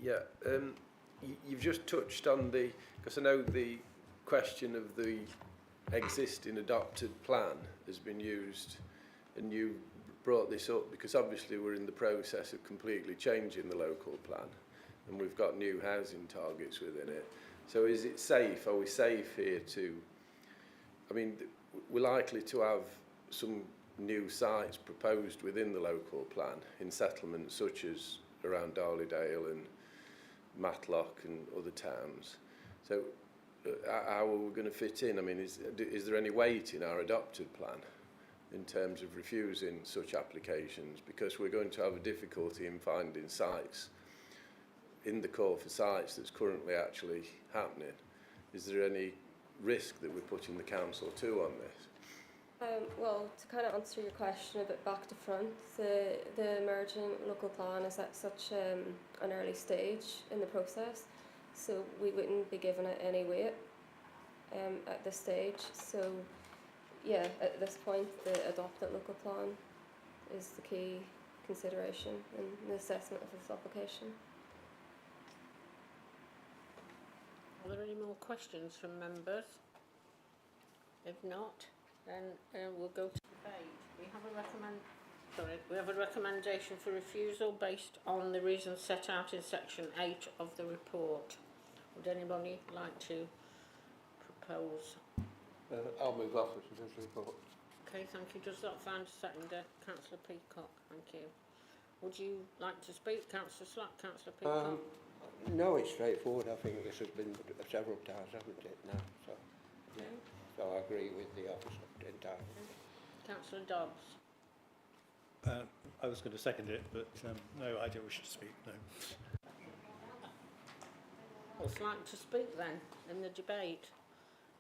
Yeah, you've just touched on because I know the question of the existing adopted plan has been used, and you brought this up because obviously we're in the process of completely changing the local plan, and we've got new housing targets within it. So is it safe, are we safe here to, I mean, we're likely to have some new sites proposed within the local plan in settlements such as around Darlydale and Matlock and other towns. So how are we going to fit in? I mean, is there any weight in our adopted plan in terms of refusing such applications? Because we're going to have a difficulty in finding sites in the call for sites that's currently actually happening. Is there any risk that we're putting the council to on this? Well, to kind of answer your question a bit back to front, the emerging local plan is at such an early stage in the process, so we wouldn't be giving it any weight at this stage. So yeah, at this point the adopted local plan is the key consideration in the assessment of this application. Are there any more questions from members? If not, then we'll go to debate. We have a Sorry, we have a recommendation for refusal based on the reasons set out in section 8 of the report. Would anybody like to propose? I'll move officers' report. Okay, thank you. Does that find a seconder? Councillor Peacock, thank you. Would you like to speak, Councillor Slack, Councillor Peacock? No, it's straightforward. I think this has been several times, hasn't it, now? So, yeah. So I agree with the officer entirely. Councillor Dobbs. I was going to second it, but no, I don't wish to speak, no. Would you like to speak then in the debate?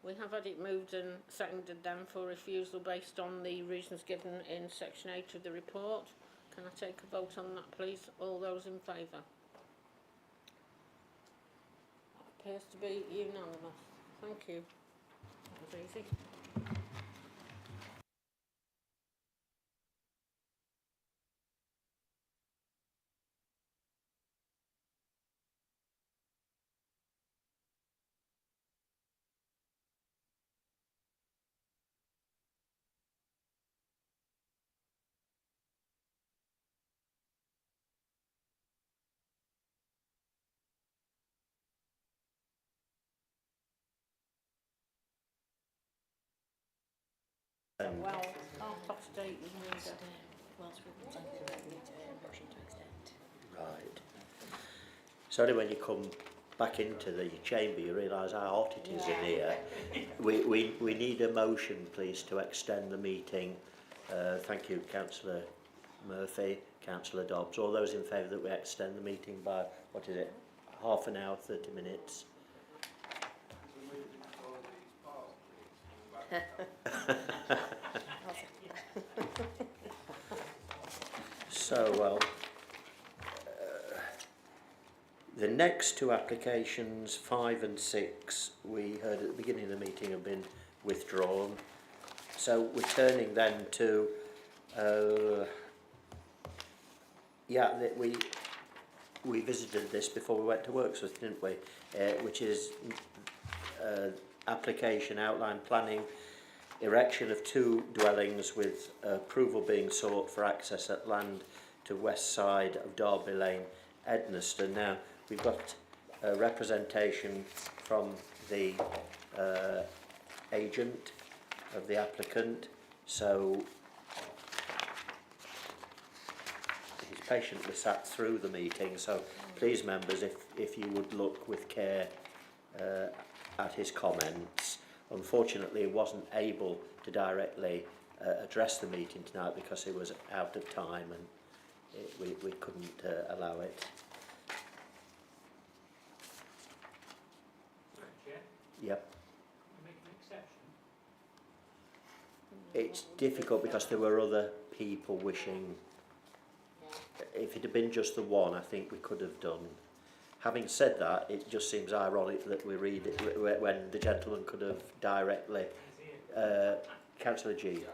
We have had it moved and seconded then for refusal based on the reasons given in section 8 of the report. Can I take a vote on that, please? All those in favour? Appears to be unanimous. Thank you. That was easy. Well, half-past 8 is needed. Right. It's only when you come back into the chamber you realise how hot it is in here. We need a motion, please, to extend the meeting. Thank you, Councillor Murphy, Councillor Dobbs. All those in favour that we extend the meeting by, what is it, half an hour, 30 minutes? So, the next two applications, 5 and 6, we heard at the beginning of the meeting have been withdrawn. So we're turning then to, we visited this before we went to Wiksworth, didn't we? Which is application outline planning, erection of 2 dwellings with approval being sought for access at land to west side of Darby Lane, Ednaston. Now, we've got a representation from the agent of the applicant, so he's patiently sat through the meeting, so please members, if you would look with care at his comments. Unfortunately, he wasn't able to directly address the meeting tonight because he was out of time and we couldn't allow it. Yep. Make an exception. It's difficult because there were other people wishing. If it had been just the one, I think we could have done. Having said that, it just seems ironic that we read it when the gentleman could have directly. Councillor G.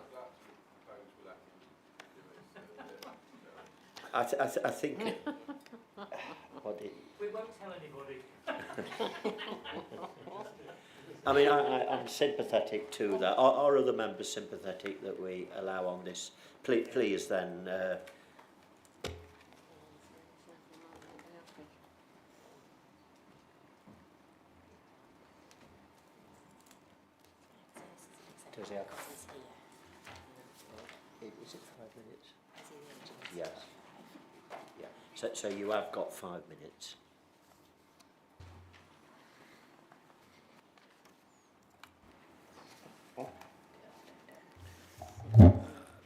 I think. We won't tell anybody. I mean, I'm sympathetic to that. Are other members sympathetic that we allow on this? Please then. Does he have? Is it 5 minutes? Yes. Yeah. So you have got 5 minutes.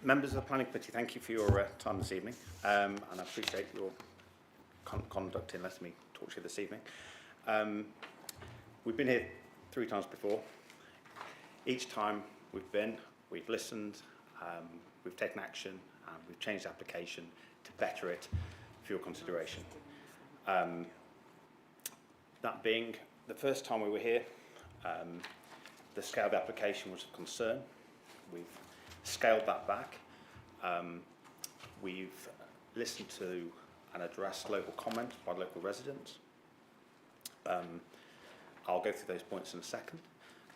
Members of the Planning Committee, thank you for your time this evening, and I appreciate your conduct in letting me talk to you this evening. We've been here 3 times before. Each time we've listened, we've taken action, and we've changed the application to better it for your consideration. That being, the first time we were here, the scale of the application was of concern. We've scaled that back. We've listened to and addressed local comment by local residents. I'll go through those points in a second.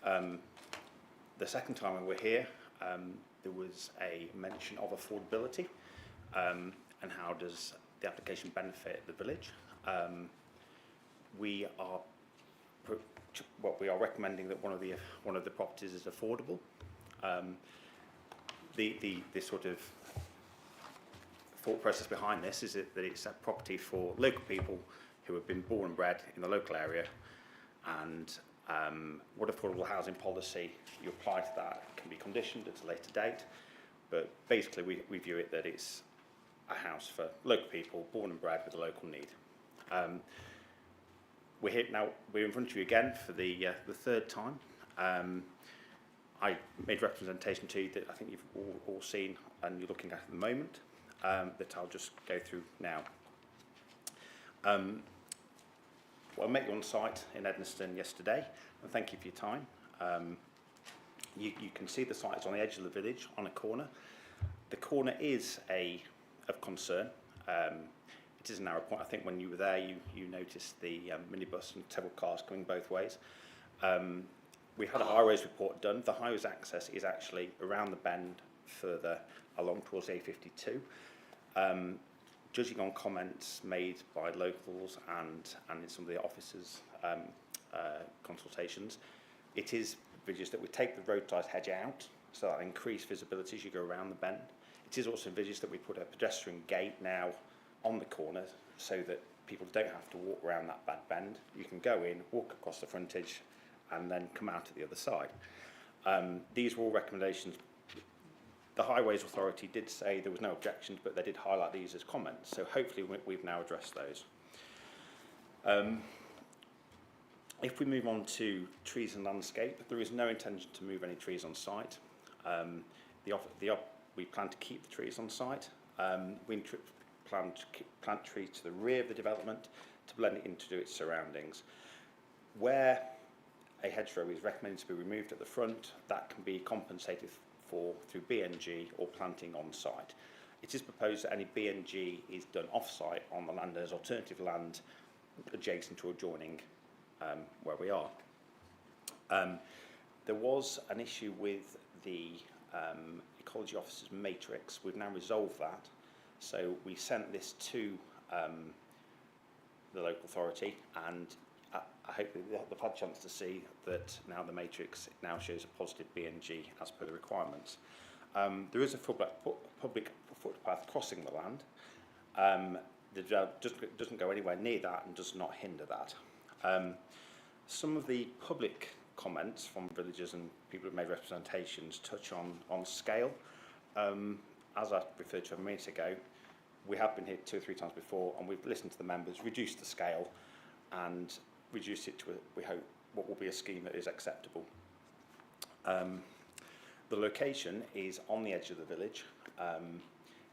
The second time we were here, there was a mention of affordability, and how does the application benefit the village. We are recommending that one of the properties is affordable. The sort of thought process behind this is that it's a property for local people who have been born and bred in the local area, and what affordable housing policy you apply to that can be conditioned at a later date, but basically we view it that it's a house for local people born and bred with a local need. We're here now. We're in front of you again for the third time. I made representation to you that I think you've all seen and you're looking at the moment, that I'll just go through now. Well, I met you on site in Ednaston yesterday, and thank you for your time. You can see the site is on the edge of the village, on a corner. The corner is of concern. It is a narrow point. I think when you were there, you noticed the minibus and several cars coming both ways. We had a highways report done. The highways access is actually around the bend further along towards A52. Judging on comments made by locals and in some of the officers' consultations, it is envisaged that we take the roadside hedge out, so that increase visibility as you go around the bend. It is also envisaged that we put a pedestrian gate now on the corner so that people don't have to walk around that bad bend. You can go in, walk across the frontage, and then come out at the other side. These were all recommendations. The Highways Authority did say there was no objections, but they did highlight these as comments. So hopefully we've now addressed those. If we move on to trees and landscape, there is no intention to move any trees on site. We plan to keep the trees on site. We plan to plant trees to the rear of the development to blend it into its surroundings. Where a hedgerow is recommended to be removed at the front, that can be compensated for through BNG or planting on site. It is proposed that any BNG is done off-site on the land as alternative land adjacent or adjoining where we are. There was an issue with the ecology officer's matrix. We've now resolved that. So we sent this to the local authority, and I hope they've had a chance to see that now the matrix now shows a positive BNG as per the requirements. There is a public footpath crossing the land. Doesn't go anywhere near that and does not hinder that. Some of the public comments from villagers and people who made representations touch on scale. As I referred to a minute ago, we have been here 2 or 3 times before, and we've listened to the members, reduced the scale, and reduced it to, we hope, what will be a scheme that is acceptable. The location is on the edge of the village.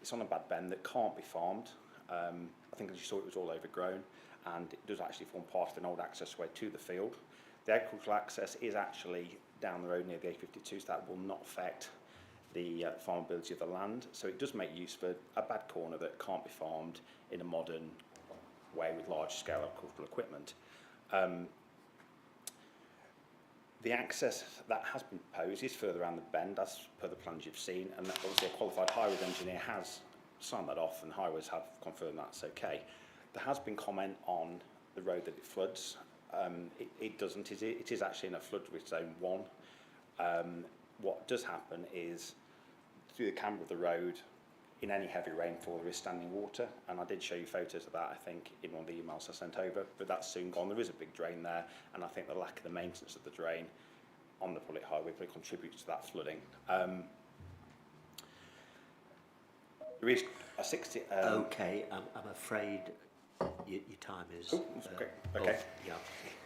It's on a bad bend that can't be farmed. I think as you saw, it was all overgrown, and it does actually form part of an old access way to the field. The agricultural access is actually down the road near the A52, so that will not affect the farmability of the land. So it does make use for a bad corner that can't be farmed in a modern way with large-scale agricultural equipment. The access that has been proposed is further around the bend, as per the plans you've seen, and that obviously a qualified highways engineer has signed that off, and highways have confirmed that's okay. There has been comment on the road that it floods. It doesn't. It is actually in a flood zone 1. What does happen is, through the camber of the road, in any heavy rainfall, there is standing water, and I did show you photos of that, I think, in one of the emails I sent over, but that's soon gone. There is a big drain there, and I think the lack of the maintenance of the drain on the public highway probably contributes to that flooding. There is a 60... okay, I'm afraid your time is... Okay. Yeah.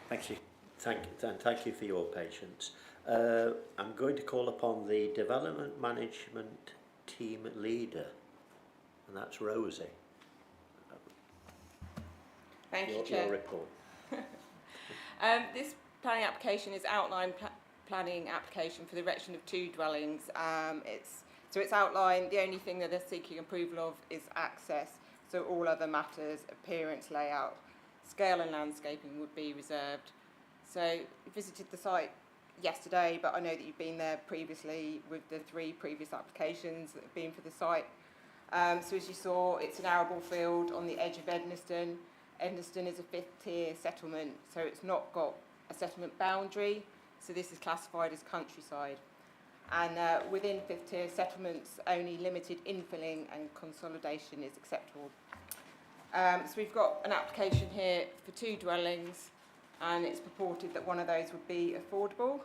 Thank you. Thank you for your patience. I'm going to call upon the development management team leader, and that's Rosie. Thank you, Chair. Your report. This planning application is outline planning application for the erection of 2 dwellings. It's outlined. The only thing that they're seeking approval of is access. So all other matters, appearance, layout, scale and landscaping would be reserved. So I visited the site yesterday, but I know that you've been there previously with the 3 previous applications that have been for the site. So as you saw, it's an arable field on the edge of Ednaston. Ednaston is a 5th tier settlement, so it's not got a settlement boundary, so this is classified as countryside. And within 5th tier settlements, only limited infilling and consolidation is acceptable. So we've got an application here for 2 dwellings, and it's purported that one of those would be affordable.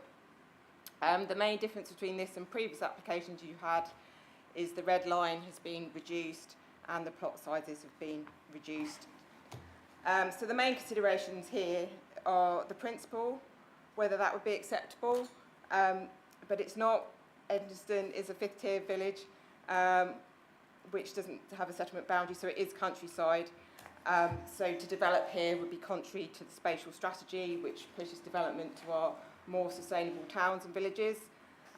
The main difference between this and previous applications you had is the red line has been reduced and the plot sizes have been reduced. So the main considerations here are the principle, whether that would be acceptable, but it's not. Ednaston is a 5th tier village, which doesn't have a settlement boundary, so it is countryside. So to develop here would be contrary to the spatial strategy, which pushes development to our more sustainable towns and villages.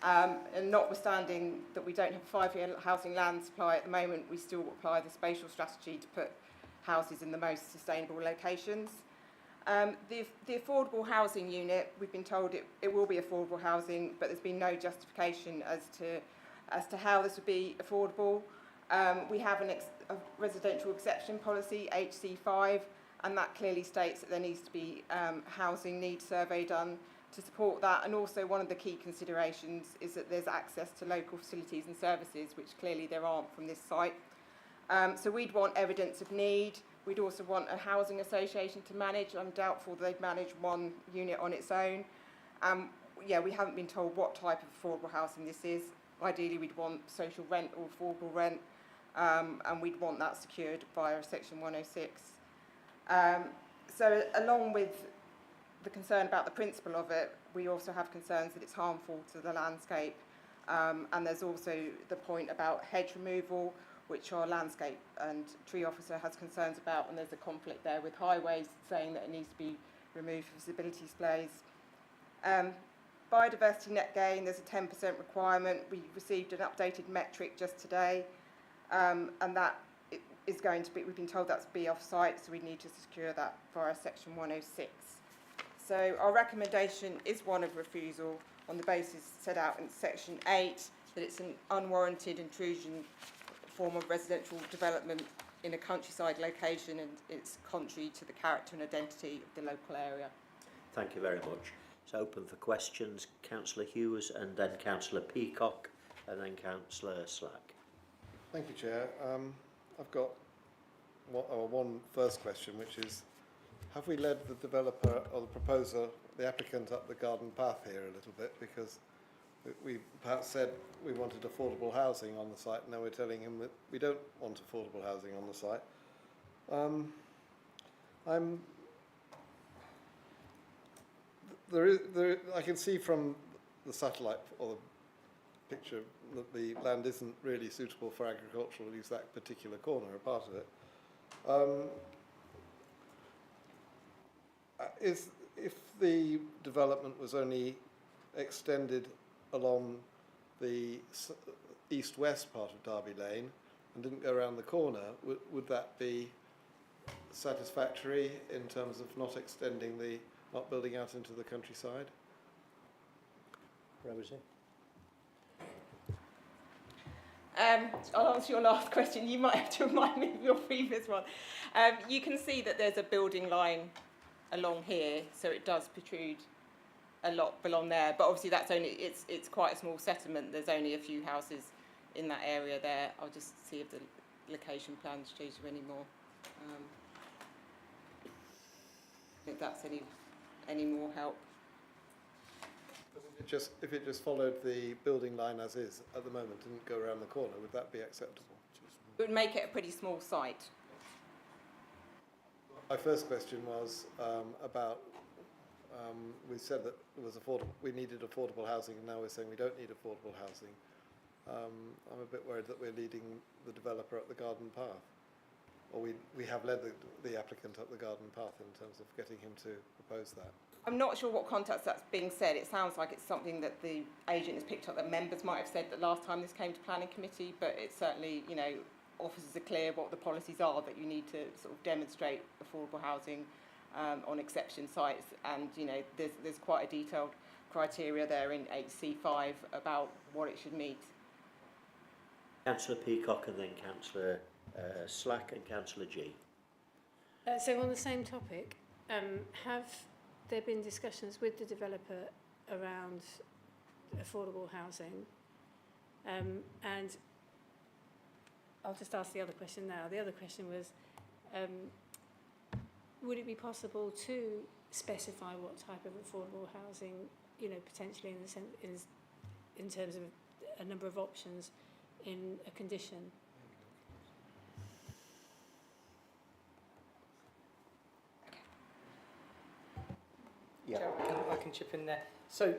And notwithstanding that we don't have a 5-year housing land supply at the moment, we still apply the spatial strategy to put houses in the most sustainable locations. The affordable housing unit, we've been told it will be affordable housing, but there's been no justification as to how this would be affordable. We have a residential exception policy, HC5, and that clearly states that there needs to be housing needs survey done to support that. And also one of the key considerations is that there's access to local facilities and services, which clearly there aren't from this site. So we'd want evidence of need. We'd also want a housing association to manage. I'm doubtful they'd manage one unit on its own. Yeah, we haven't been told what type of affordable housing this is. Ideally, we'd want social rent or affordable rent, and we'd want that secured via Section 106. So along with the concern about the principle of it, we also have concerns that it's harmful to the landscape. And there's also the point about hedge removal, which our landscape and tree officer has concerns about, and there's a conflict there with highways saying that it needs to be removed for visibility displays. Biodiversity net gain, there's a 10% requirement. We received an updated metric just today, and that is going to be, we've been told that's to be off-site, so we need to secure that via Section 106. So our recommendation is one of refusal on the basis set out in Section 8, that it's an unwarranted intrusion form of residential development in a countryside location, and it's contrary to the character and identity of the local area. Thank you very much. It's open for questions. Councillor Hughes, and then Councillor Peacock, and then Councillor Slack. Thank you, Chair. I've got one first question, which is, have we led the developer or the proposer, the applicant, up the garden path here a little bit? Because we perhaps said we wanted affordable housing on the site, and now we're telling him that we don't want affordable housing on the site. I can see from the satellite or the picture that the land isn't really suitable for agricultural use, that particular corner, a part of it. If the development was only extended along the east-west part of Darby Lane and didn't go around the corner, would that be satisfactory in terms of not building out into the countryside? Rosie? I'll answer your last question. You might have to remind me of your previous one. You can see that there's a building line along here, so it does protrude a lot beyond there. But obviously, that's only it's quite a small settlement. There's only a few houses in that area there. I'll just see if the location plans shows you any more. If that's any more help. If it just followed the building line as is at the moment and didn't go around the corner, would that be acceptable? It would make it a pretty small site. My first question was about, we said that it was we needed affordable housing, and now we're saying we don't need affordable housing. I'm a bit worried that we're leading the developer up the garden path. Or we have led the applicant up the garden path in terms of getting him to propose that. I'm not sure what context that's being said. It sounds like it's something that the agent has picked up, that members might have said that last time this came to planning committee, but it's certainly, officers are clear what the policies are, that you need to sort of demonstrate affordable housing on exception sites, and there's quite a detailed criteria there in HC5 about what it should meet. Councillor Peacock and then Councillor Slack and Councillor G. So on the same topic, have there been discussions with the developer around affordable housing? And I'll just ask the other question now. The other question was, would it be possible to specify what type of affordable housing, you know, potentially in terms of a number of options in a condition? Yeah, I can chip in there. So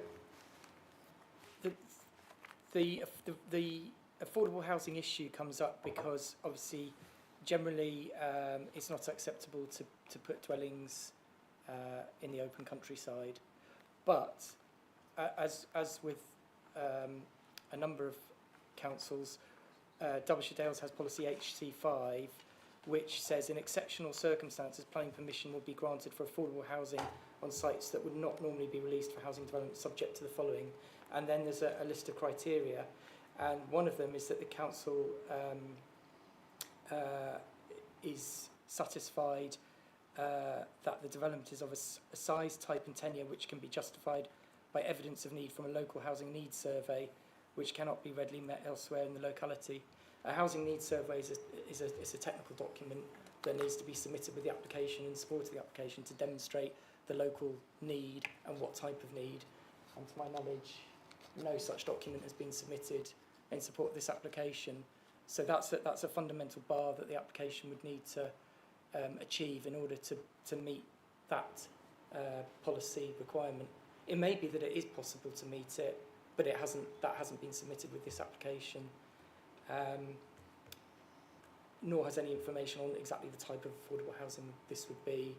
the affordable housing issue comes up because obviously generally it's not acceptable to put dwellings in the open countryside, but as with a number of councils, Derbyshire Dales has policy HC5, which says in exceptional circumstances planning permission will be granted for affordable housing on sites that would not normally be released for housing development subject to the following. And then there's a list of criteria, and one of them is that the council is satisfied that the development is of a size, type and tenure which can be justified by evidence of need from a local housing needs survey, which cannot be readily met elsewhere in the locality. A housing needs survey is a technical document that needs to be submitted with the application in support of the application to demonstrate the local need and what type of need. And to my knowledge, no such document has been submitted in support of this application. So that's a fundamental bar that the application would need to achieve in order to meet that policy requirement. It may be that it is possible to meet it, but that hasn't been submitted with this application. Nor has any information on exactly the type of affordable housing this would be.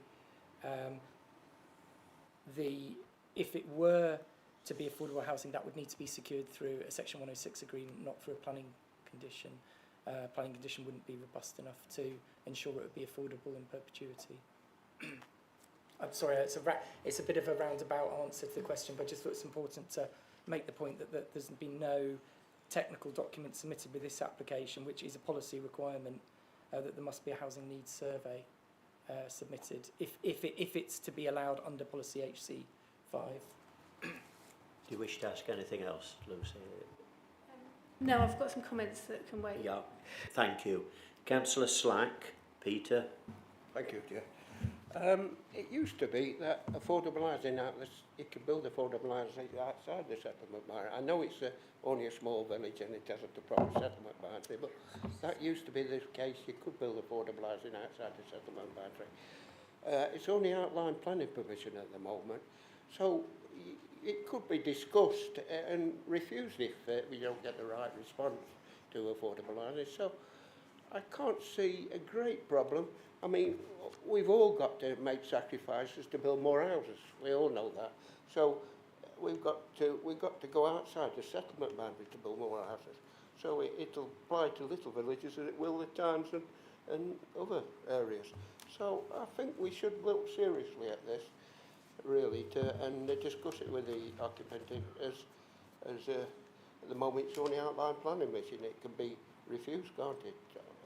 If it were to be affordable housing, that would need to be secured through a Section 106 agreement, not through a planning condition. Planning condition wouldn't be robust enough to ensure it would be affordable in perpetuity. I'm sorry, it's a bit of a roundabout answer to the question, but I just thought it's important to make the point that there's been no technical document submitted with this application, which is a policy requirement, that there must be a housing needs survey submitted if it's to be allowed under policy HC5. Do you wish to ask anything else, Lucy? No, I've got some comments that can wait. Yeah, thank you. Councillor Slack, Peter. Thank you, Chair. It used to be that affordable housing you could build affordable housing outside the settlement boundary. I know it's only a small village and it hasn't a proper settlement boundary, but that used to be the case. You could build affordable housing outside the settlement boundary. It's only outline planning permission at the moment, so it could be discussed and refused if we don't get the right response to affordable housing. So I can't see a great problem. I mean, we've all got to make sacrifices to build more houses. We all know that. So we've got to go outside the settlement boundary to build more houses. So it'll apply to little villages as it will the towns and other areas. So I think we should look seriously at this, really, and discuss it with the occupant as at the moment it's only outline planning mission. It can be refused, can't it,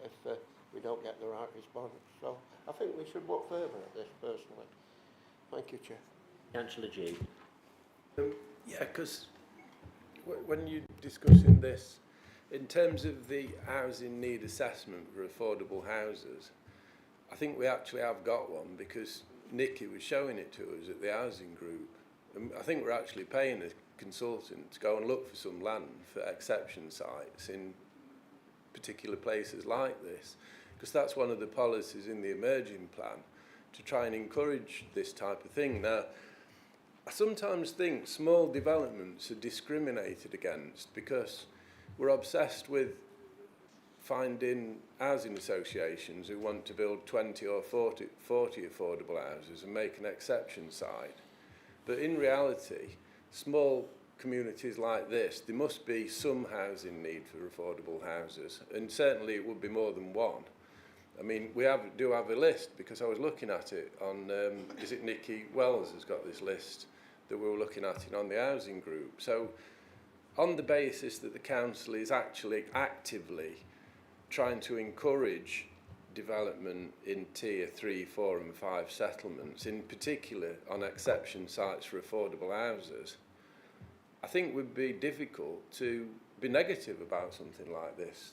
if we don't get the right response. So I think we should work further at this, personally. Thank you, Chair. Councillor G. Yeah, because when you're discussing this, in terms of the housing need assessment for affordable houses, I think we actually have got one because Nikki was showing it to us at the housing group. And I think we're actually paying a consultant to go and look for some land for exception sites in particular places like this, because that's one of the policies in the emerging plan, to try and encourage this type of thing. Now, I sometimes think small developments are discriminated against because we're obsessed with finding housing associations who want to build 20 or 40 affordable houses and make an exception site. But in reality, small communities like this, there must be some housing need for affordable houses, and certainly it would be more than one. I mean, we do have a list, because I was looking at it on, is it Nikki Wells has got this list that we were looking at it on the housing group. So on the basis that the council is actually actively trying to encourage development in tier 3, 4 and 5 settlements, in particular on exception sites for affordable houses, I think it would be difficult to be negative about something like this.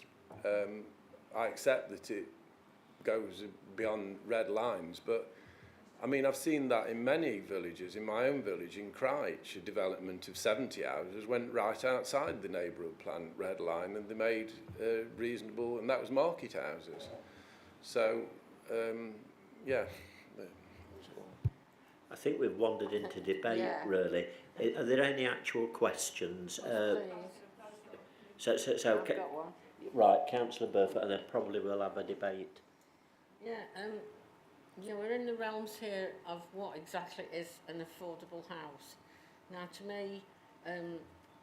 I accept that it goes beyond red lines, but I mean, I've seen that in many villages. In my own village in Cryche, a development of 70 houses went right outside the neighbourhood plan red line, and they made reasonable, and that was market houses. So, yeah. I think we've wandered into debate, really. Are there any actual questions? Right, Councillor Burfoot, and then probably we'll have a debate. Yeah, you know, we're in the realms here of what exactly is an affordable house. Now, to me,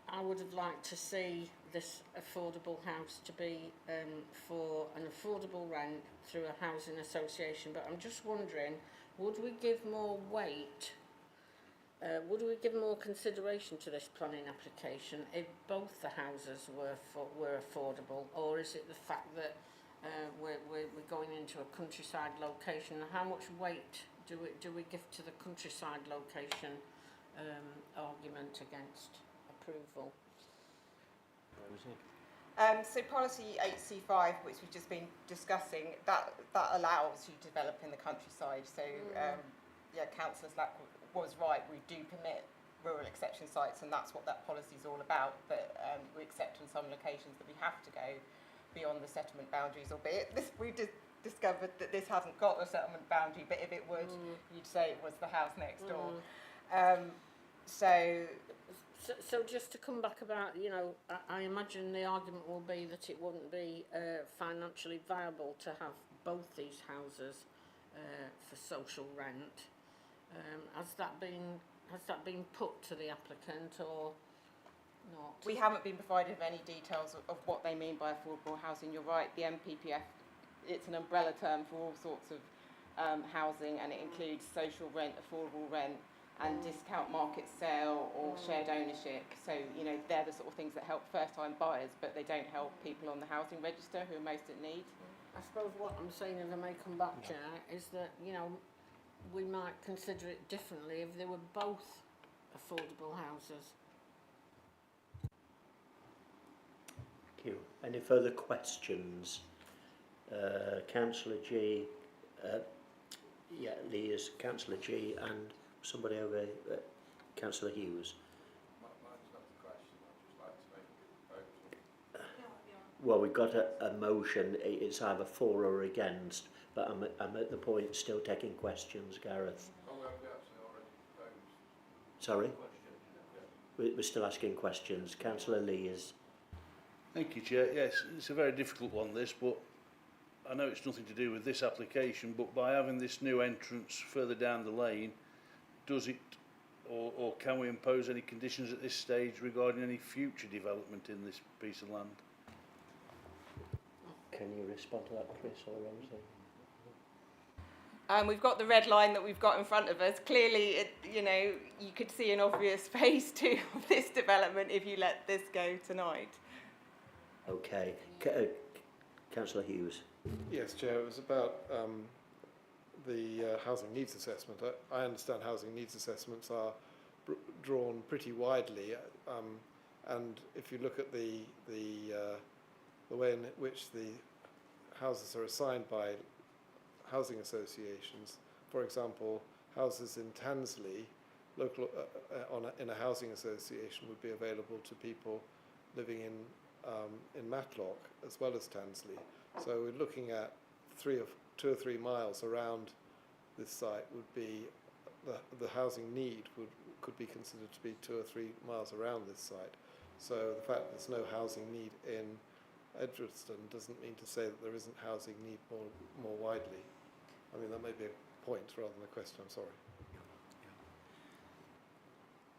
I would have liked to see this affordable house to be for an affordable rent through a housing association, but I'm just wondering, would we give more weight, would we give more consideration to this planning application if both the houses were affordable, or is it the fact that we're going into a countryside location? How much weight do we give to the countryside location argument against approval? So policy 8C5, which we've just been discussing, that allows you to develop in the countryside. So yeah, Councillor Slack was right. We do permit rural exception sites, and that's what that policy is all about. But we accept on some locations that we have to go beyond the settlement boundaries, albeit we discovered that this hasn't got a settlement boundary, but if it would, you'd say it was the house next door. So just to come back about, you know, I imagine the argument will be that it wouldn't be financially viable to have both these houses for social rent. Has that been put to the applicant or not? We haven't been provided with any details of what they mean by affordable housing. You're right, the MPPF, it's an umbrella term for all sorts of housing, and it includes social rent, affordable rent, and discount market sale or shared ownership. So, you know, they're the sort of things that help first-time buyers, but they don't help people on the housing register who are most in need. I suppose what I'm saying, if I may come back, Chair, is that, you know, we might consider it differently if they were both affordable houses. Thank you. Any further questions? Councillor G, Leah's Councillor G, and somebody over Councillor Hughes. Mine's not a question, I'd just like to make a vote. Well, we've got a motion. It's either for or against, but I'm at the point still taking questions, Gareth. Oh, we have actually already proposed. Sorry? We're still asking questions. Councillor Lee is... Thank you, Chair. Yes, it's a very difficult one, this, but I know it's nothing to do with this application, but by having this new entrance further down the lane, does it, or can we impose any conditions at this stage regarding any future development in this piece of land? Can you respond to that, Chris or Rosie? We've got the red line that we've got in front of us. Clearly, you know, you could see an obvious phase 2 of this development if you let this go tonight. Okay. Councillor Hughes. Yes, Chair, it was about the housing needs assessment. I understand housing needs assessments are drawn pretty widely, and if you look at the way in which the houses are assigned by housing associations, for example, houses in Tansley, in a housing association would be available to people living in Matlock as well as Tansley. So we're looking at 2 or 3 miles around this site would be the housing need could be considered to be 2 or 3 miles around this site. So the fact that there's no housing need in Ednaston doesn't mean to say that there isn't housing need more widely. I mean, that may be a point rather than a question. I'm sorry.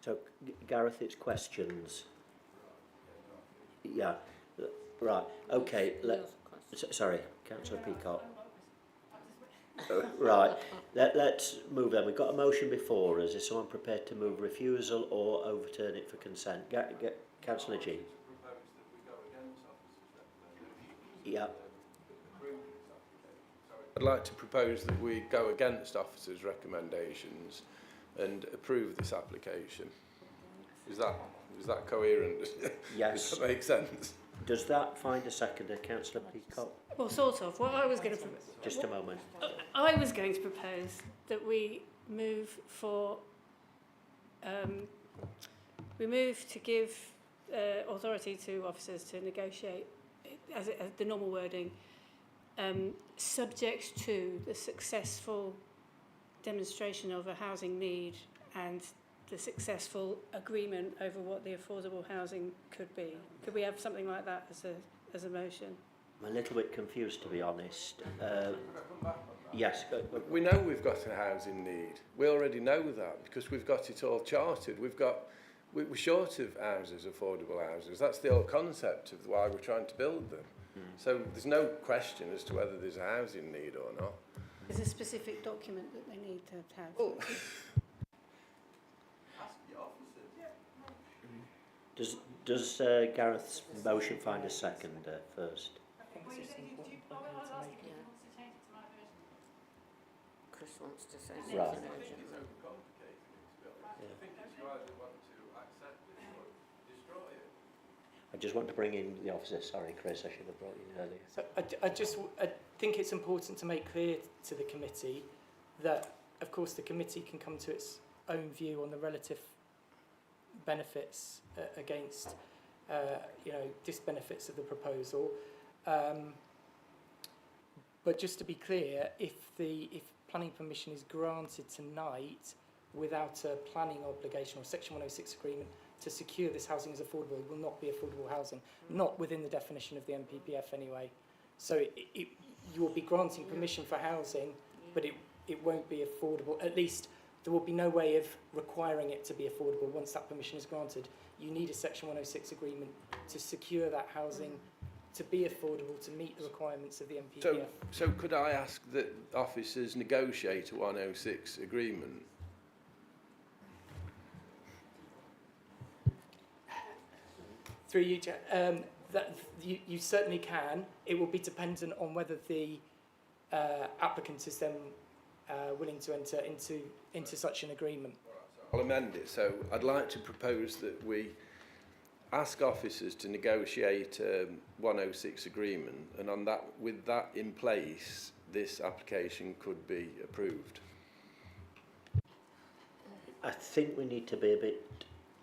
So, Gareth, it's questions. Yeah. Right. Okay. Sorry, Councillor Peacock. Right. Let's move then. We've got a motion before us. Is someone prepared to move refusal or overturn it for consent? Councillor G. Yeah. I'd like to propose that we go against officers' recommendations and approve this application. Is that coherent? Yes. Does that make sense? Does that find a seconder, Councillor Peacock? Well, sort of. What I was going to Just a moment. I was going to propose that we move to give authority to officers to negotiate, as the normal wording, subject to the successful demonstration of a housing need and the successful agreement over what the affordable housing could be. Could we have something like that as a motion? I'm a little bit confused, to be honest. Yes. We know we've got a housing need. We already know that because we've got it all charted. We're short of houses, affordable houses. That's the whole concept of why we're trying to build them. So there's no question as to whether there's a housing need or not. There's a specific document that they need to have. Oh. Does Gareth's motion find a seconder first? Chris wants to say Right. something. I just want to bring in the officer. Sorry, Chris, I should have brought you in earlier. So I think it's important to make clear to the committee that, of course, the committee can come to its own view on the relative benefits against, disbenefits of the proposal. But just to be clear, if planning permission is granted tonight without a planning obligation or Section 106 agreement to secure this housing as affordable, it will not be affordable housing, not within the definition of the NPPF anyway. So you will be granting permission for housing, but it won't be affordable. At least there will be no way of requiring it to be affordable once that permission is granted. You need a Section 106 agreement to secure that housing to be affordable, to meet the requirements of the NPPF. So could I ask that officers negotiate a 106 agreement? Through you, that you certainly can. It will be dependent on whether the applicant is then willing to enter into such an agreement. I'll amend it. So I'd like to propose that we ask officers to negotiate a 106 agreement, and on that, with that in place, this application could be approved. I think we need to be a bit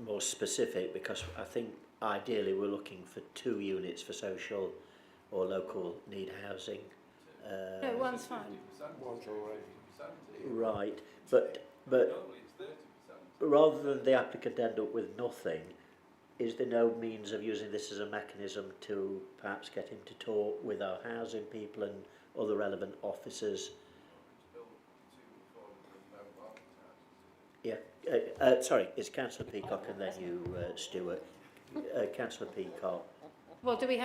more specific, because I think ideally we're looking for 2 units for social or local need housing. No, one's fine. One's already. Right, but rather than the applicant end up with nothing, is there no means of using this as a mechanism to perhaps get him to talk with our housing people and other relevant officers? Yeah, sorry, it's Councillor Peacock and then you, Stuart. Councillor Peacock. Well, do we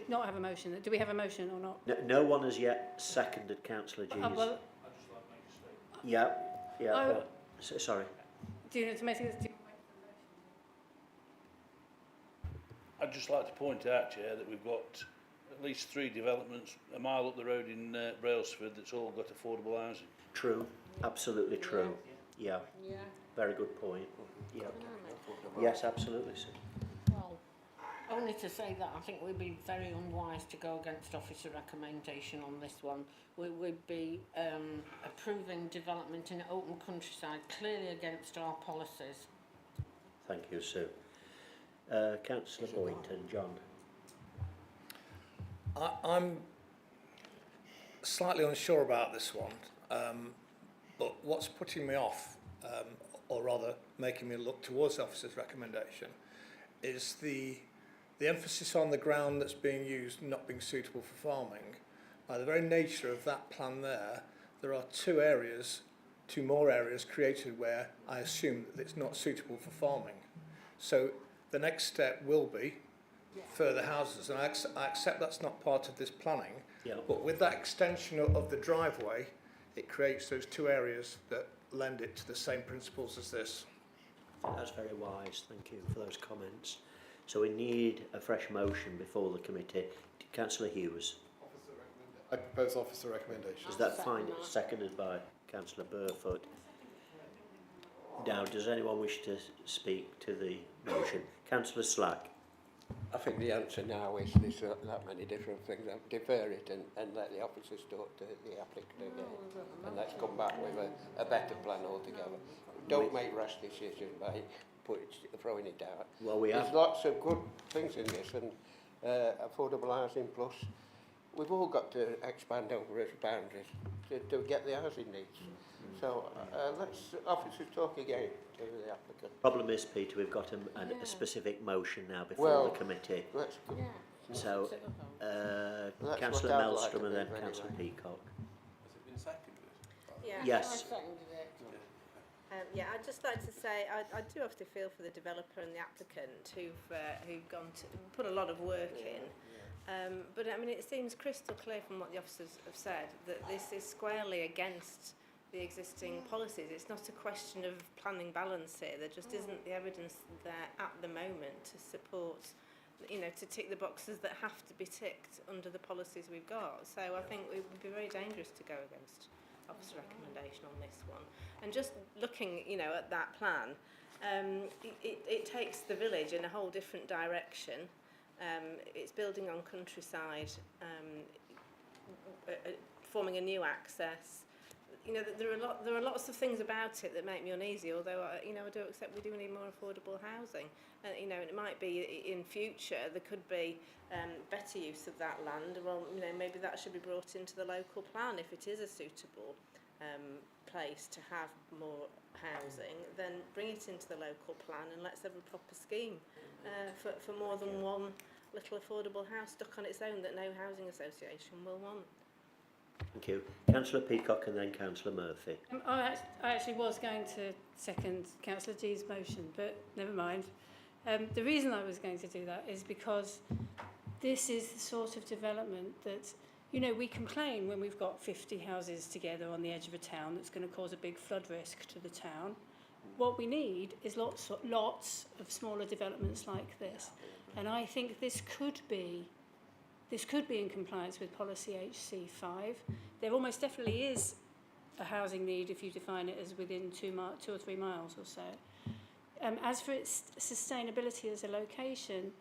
not have a motion? Do we have a motion or not? No one has yet seconded Councillor G's. Well, yeah. Sorry. Do you need to make it? I'd just like to point out, Chair, that we've got at least 3 developments a mile up the road in Brailsford that's all got affordable housing. True, absolutely true. Yeah. Very good point. Yeah. Yes, absolutely, sir. Well, only to say that I think we'd be very unwise to go against officer recommendation on this one. We'd be approving development in open countryside, clearly against our policies. Thank you, Sue. Councillor Boynton, John. I'm slightly unsure about this one, but what's putting me off, or rather making me look towards the officer's recommendation, is the emphasis on the ground that's being used not being suitable for farming. By the very nature of that plan there are 2 more areas created where I assume that it's not suitable for farming. So the next step will be further houses, and I accept that's not part of this planning, but with that extension of the driveway, it creates those 2 areas that lend it to the same principles as this. I think that's very wise. Thank you for those comments. So we need a fresh motion before the committee. Councillor Hughes. I propose officer recommendation. Is that fine? Seconded by Councillor Burfoot. Now, does anyone wish to speak to the motion? Councillor Slack. I think the answer now is there's that many different things. Defer it and let the officers talk to the applicant again. And let's come back with a better plan altogether. Don't make rash decisions by throwing it out. Well, there's lots of good things in this, and affordable housing plus. We've all got to expand over its boundaries to get the housing needs. So let's officers talk again to the applicant. Problem is, Peter, we've got a specific motion now before the committee. Let's so, Councillor Maelstrom and then Councillor Peacock. Has it been seconded? Yeah. Yes. I seconded it. Yeah, I'd just like to say I do obviously feel for the developer and the applicant who've gone to put a lot of work in. But I mean, it seems crystal clear from what the officers have said that this is squarely against the existing policies. It's not a question of planning balance here. There just isn't the evidence there at the moment to support, to tick the boxes that have to be ticked under the policies we've got. So I think it would be very dangerous to go against officer recommendation on this one. And just looking, at that plan, it takes the village in a whole different direction. It's building on countryside, forming a new access. There are lots of things about it that make me uneasy. Although I do accept we do need more affordable housing. And it might be in future there could be better use of that land, or maybe that should be brought into the local plan if it is a suitable place to have more housing. Then bring it into the local plan and let's have a proper scheme for more than one little affordable house stuck on its own that no housing association will want. Thank you. Councillor Peacock and then Councillor Murphy. I actually was going to second Councillor G's motion, but never mind. The reason I was going to do that is because this is the sort of development that, we complain when we've got 50 houses together on the edge of a town that's going to cause a big flood risk to the town. What we need is lots of smaller developments like this. And I think this could be in compliance with policy HC5. There almost definitely is a housing need if you define it as within 2 or 3 miles or so. As for its sustainability as a location,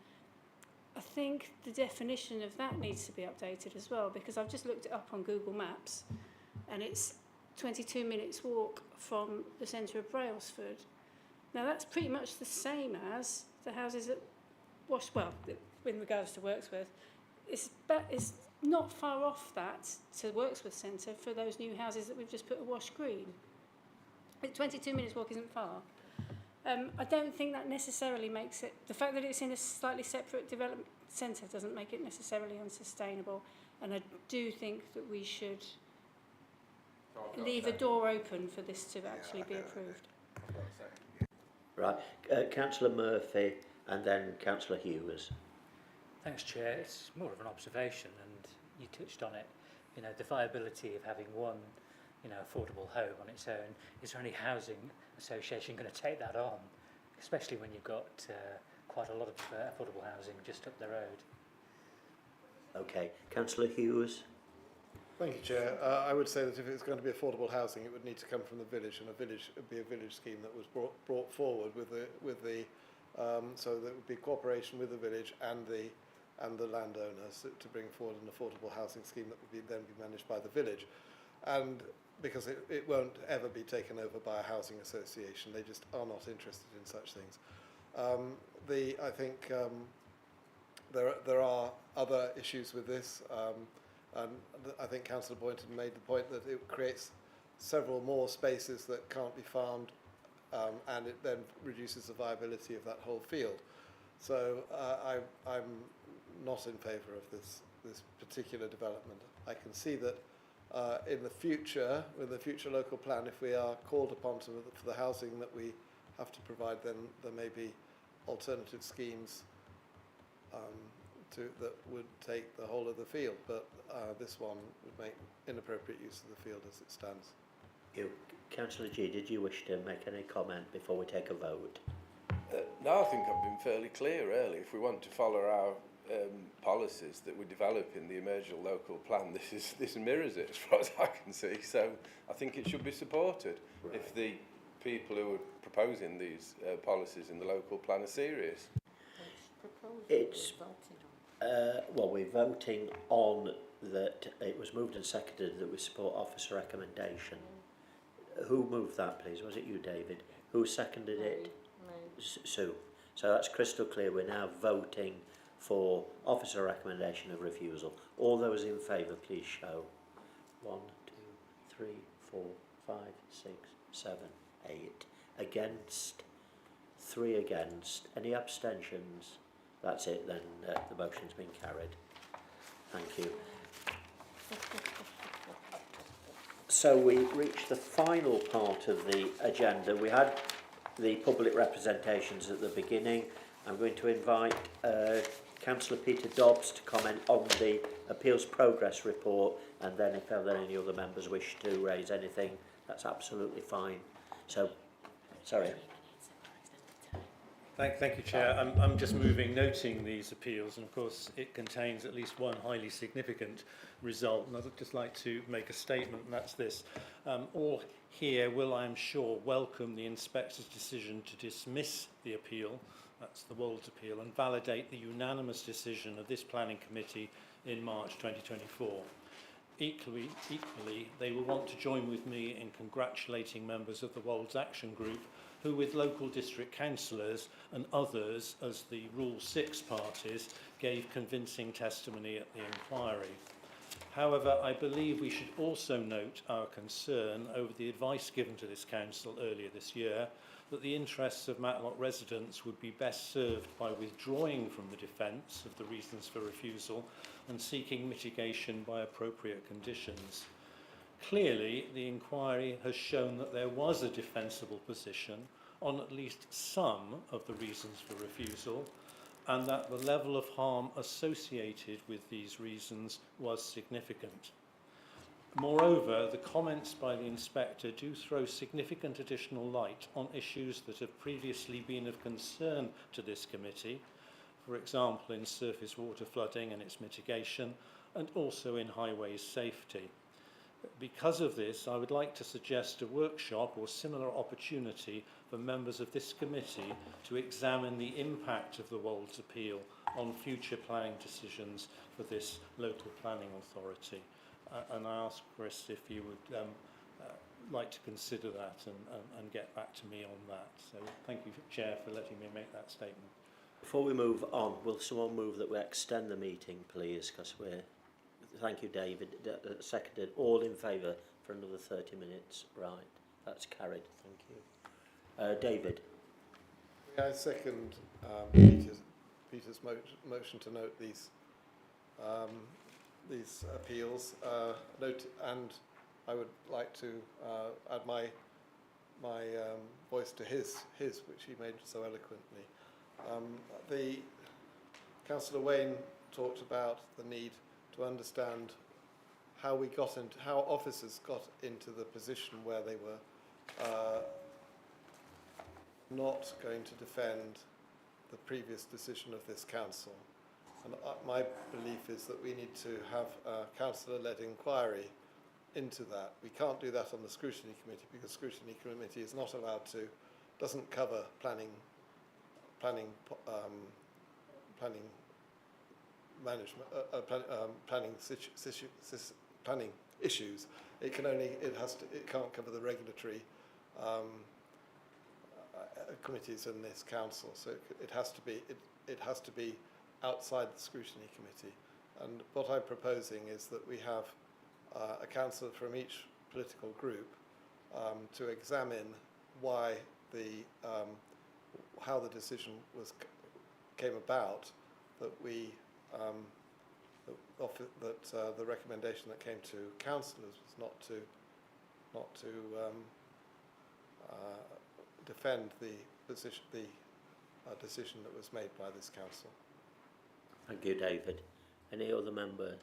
I think the definition of that needs to be updated as well, because I've just looked it up on Google Maps and it's 22 minutes walk from the centre of Brailsford. Now that's pretty much the same as the houses at in regards to Wiksworth, it's not far off that to Wiksworth Centre for those new houses that we've just put a wash green. 22 minutes walk isn't far. I don't think that necessarily makes it, the fact that it's in a slightly separate development centre doesn't make it necessarily unsustainable, and I do think that we should leave a door open for this to actually be approved. Right, Councillor Murphy and then Councillor Hughes. Thanks, Chair. It's more of an observation, and you touched on it. The viability of having one, affordable home on its own. Is there any housing association going to take that on, especially when you've got quite a lot of affordable housing just up the road? Okay, Councillor Hughes. Thank you, Chair. I would say that if it's going to be affordable housing, it would need to come from the village, and it would be a village scheme that was brought forward with the so there would be cooperation with the village and the landowners to bring forward an affordable housing scheme that would then be managed by the village, and because it won't ever be taken over by a housing association, they just are not interested in such things. I think there are other issues with this. And I think Councillor Boynton made the point that it creates several more spaces that can't be farmed, and it then reduces the viability of that whole field. So I'm not in favour of this particular development. I can see that in the future, with the future local plan, if we are called upon for the housing that we have to provide, then there may be alternative schemes that would take the whole of the field, but this one would make inappropriate use of the field as it stands. Councillor G, did you wish to make any comment before we take a vote? No, I think I've been fairly clear, really. If we want to follow our policies that we develop in the emergent local plan, this mirrors it as far as I can see. So I think it should be supported if the people who are proposing these policies in the local plan are serious. Well, we're voting on that it was moved and seconded that we support officer recommendation. Who moved that, please? Was it you, David? Who seconded it? Sue. So that's crystal clear. We're now voting for officer recommendation of refusal. All those in favour, please show. 1, 2, 3, 4, 5, 6, 7, 8. Against? 3 against. Any abstentions? That's it then. The motion's been carried. Thank you. So we reached the final part of the agenda. We had the public representations at the beginning. I'm going to invite Councillor Peter Dobbs to comment on the appeals progress report, and then if there are any other members wish to raise anything, that's absolutely fine. So, sorry. Thank you, Chair. I'm just noting these appeals, and of course it contains at least one highly significant result, and I'd just like to make a statement, and that's this. All here will, I am sure, welcome the inspector's decision to dismiss the appeal, that's the Wolds appeal, and validate the unanimous decision of this planning committee in March 2024. Equally, they will want to join with me in congratulating members of the Wolds Action Group who, with local district councillors and others as the Rule 6 parties, gave convincing testimony at the inquiry. However, I believe we should also note our concern over the advice given to this council earlier this year that the interests of Matlock residents would be best served by withdrawing from the defence of the reasons for refusal and seeking mitigation by appropriate conditions. Clearly, the inquiry has shown that there was a defensible position on at least some of the reasons for refusal, and that the level of harm associated with these reasons was significant. Moreover, the comments by the inspector do throw significant additional light on issues that have previously been of concern to this committee, for example in surface water flooding and its mitigation, and also in highways safety. Because of this, I would like to suggest a workshop or similar opportunity for members of this committee to examine the impact of the Wolds appeal on future planning decisions for this local planning authority. And I ask Chris if you would like to consider that and get back to me on that. So thank you, Chair, for letting me make that statement. Before we move on, will someone move that we extend the meeting, please? Because we're... Thank you, David. Seconded. All in favour for another 30 minutes. Right. That's carried. Thank you. David. Yeah, I second Peter's motion to note these appeals. And I would like to add my voice to his, which he made so eloquently. The Councillor Wayne talked about the need to understand how officers got into the position where they were not going to defend the previous decision of this council. And my belief is that we need to have a councillor-led inquiry into that. We can't do that on the scrutiny committee because the scrutiny committee is not allowed to, doesn't cover planning management, planning issues. It can't cover the regulatory committees in this council. So it has to be outside the scrutiny committee. And what I'm proposing is that we have a councillor from each political group to examine why how the decision came about that the recommendation that came to councillors was not to defend the decision that was made by this council. Thank you, David. Any other member?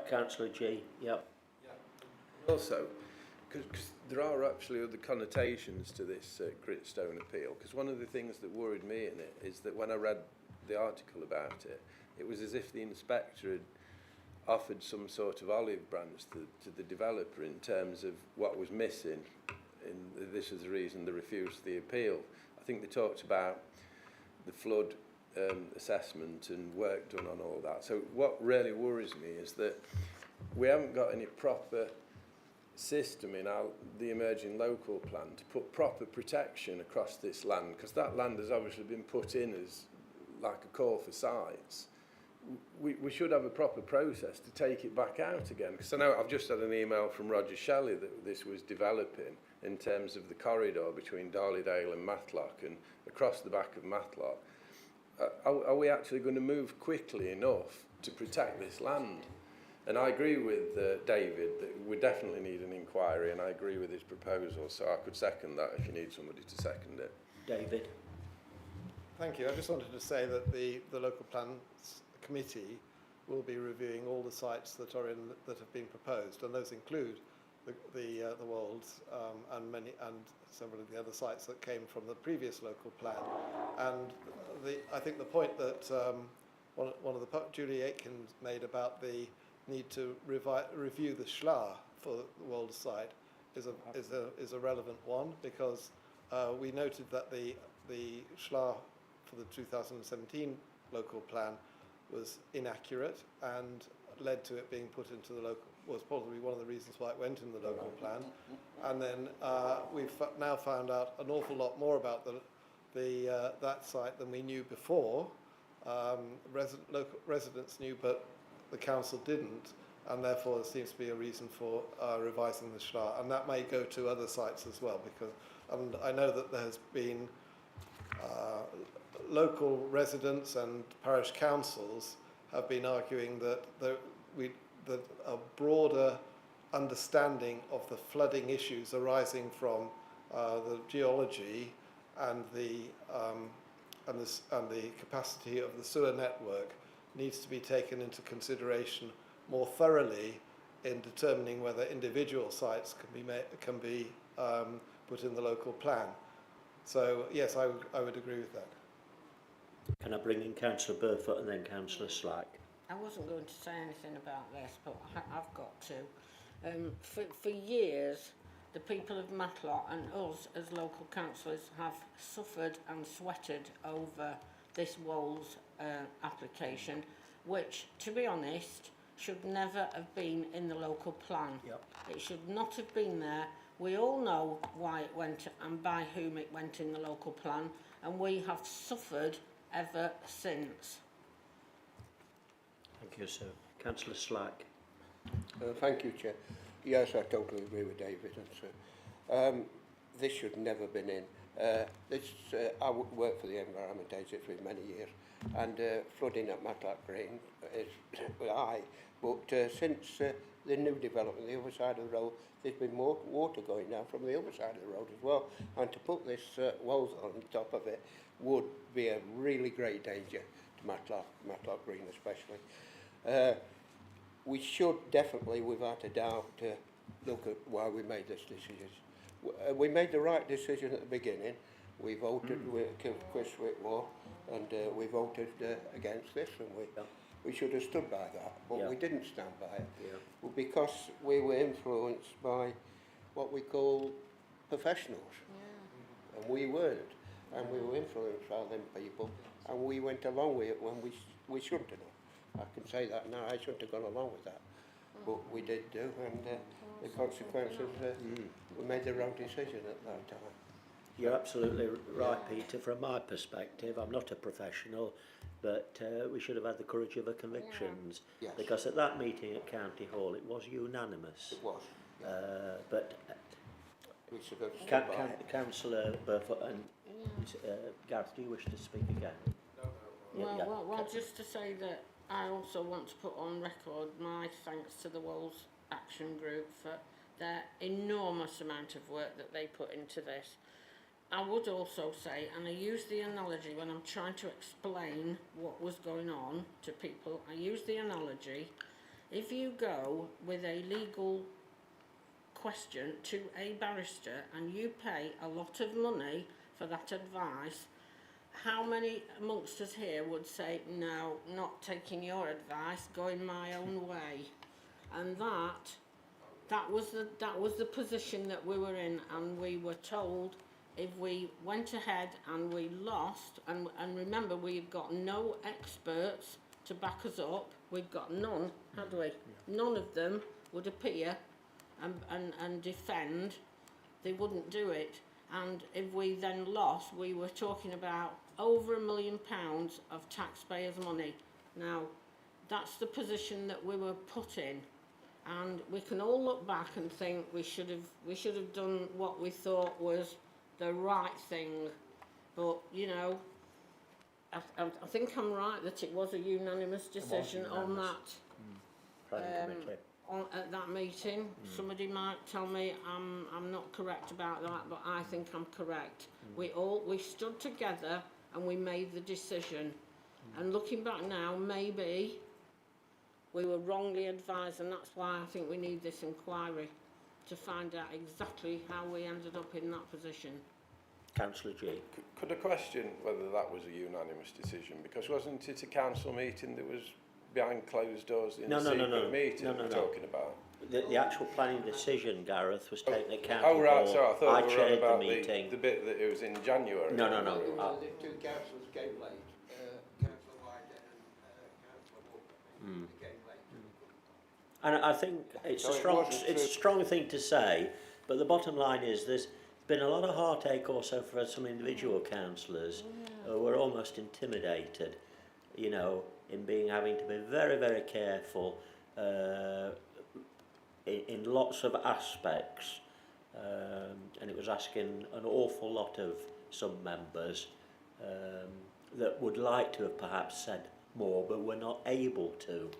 Councillor G. Yep. Also, because there are actually other connotations to this gritstone appeal, because one of the things that worried me in it is that when I read the article about it, it was as if the inspector had offered some sort of olive branch to the developer in terms of what was missing, and this is the reason they refused the appeal. I think they talked about the flood assessment and work done on all that. So what really worries me is that we haven't got any proper system in the emerging local plan to put proper protection across this land, because that land has obviously been put in as like a call for sites. We should have a proper process to take it back out again, because I know I've just had an email from Roger Shelley that this was developing in terms of the corridor between Darlydale and Matlock and across the back of Matlock. Are we actually going to move quickly enough to protect this land? And I agree with David that we definitely need an inquiry, and I agree with his proposal, so I could second that if you need somebody to second it. David? Thank you. I just wanted to say that the local plan committee will be reviewing all the sites that have been proposed, and those include the Wolds and several of the other sites that came from the previous local plan. And I think the point that one of the Julie Aitken made about the need to review the SLA for the Wolds site is a relevant one, because we noted that the SLA for the 2017 local plan was inaccurate and led to it being put into the local, was probably one of the reasons why it went in the local plan. And then we've now found out an awful lot more about that site than we knew before. Local residents knew, but the council didn't, and therefore there seems to be a reason for revising the SLA, and that may go to other sites as well, because I know that there has been local residents and parish councils have been arguing that a broader understanding of the flooding issues arising from the geology and the capacity of the sewer network needs to be taken into consideration more thoroughly in determining whether individual sites can be put in the local plan. So yes, I would agree with that. Can I bring in Councillor Burfoot and then Councillor Slack? I wasn't going to say anything about this, but I've got to. For years, the people of Matlock and us as local councillors have suffered and sweated over this Wolds application, which, to be honest, should never have been in the local plan. Yep. It should not have been there. We all know why it went and by whom it went in the local plan, and we have suffered ever since. Thank you, sir. Councillor Slack. Thank you, Chair. Yes, I totally agree with David. This should never have been in. I worked for the Environment Agency for many years, and flooding at Matlock Green is high. But since the new development, the other side of the road, there's been more water going down from the other side of the road as well. And to put this walls on top of it would be a really great danger to Matlock Green especially. We should definitely, without a doubt, look at why we made this decision. We made the right decision at the beginning. We voted with Chris Whitmore, and we voted against this, and we should have stood by that, but we didn't stand by it. Well, because we were influenced by what we call professionals, and we weren't, and we were influenced by them people, and we went along with it when we shouldn't have. I can say that now, I shouldn't have gone along with that, but we did do, and the consequences, we made the wrong decision at that time. You're absolutely right, Peter. From my perspective, I'm not a professional, but we should have had the courage of our convictions. Yes. Because at that meeting at County Hall, it was unanimous. It was. But we should have stood by it. Councillor Burfoot and Gareth, do you wish to speak again? Well, just to say that I also want to put on record my thanks to the Wolds Action Group for their enormous amount of work that they put into this. I would also say, and I use the analogy when I'm trying to explain what was going on to people, I use the analogy, if you go with a legal question to a barrister and you pay a lot of money for that advice, how many amongst us here would say, no, not taking your advice, going my own way? And that was the position that we were in, and we were told if we went ahead and we lost, and remember, we've got no experts to back us up. We've got none, had we? None of them would appear and defend. They wouldn't do it. And if we then lost, we were talking about over £1 million of taxpayers' money. Now, that's the position that we were put in. And we can all look back and think we should have done what we thought was the right thing. But, you know, I think I'm right that it was a unanimous decision on that. At that meeting. Somebody might tell me I'm not correct about that, but I think I'm correct. We stood together and we made the decision. And looking back now, maybe we were wrongly advised, and that's why I think we need this inquiry to find out exactly how we ended up in that position. Councillor G. Could I question whether that was a unanimous decision? Because wasn't it a council meeting that was behind closed doors in a secret meeting we're talking about? The actual planning decision, Gareth, was taken at county Oh, right, hall. so I thought we were on chaired about the meeting. the bit that it was in January. No. The two councillors came late, Councillor Wyden and Councillor Walker came late. And I think it's a strong thing to say, but the bottom line is there's been a lot of heartache also for some individual councillors who were almost intimidated, you know, in having to be very, very careful in lots of aspects, and it was asking an awful lot of some members that would like to have perhaps said more, but were not able to.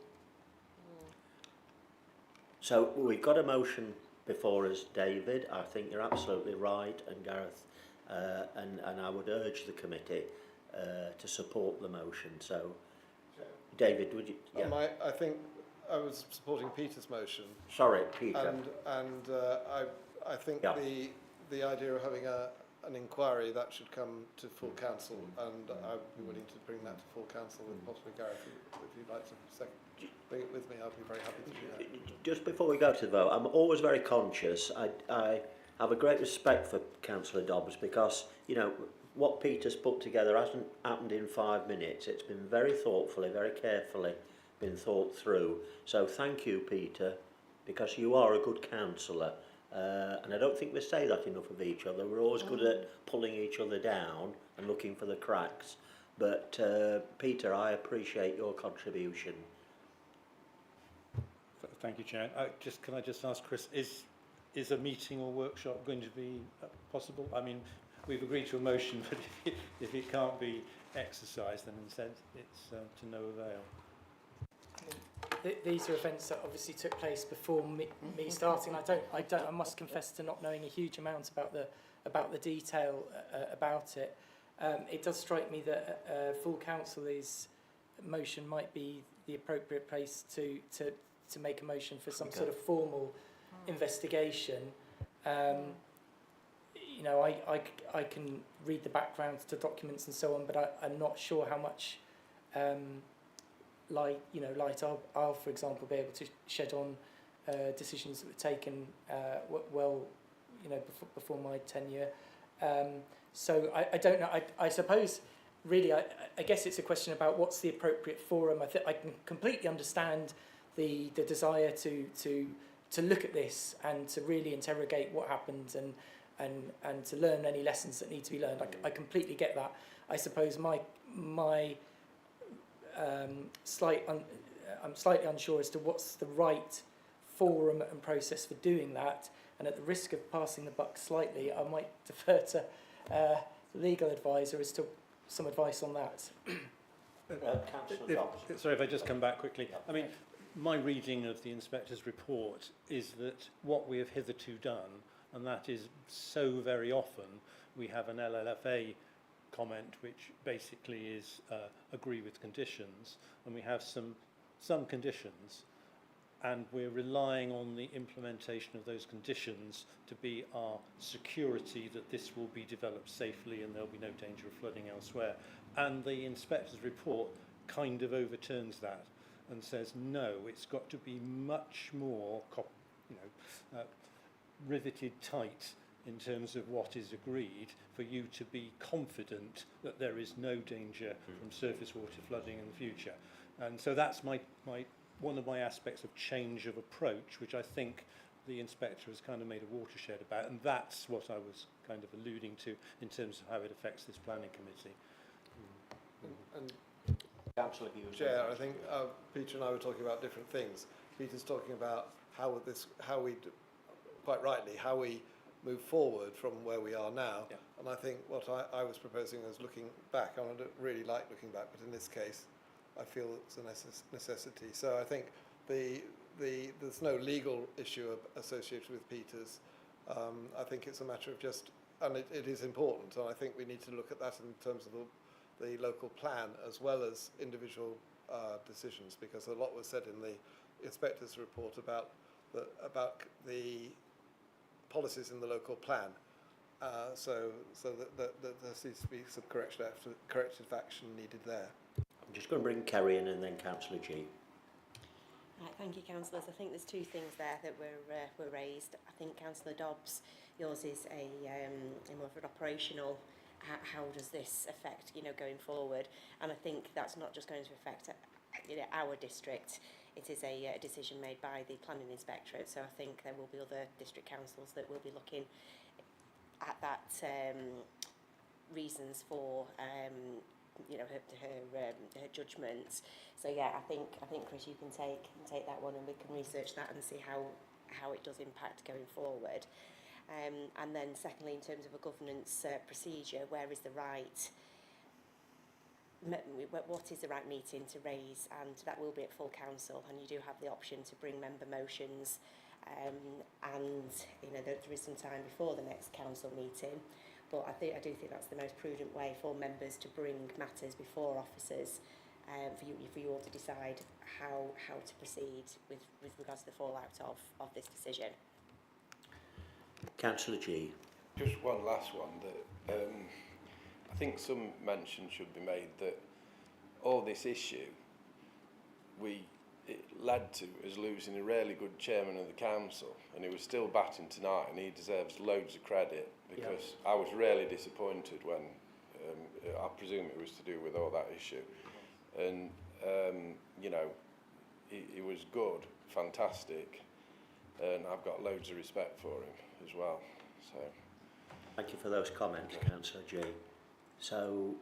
So we've got a motion before us, David. I think you're absolutely right, and Gareth, and I would urge the committee to support the motion. So, David, would you? Yeah. I think I was supporting Peter's motion. Sorry, Peter. And I think the idea of having an inquiry that should come to full council, and I'd be willing to bring that to full council with possibly Gareth, if you'd like to bring it with me. I'd be very happy to do that. Just before we go to the vote, I'm always very conscious. I have a great respect for Councillor Dobbs because, you know, what Peter's put together hasn't happened in 5 minutes. It's been very thoughtfully, very carefully been thought through. So thank you, Peter, because you are a good councillor. And I don't think we say that enough of each other. We're always good at pulling each other down and looking for the cracks. But Peter, I appreciate your contribution. Thank you, Chair. Can I just ask Chris, is a meeting or workshop going to be possible? I mean, we've agreed to a motion, but if it can't be exercised, then instead it's to no avail. These are events that obviously took place before me starting. I must confess to not knowing a huge amount about the detail about it. It does strike me that full council's motion might be the appropriate place to make a motion for some sort of formal investigation. You know, I can read the background to documents and so on, but I'm not sure how much light I'll, for example, be able to shed on decisions that were taken before my tenure. So I don't know. I suppose really I guess it's a question about what's the appropriate forum. I can completely understand the desire to look at this and to really interrogate what happened and to learn any lessons that need to be learned. I completely get that. I suppose I'm slightly unsure as to what's the right forum and process for doing that, and at the risk of passing the buck slightly, I might defer to the legal advisor as to some advice on that. Sorry if I just come back quickly. I mean, my reading of the inspector's report is that what we have hitherto done, and that is so very often we have an LLFA comment which basically is agree with conditions, and we have some conditions. and we're relying on the implementation of those conditions to be our security that this will be developed safely and there'll be no danger of flooding elsewhere. And the inspector's report kind of overturns that and says, no, it's got to be much more riveted tight in terms of what is agreed for you to be confident that there is no danger from surface water flooding in the future. And so that's one of my aspects of change of approach, which I think the inspector has kind of made a watershed about, and that's what I was kind of alluding to in terms of how it affects this planning committee. And Councillor Hughes. Chair, I think Peter and I were talking about different things. Peter's talking about how we move forward from where we are now. Yeah. And I think what I was proposing was looking back. I don't really like looking back, but in this case, I feel it's a necessity. So I think there's no legal issue associated with Peter's. I think it's a matter of just, and it is important, and I think we need to look at that in terms of the local plan as well as individual decisions, because a lot was said in the inspector's report about the policies in the local plan. So that there seems to be some corrective action needed there. I'm just going to bring Kerry in and then Councillor G. Right, thank you, councillors. I think there's two things there that were raised. I think Councillor Dobbs, yours is a more of an operational. How does this affect, going forward? And I think that's not just going to affect, our district. It is a decision made by the planning inspectorate. So I think there will be other district councils that will be looking at that reasons for, her judgments. So yeah, I think Chris, you can take that one, and we can research that and see how it does impact going forward. And then secondly, in terms of a governance procedure, where is the right, what is the right meeting to raise? And that will be at full council, and you do have the option to bring member motions, and there is some time before the next council meeting, but I do think that's the most prudent way for members to bring matters before officers, for you all to decide how to proceed with regards to the fallout of this decision. Councillor G. Just one last one that I think some mention should be made that all this issue it led to us losing a really good chairman of the council, and he was still batting tonight, and he deserves loads of credit because I was really disappointed when I presume it was to do with all that issue, and he was good, fantastic, and I've got loads of respect for him as well. So, thank you for those comments, Councillor G. So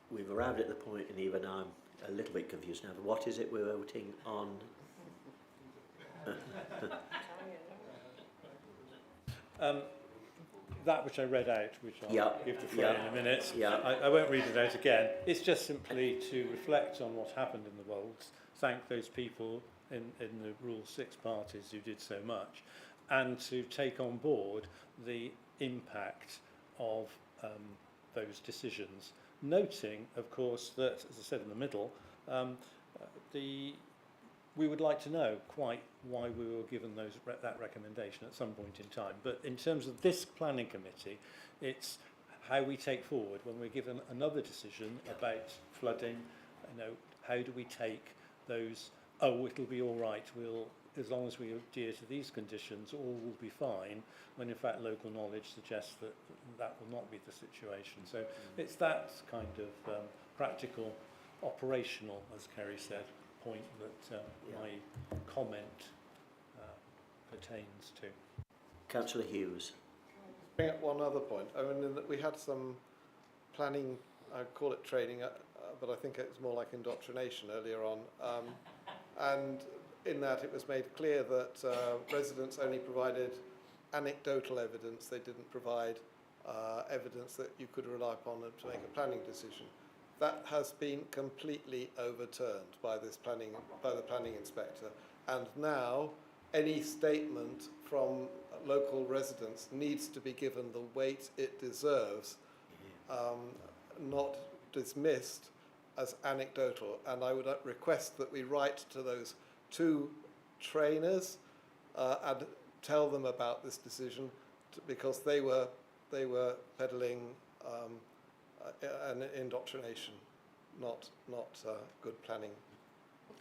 we've arrived at the point, and even I'm a little bit confused now. But what is it we're voting on? That which I read out, which I'll give the floor in a minute. I won't read it out again. It's just simply to reflect on what happened in the Wolds, thank those people in the Rule 6 parties who did so much, and to take on board the impact of those decisions, noting, of course, that, as I said in the middle, we would like to know quite why we were given that recommendation at some point in time. But in terms of this planning committee, it's how we take forward when we're given another decision about flooding. How do we take those? Oh, it'll be all right. As long as we adhere to these conditions, all will be fine. When in fact, local knowledge suggests that will not be the situation. So it's that kind of practical, operational, as Kerry said, point that my comment pertains to. Councillor Hughes. Bring up one other point. I mean, we had some planning, I call it training, but I think it's more like indoctrination earlier on. And in that it was made clear that residents only provided anecdotal evidence. They didn't provide evidence that you could rely upon to make a planning decision. That has been completely overturned by the planning inspector, and now any statement from local residents needs to be given the weight it deserves, not dismissed as anecdotal. And I would request that we write to those to trainers and tell them about this decision because they were peddling an indoctrination, not good planning.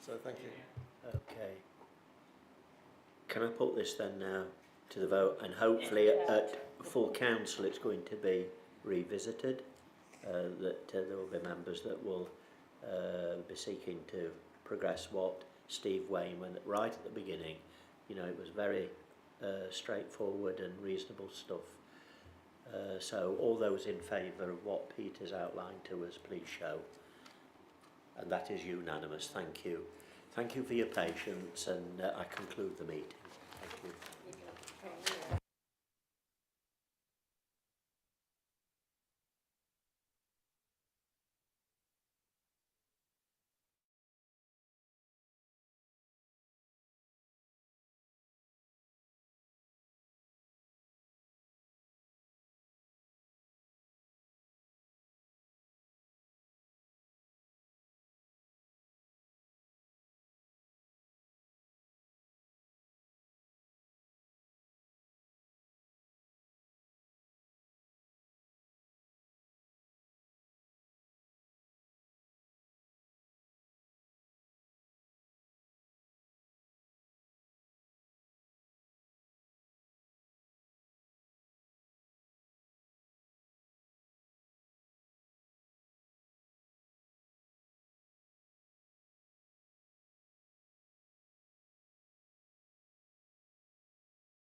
So thank you. Okay. Can I put this then now to the vote, and hopefully at full council it's going to be revisited, that there will be members that will be seeking to progress what Steve Wayne, when right at the beginning, you know, it was very straightforward and reasonable stuff. So all those in favour of what Peter's outlined to us, please show. And that is unanimous. Thank you. Thank you for your patience, and I conclude the meeting. Thank you.